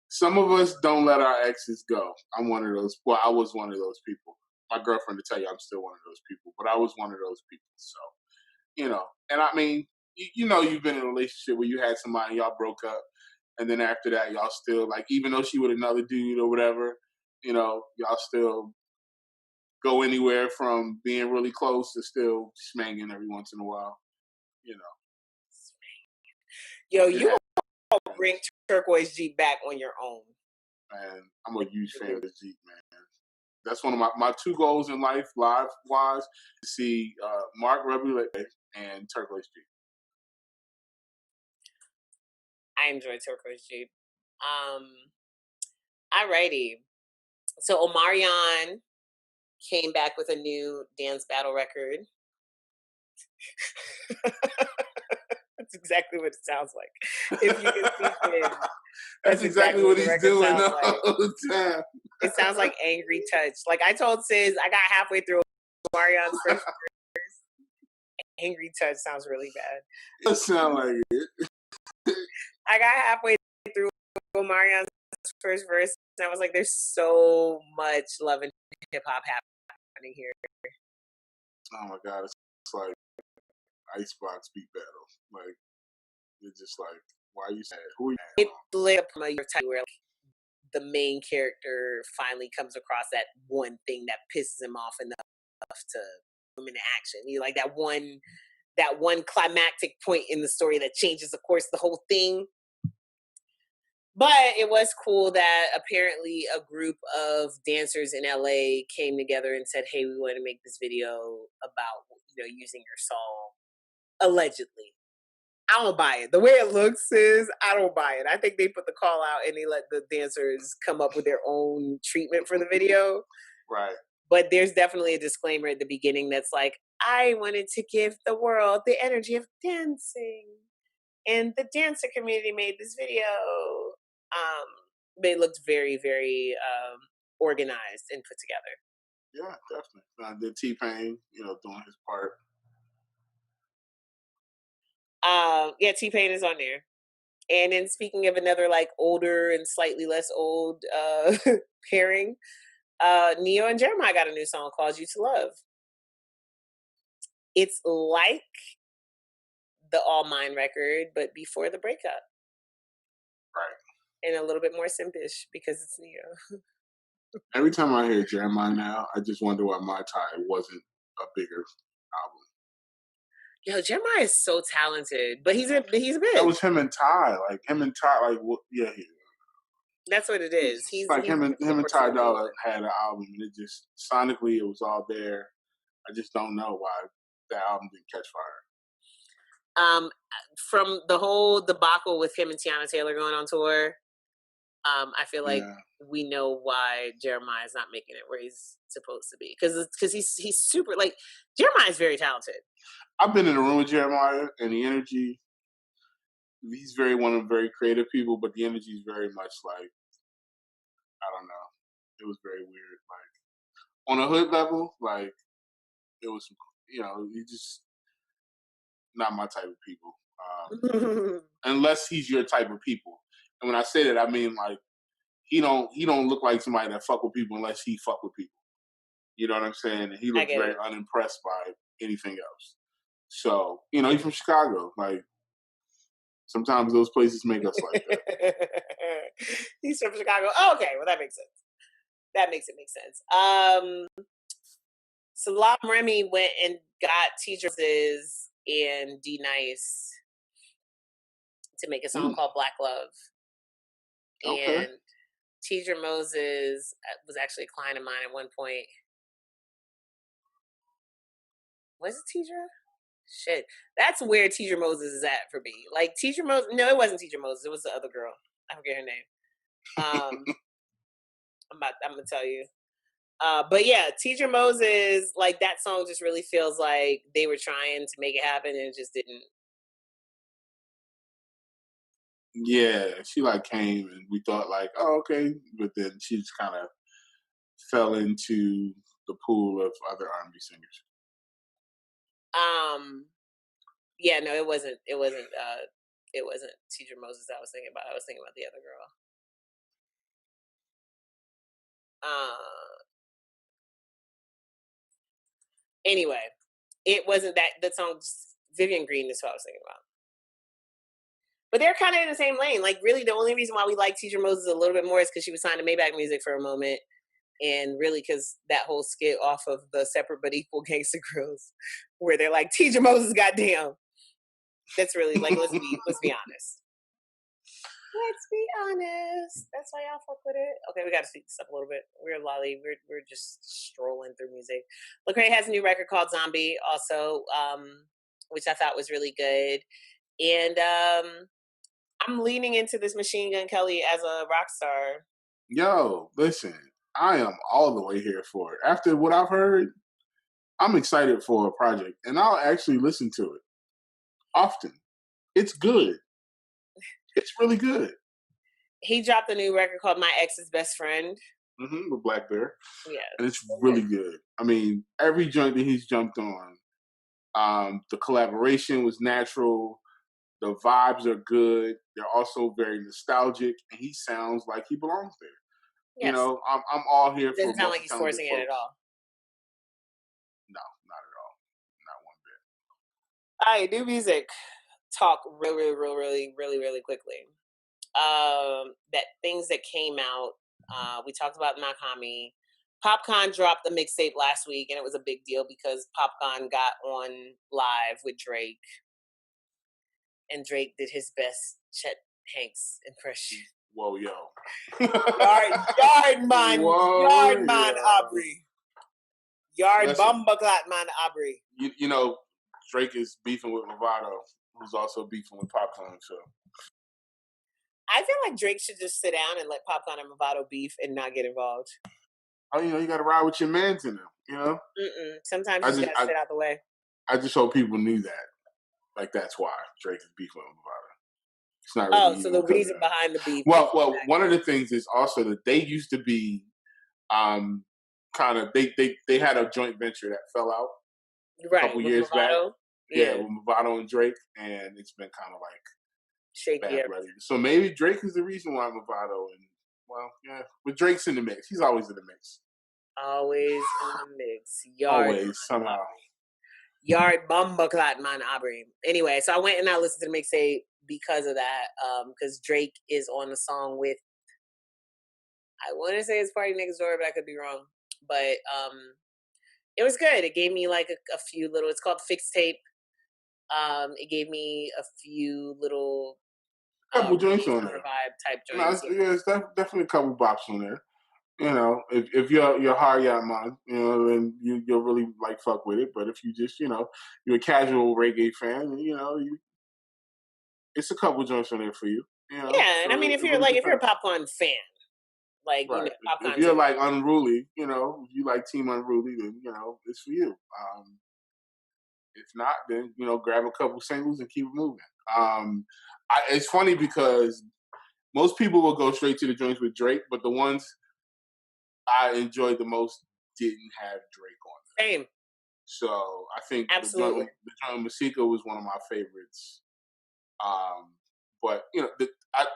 some of us don't let our exes go. I'm one of those. Well, I was one of those people. My girlfriend to tell you, I'm still one of those people. But I was one of those people. So you know, and I mean, you know, you've been in a relationship where you had somebody, y'all broke up, and then after that, y'all still like, even though she with another dude or whatever, you know, y'all still go anywhere from being really close to still smanging every once in a while. You know,
Yo,
it
you gonna bring
happens.
Turquoise Jeep back on your own.
And I'm a huge fan of the Jeep, man. That's one of my two goals in life, live wise, to see Mark Rebulé and Turquoise Jeep.
I enjoy Turquoise Jeep. Alrighty. So Omarion came back with a new dance battle record. That's exactly what it sounds like. If you can see Finn,
That's exactly what
the
he's
record
doing
sounds
all
like.
the time.
It sounds like Angry Touch. Like I told Ciz, I got halfway through Omarion's first verse. Angry Touch sounds really bad.
It sound like it.
I got halfway through Omarion's first verse, and I was like, "There's so much love and hip hop happening here."
Oh my god, it's like Icebox beat battle. Like it's just like, why are you sad? Who are you mad
It lit up my time where the main character finally comes across that one thing that pisses him off enough to put him into action. You know, like that one climactic point in the story that changes, of course, the whole thing. But it was cool that apparently a group of dancers in LA came together and said, "Hey, we want to make this video about, you know, using your song allegedly." I don't buy it. The way it looks is I don't buy it. I think they put the call out and they let the dancers come up with their own treatment for the video.
Right.
But there's definitely a disclaimer at the beginning that's like, I wanted to give the world the energy of dancing. And the dancer community made this video. They looked very, very organized and put together.
Yeah, definitely. The T-Pain, you know, doing his part.
Yeah, T-Pain is on there. And then speaking of another like older and slightly less old pairing, Neo and Jeremiah got a new song called You to Love. It's like the All Mine record, but before the breakup.
Right.
And a little bit more simpish because it's Neo.
Every time I hear Jeremiah now, I just wonder why My Tai wasn't a bigger album.
Yo, Jeremiah is so talented, but he's big.
That was him and Ty. Like him and Ty, like yeah,
That's what it is.
like
He's
him and Ty
portfolio.
Dolla had an album, and it just sonically it was all there. I just don't know why that album didn't catch fire.
From the whole debacle with him and Tiana Taylor going on tour, I feel like we know why Jeremiah is not making it where he's supposed to be because he's super like Jeremiah is very talented.
I've been in the room with Jeremiah, and the energy. He's one of the very creative people, but the energy is very much like I don't know. It was very weird. Like on a hood level, like it was, you know, he just not my type of people. Unless he's your type of people. And when I say that, I mean like he don't look like somebody that fuck with people unless he fuck with people. You know what I'm saying? And he
I
looks
get
very
it.
unimpressed by anything else. So, he's from Chicago. Like sometimes those places make us like that.
He's from Chicago. Oh, okay, well that makes sense. That makes it make sense. Salam Remy went and got Teacher Moses and D Nice to make a song
Mm,
called Black Love.
okay.
And Teacher Moses was actually a client of mine at one point. Was it Teacher? Shit. That's where Teacher Moses is at for me. Like Teacher Moses, no, it wasn't Teacher Moses. It was the other girl. I forget her name. I'm gonna tell you. But yeah, Teacher Moses, like that song just really feels like they were trying to make it happen and it just didn't.
Yeah, she like came and we thought like, oh, okay, but then she just kind of fell into the pool of other R&B singers.
Um, yeah, no, it wasn't. It wasn't Teacher Moses I was thinking about. I was thinking about the other girl. Anyway, it wasn't that song. Vivian Green is what I was thinking about. But they're kind of in the same lane. Like, really, the only reason why we like Teacher Moses a little bit more is because she was signed to Maybach Music for a moment, and really because that whole skit off of the Separate But Equal Gangsta Grills, where they're like, Teacher Moses, goddamn. That's really like, let's be honest. Let's be honest. That's why y'all fuck with it. Okay, we got to speak this up a little bit. We're lolly. We're just strolling through music. Lecrae has a new record called Zombie, also, which I thought was really good. And I'm leaning into this Machine Gun Kelly as a rock star.
Yo, listen, I am all the way here for it. After what I've heard, I'm excited for a project, and I'll actually listen to it often. It's good. It's really good.
He dropped a new record called My Ex's Best Friend.
With Black Bear,
Yeah,
and it's really good. I mean, every joint that he's jumped on, the collaboration was natural. The vibes are good. They're also very nostalgic, and he sounds like he belongs there.
yes.
I'm all here
It
for
doesn't sound like he's
multi-talented
forcing it at
folks.
all.
No, not at all. Not one bit.
All right, new music. Talk really quickly. That things that came out. We talked about Nakami. Popcorn dropped the mixtape last week, and it was a big deal because Popcorn got on live with Drake, and Drake did his best Chet Hanks impression.
Whoa, yo.
Yard
Whoa,
man,
yo.
Aubrey. Yard
Listen,
bomba clat man, Aubrey.
you know, Drake is beefing with Movado, who's also beefing with Popcorn. So
I feel like Drake should just sit down and let Popcorn and Movado beef and not get involved.
oh, you got to ride with your mans in them.
Sometimes
I
you just
just
gotta sit out the way.
I just hope people knew that. Like that's why Drake is beefing with Movado. It's not
Oh,
really
so
even
the
because of
reason
that.
behind the beef.
Well, one of the things is also that they used to be kind of they had a joint venture that fell out a
Right,
couple
with
years back.
Movado.
Yeah,
Yeah,
with Movado and Drake, and it's been kind of like
shaky
bad bloody. So maybe Drake is the reason why Movado and yeah, but Drake's in the mix. He's always in the mix.
always in the mix.
Always somehow.
Yard bomba clat man, Aubrey. Anyway, so I went and I listened to the mixtape because of that. Because Drake is on the song with, I want to say it's Party Next Door, but I could be wrong. But it was good. It gave me like a few little. It's called Fix Tape. It gave me a few little
Couple joints on
vibe
there.
type
No,
joints.
it's definitely a couple bops on there. If you're hard yacht man, then you'll really like fuck with it. But if you just, you're a casual reggae fan, it's a couple joints on there for you.
Yeah, and I
So
mean,
it really
if you're a
depends.
Popcorn fan, like
Right. If
Popcorn's
you're like unruly, if you like Team Unruly, then it's for you. If not, then grab a couple singles and keep it moving. It's funny because most people will go straight to the joints with Drake, but the ones I enjoyed the most didn't have Drake on them.
same.
So I think
Absolutely.
the joint Masika was one of my favorites. But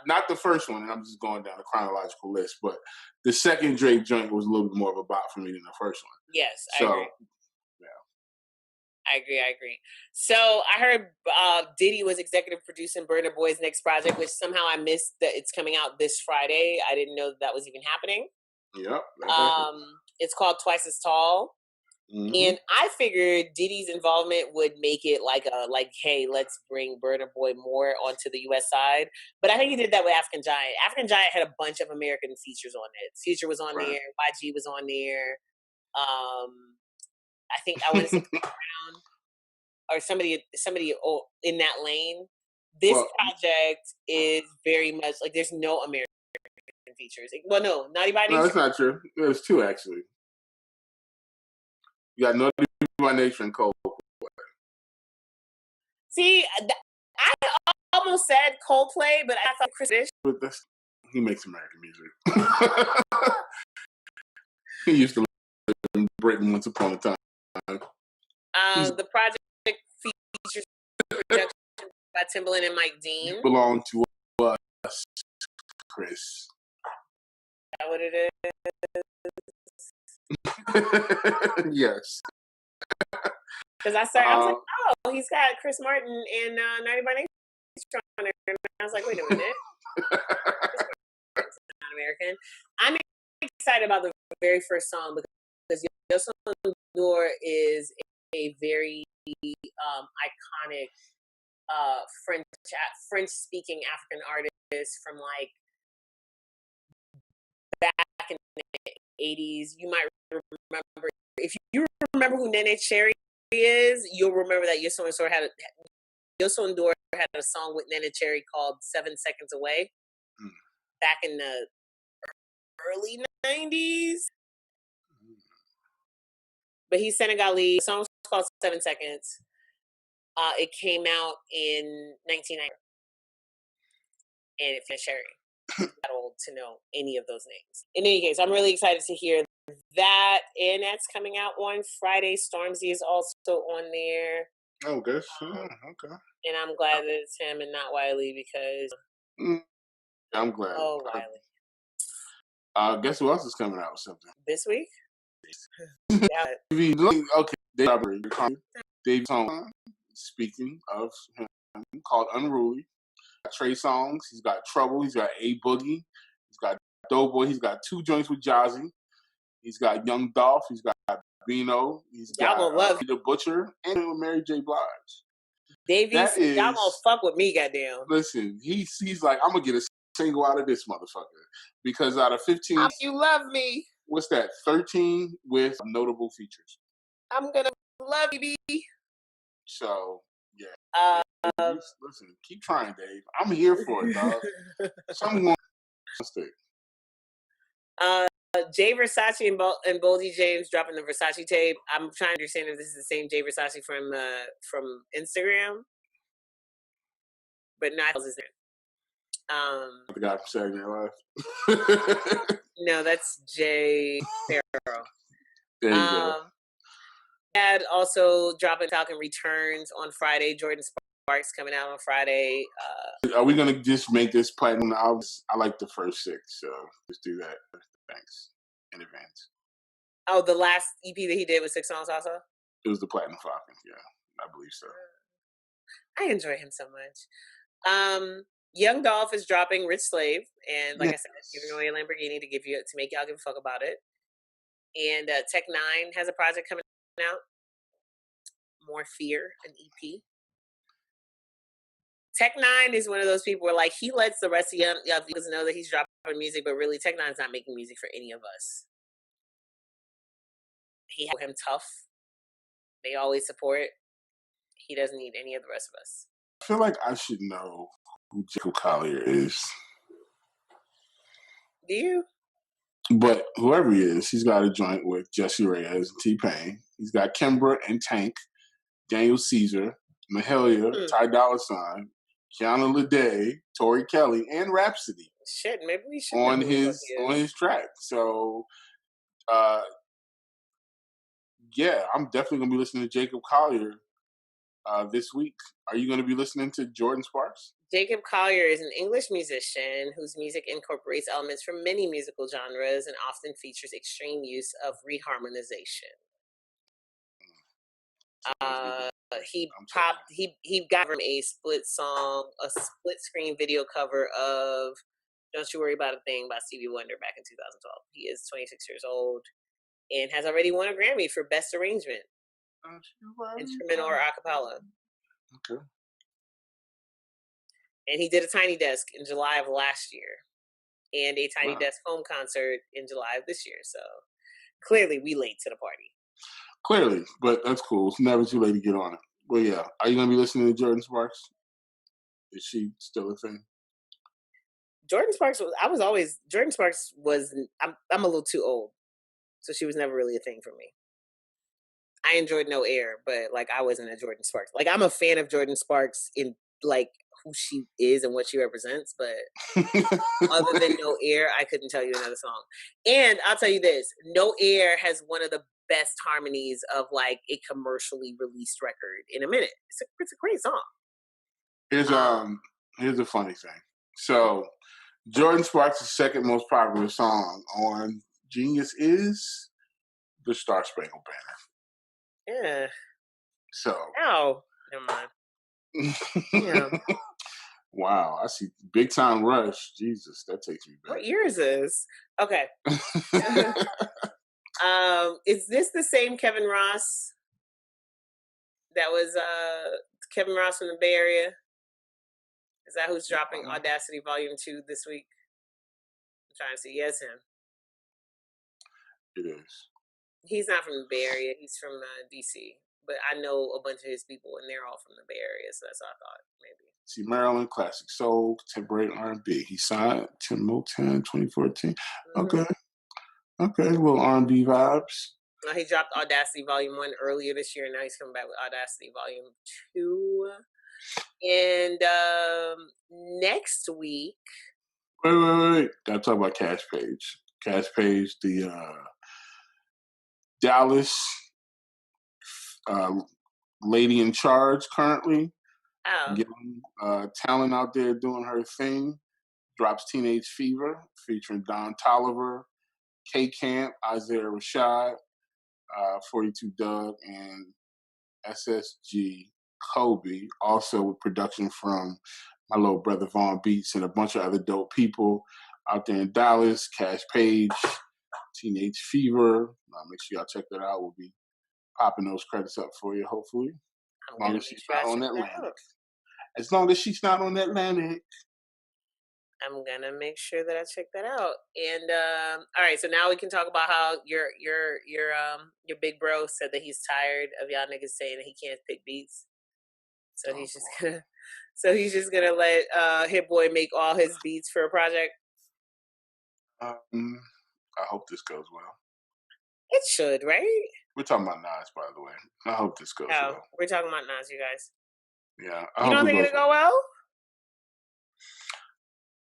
not the first one, and I'm just going down a chronological list. But the second Drake joint was a little bit more of a bop for me than the first one.
Yes, I
So,
agree.
yeah.
I agree. So I heard Diddy was executive producing Burna Boy's next project, which somehow I missed that it's coming out this Friday. I didn't know that was even happening.
Yep.
It's called Twice as Tall. Mm-hmm. And I figured Diddy's involvement would make it like, hey, let's bring Burna Boy more onto the U.S. side. But I think he did that with African Giant. African Giant had a bunch of American features on it. Future was on there. YG was on there. I think I want to say Brown or somebody in that lane. This project is very much like there's no American features. Well, no, Naughty by Nature.
No, that's not true. There's two actually. You got Naughty by Nature and Coldplay.
See, I almost said Coldplay, but I thought Chris Fish.
He makes American music. He used to live in Britain once upon a time.
The project features production by Timbaland and Mike Dean.
Belong to us, Chris. Is
that what it
is? Yes.
Because I was like, oh, he's got Chris Martin and Naughty by Nature on there. And I was like, wait a minute. It's not American. I'm excited about the very first song because Yo Son Dor is a very iconic French-speaking African artist from like back in the 80s. You might remember, if you remember who Nene Cherry is, you'll remember that Yo Son Dor had a song with Nene Cherry called 7 Seconds Away back in the early 90s. But he's Senegalese. The song was called 7 Seconds. It came out in 1990. And it finished Cherry. I'm not old to know any of those names. In any case, I'm really excited to hear that. And that's coming out on Friday. Stormzy is also on there.
Oh, good. Okay.
And I'm glad that it's him and not Wiley because...
I'm glad.
Oh, Wiley.
Guess who else is coming out with something?
This week?
Okay. David Song, speaking of him, called Unruly. Trey Songz, he's got Trouble, he's got A Boogie, he's got Doughboy, he's got 2 joints with Jazzy, he's got Young Dolph, he's got Bino, he's got The Butcher, and with Mary J. Blige.
Davies, y'all gonna fuck with me, goddamn.
Listen, he's like, I'm gonna get a single out of this motherfucker. Because out of 15...
You love me.
What's that? 13 with notable features.
I'm gonna love you, B.
So, yeah. Listen, keep trying, Dave. I'm here for it, dog. Someone to stick.
Jay Versace and Boldy James dropping the Versace tape. I'm trying to understand if this is the same Jay Versace from Instagram, but not his name.
The guy from Saturday Night Live.
No, that's Jay Farrell.
There you go.
Had also dropping Falcon Returns on Friday. Jordan Sparks coming out on Friday.
Are we gonna just make this platinum albums? I like the first 6, so let's do that. Thanks in advance.
Oh, the last EP that he did was 6 songs also?
It was the Platinum Falcon, yeah. I believe so.
I enjoy him so much. Young Dolph is dropping Rich Slave, and like I said, giving away a Lamborghini to make y'all give a fuck about it. And Tech Nine has a project coming out. More Fear, an EP. Tech Nine is one of those people where like he lets the rest of y'all know that he's dropping music, but really Tech Nine's not making music for any of us. He has him tough. They always support. He doesn't need any of the rest of us.
I feel like I should know who Jacob Collier is.
Do you?
But whoever he is, he's got a joint with Jesse Reyes and T-Pain. He's got Kimbra and Tank, Daniel Caesar, Mahalia, Ty Dolla $ign, Kiana Lede, Tori Kelly, and Rhapsody.
Shit, maybe we should
on his track. So, yeah, I'm definitely gonna be listening to Jacob Collier this week. Are you going to be listening to Jordan Sparks?
Jacob Collier is an English musician whose music incorporates elements from many musical genres and often features extreme use of reharmonization.
Sounds good.
He
I'm checking.
popped. He got from a split screen video cover of "Don't You Worry About a Thing" by Stevie Wonder back in 2012. He is 26 years old and has already won a Grammy for Best Arrangement,
Don't you worry
instrumental or
about
a cappella.
it. Okay.
And he did a Tiny Desk in July of last year, and a Tiny
Wow.
Desk home concert in July of this year. So clearly, we late to the party.
Clearly, but that's cool. It's never too late to get on it. Well, yeah. Are you going to be listening to Jordan Sparks? Is she still a thing?
Jordan Sparks was. I was always Jordan Sparks was. I'm a little too old, so she was never really a thing for me. I enjoyed No Air, but like I wasn't a Jordan Sparks. Like I'm a fan of Jordan Sparks in like who she is and what she represents, but other than No Air, I couldn't tell you another song. And I'll tell you this: No Air has one of the best harmonies of like a commercially released record in a minute. It's a great song.
Here's a funny thing. So Jordan Sparks' second most popular song on Genius is the Star Spangled Banner.
Yeah.
So
Oh, never mind. Yeah.
Wow, I see Big Time Rush. Jesus, that takes me back.
What year is this? Okay. Is this the same Kevin Ross that was Kevin Ross from the Bay Area? Is that who's dropping Audacity Volume 2 this week? I'm trying to see. Yes, him.
It is.
He's not from the Bay Area. He's from DC. But I know a bunch of his people, and they're all from the Bay Area, so that's what I thought, maybe.
See, Maryland Classic Soul, Contemporary R&B. He signed to Motown 2014. Okay. Okay, little R&B vibes.
He dropped Audacity Volume 1 earlier this year, and now he's coming back with Audacity Volume 2. And next week...
Wait. Gotta talk about Cash Page. Cash Page, the Dallas lady in charge currently.
Oh.
Getting talent out there doing her thing. Drops Teenage Fever featuring Don Tolliver, K Camp, Isaiah Rashad, 42 Doug, and SSG Kobe. Also with production from my little brother Vaughn Beats and a bunch of other dope people out there in Dallas. Cash Page, Teenage Fever. Make sure y'all check that out. We'll be popping those credits up for you, hopefully. As long as she's not on Atlantic. As long as she's not on Atlantic.
I'm gonna make sure that I check that out. And all right, so now we can talk about how your big bro said that he's tired of y'all niggas saying that he can't pick beats. So he's just gonna let Hit Boy make all his beats for a project.
I hope this goes well.
It should, right?
We're talking about Nas, by the way. I hope this goes well.
We're talking about Nas, you guys.
Yeah.
You don't think it'll go well?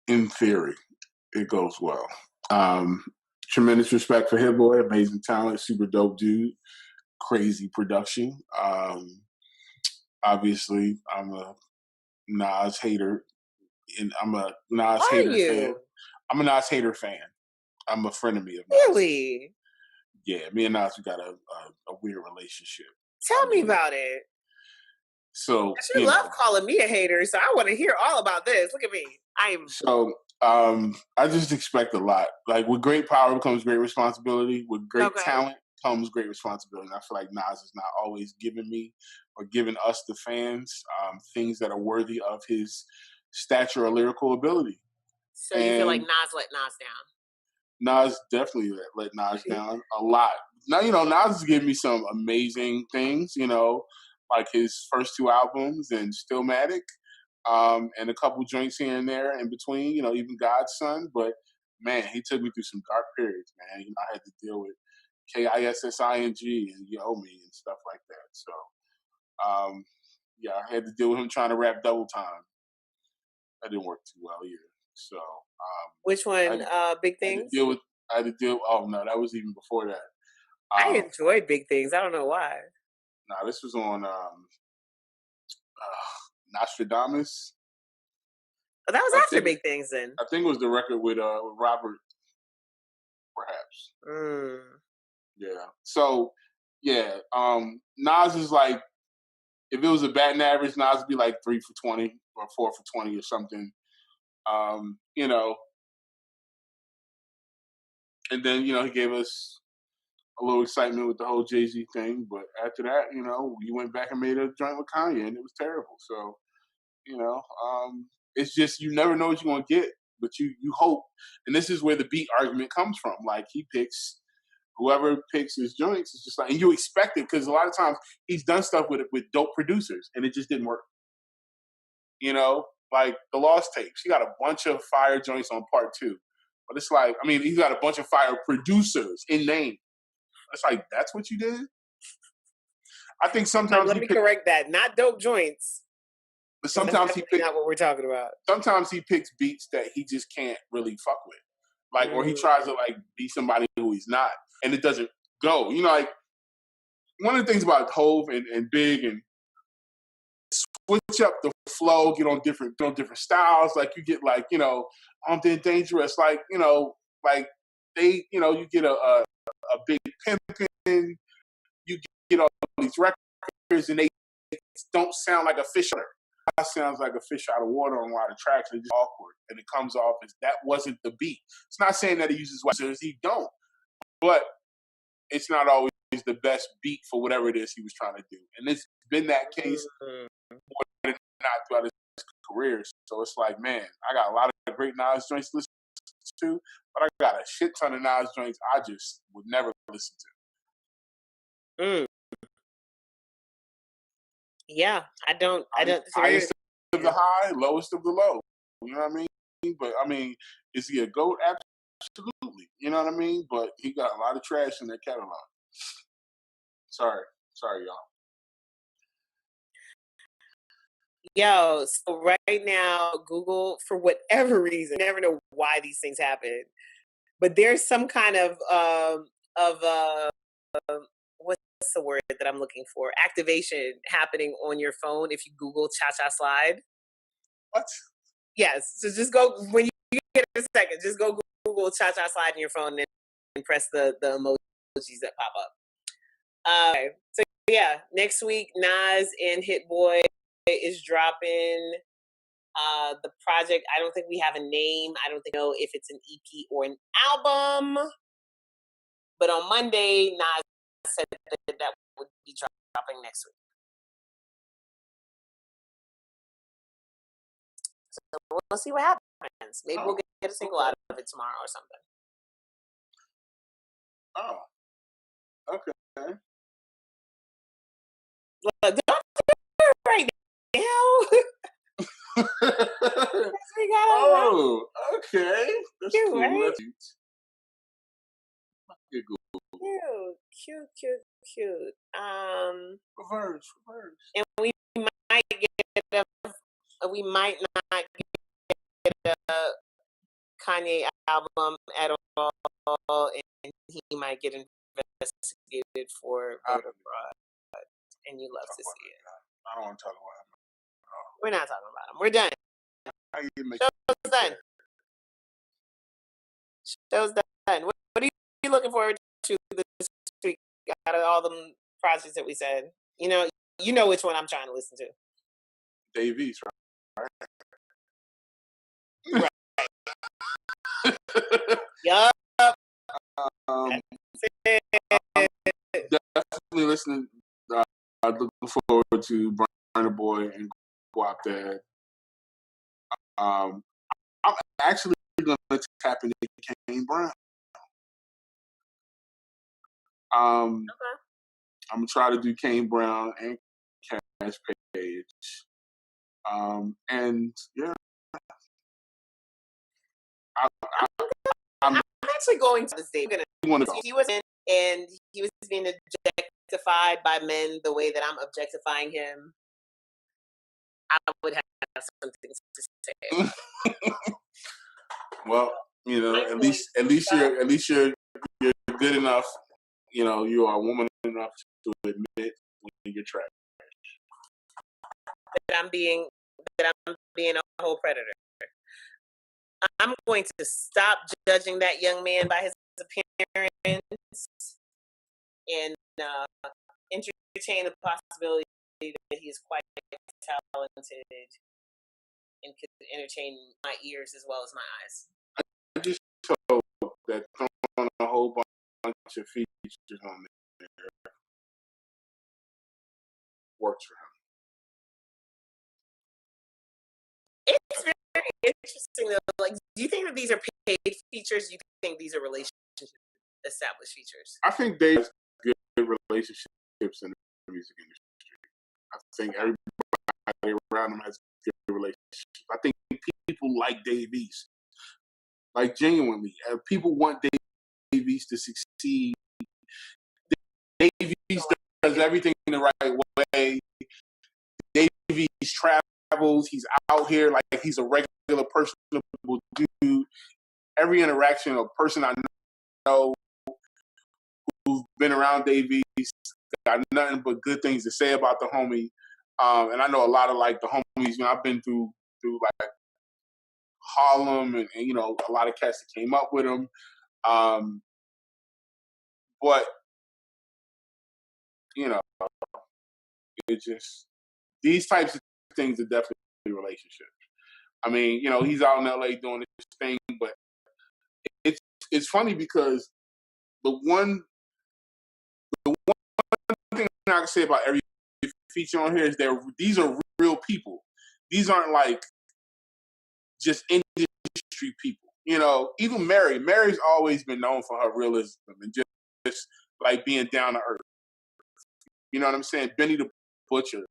In theory, it goes well. Tremendous respect for Hit Boy, amazing talent, super dope dude, crazy production. Obviously, I'm a Nas hater, and I'm a Nas hater fan. I'm a Nas hater fan. I'm a frenemy of Nas.
Really?
Yeah, me and Nas, we got a weird relationship.
Tell me about it.
So
you love calling me a hater, so I want to hear all about this. Look at me.
I just expect a lot. Like with great power comes great responsibility. With great talent comes great responsibility. And I feel like Nas is not always giving me or giving us, the fans, things that are worthy of his stature or lyrical ability.
So you feel like Nas let Nas down?
Nas definitely let Nas down a lot. Now, Nas is giving me some amazing things, like his first 2 albums and Stillmatic. And a couple joints here and there in between, even God's Son. But man, he took me through some dark periods, man. I had to deal with KISSING and You Owe Me and stuff like that. So, I had to deal with him trying to rap double time. That didn't work too well either. So,
which one? Big Things?
I had to deal. Oh no, that was even before that.
I enjoyed Big Things. I don't know why.
Nah, this was on Nostradamus.
But that was
I
after
think
Big Things then.
I think it was the record with Robert, perhaps. Yeah. So yeah, Nas is like, if it was a batting average, Nas would be like 3 for 20 or 4 for 20 or something. You know, and then he gave us a little excitement with the whole Jay-Z thing, but after that, you went back and made a joint with Kanye, and it was terrible. So, you know, it's just, you never know what you're gonna get, but you hope, and this is where the beat argument comes from. Like, whoever picks his joints is just like, and you expect it, because a lot of times he's done stuff with dope producers, and it just didn't work. Like the Lost Tapes, he got a bunch of fire joints on part 2, but it's like, I mean, he's got a bunch of fire producers in name. It's like, that's what you did? I think sometimes
let me correct that. Not dope joints.
But sometimes he picks,
not what we're talking about.
Sometimes he picks beats that he just can't really fuck with. Like, or he tries to like be somebody who he's not, and it doesn't go. Like, one of the things about Hove and Big, and switch up the flow, get on different styles. Like, you get like, I'm Dangerous. Like, like they, you get a Big Pimpin', you get all these records, and they don't sound like a fish out. It sounds like a fish out of water on a lot of tracks. It's just awkward, and it comes off as that wasn't the beat. It's not saying that he uses words, he don't, but it's not always the best beat for whatever it is he was trying to do. And it's been that case more than not throughout his career. So it's like, man, I got a lot of great Nas joints to listen to, but I got a shit ton of Nas joints I just would never listen to.
Yeah, I don't.
Highest of the high, lowest of the low. You know what I mean? But I mean, is he a GOAT? Absolutely. You know what I mean? But he got a lot of trash in that catalog. Sorry, y'all.
Yo, so right now, Google, for whatever reason, I never know why these things happen, but there's some kind of what's the word that I'm looking for? Activation happening on your phone if you Google Cha-Cha Slide.
What?
Yes. So just go, when you get a second, just go Google Cha-Cha Slide in your phone and press the emojis that pop up. So yeah, next week, Nas and Hit Boy is dropping the project. I don't think we have a name. I don't know if it's an EP or an album. But on Monday, Nas said that would be dropping next week. So we'll see what happens. Maybe we'll get a single out of it tomorrow or something.
Oh, okay.
Look, don't do it right now.
Oh, okay. That's
cute,
cool.
right?
That's
Cute.
Reverse.
And we might not get a Kanye album at all, and he might get investigated for voter fraud, and you love to see it.
I don't want to talk about him.
We're not talking about him. We're done. Show's done. Show's done. What are you looking forward to this week out of all the projects that we said? You know which one I'm trying to listen to.
Dave East, right?
Yup.
Definitely listening. I'm looking forward to Burna Boy and Guap Dad. I'm actually going to tap into Kane Brown. I'm gonna try to do Kane Brown and Cash Page. And yeah,
I'm actually going to this day. He was in, and he was being objectified by men the way that I'm objectifying him. I would have something to say.
Well, at least you're good enough. You are a woman enough to admit when you're trash.
that I'm being a whole predator. I'm going to stop judging that young man by his appearance and entertain the possibility that he is quite talented and could entertain my ears as well as my eyes.
I just hope that throwing a whole bunch of features on there works for him.
It's very interesting though. Like, do you think that these are paid features? Do you think these are relationship established features?
I think they have good relationships in the music industry. I think everybody around them has good relationships. I think people like Dave East. Like, genuinely, people want Dave East to succeed. Dave East does everything the right way. Dave East travels. He's out here like he's a regular, personable dude. Every interaction, a person I know who's been around Dave East got nothing but good things to say about the homie. And I know a lot of like the homies. You know, I've been through like Harlem and you know, a lot of cats that came up with him. But you know, it just, these types of things are definitely relationships. I mean, you know, he's out in LA doing this thing, but it's funny because the one thing I can say about every feature on here is these are real people. These aren't like just industry people. You know, even Mary's always been known for her realism and just like being down to earth. You know what I'm saying? Benny the Butcher,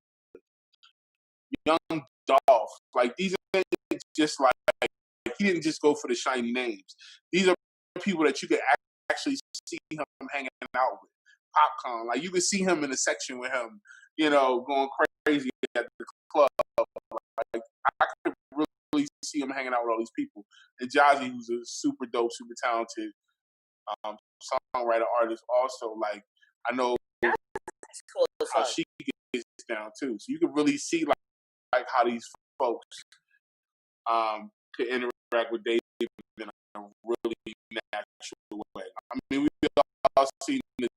Young Dolph, like these are just like he didn't just go for the shiny names. These are people that you could actually see him hanging out with. Popcorn, like you could see him in a section with him, you know, going crazy at the club. Like I could really see him hanging out with all these people. And Jazzy, who's a super dope, super talented songwriter artist, also like I know
cool
how she gets down too. So you could really see like how these folks could interact with Dave in a really natural way. I mean, we all seen the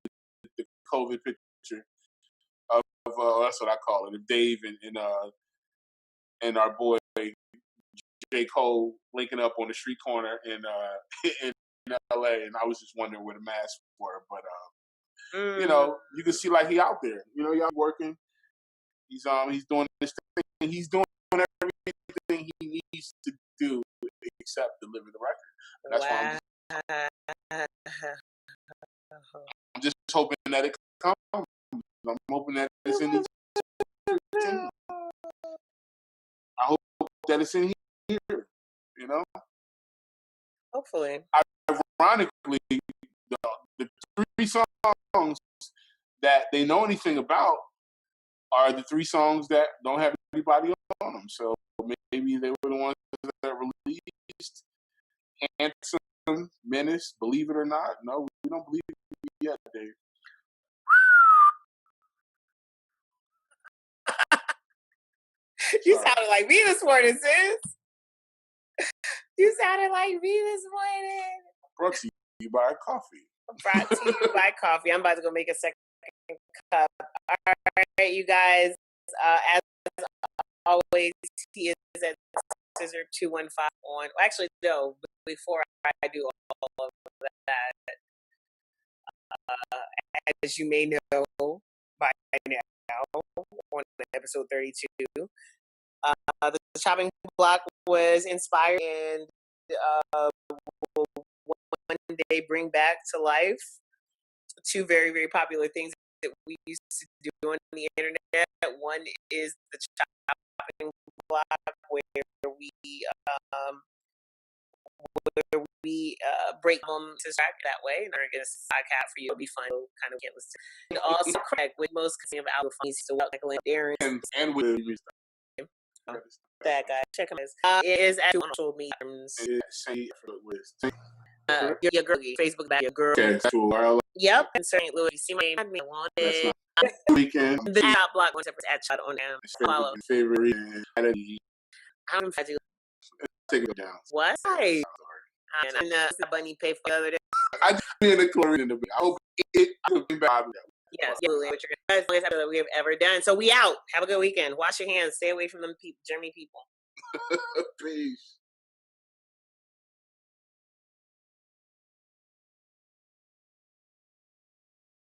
COVID picture of that's what I call it, of Dave and our boy J. Cole linking up on the street corner in LA, and I was just wondering where the masks were, but you know, you can see like he out there. You know, y'all working. He's doing this thing. He's doing everything he needs to do except deliver the record. And that's why I'm just hoping that it comes. I'm hoping that it's in these teams. I hope that it's in here. You know.
Hopefully.
Ironically, the three songs that they know anything about are the three songs that don't have anybody on them. So maybe they were the ones that released Handsome, Menace, Believe It or Not. No, we don't believe it yet, Dave.
You sounded like me this morning, sis. You sounded like me this morning.
Brought to you by coffee.
Brought to you by coffee. I'm about to go make a second cup. All right, you guys. As always, he is at Scissor215 on. Actually, no. Before I do all of that, as you may know by now, on episode 32, the chopping block was inspired and will one day bring back to life two very, very popular things that we used to do on the internet. One is the chopping block, where we break them to track that way, and they're gonna cat for you. It'll be fun. Kind of can't listen. And also, Craig with most of album funnies, so like Darren
and with
that guy. Check him out. It is actually on social media. your girl, Facebook back, your girl.
Okay, cool.
Yep, in St. Louis. You see my name, I want it.
Weekend.
The top block one at shot on down. Follow.
Favorite.
I don't know if I do.
Take it down.
What? And Bunny pay for the other day.
I just be in the chlorine in the bed. I hope it will be bad.
Yes, absolutely. Which are the best episode that we have ever done. So we out. Have a good weekend. Wash your hands. Stay away from them German people.
Peace.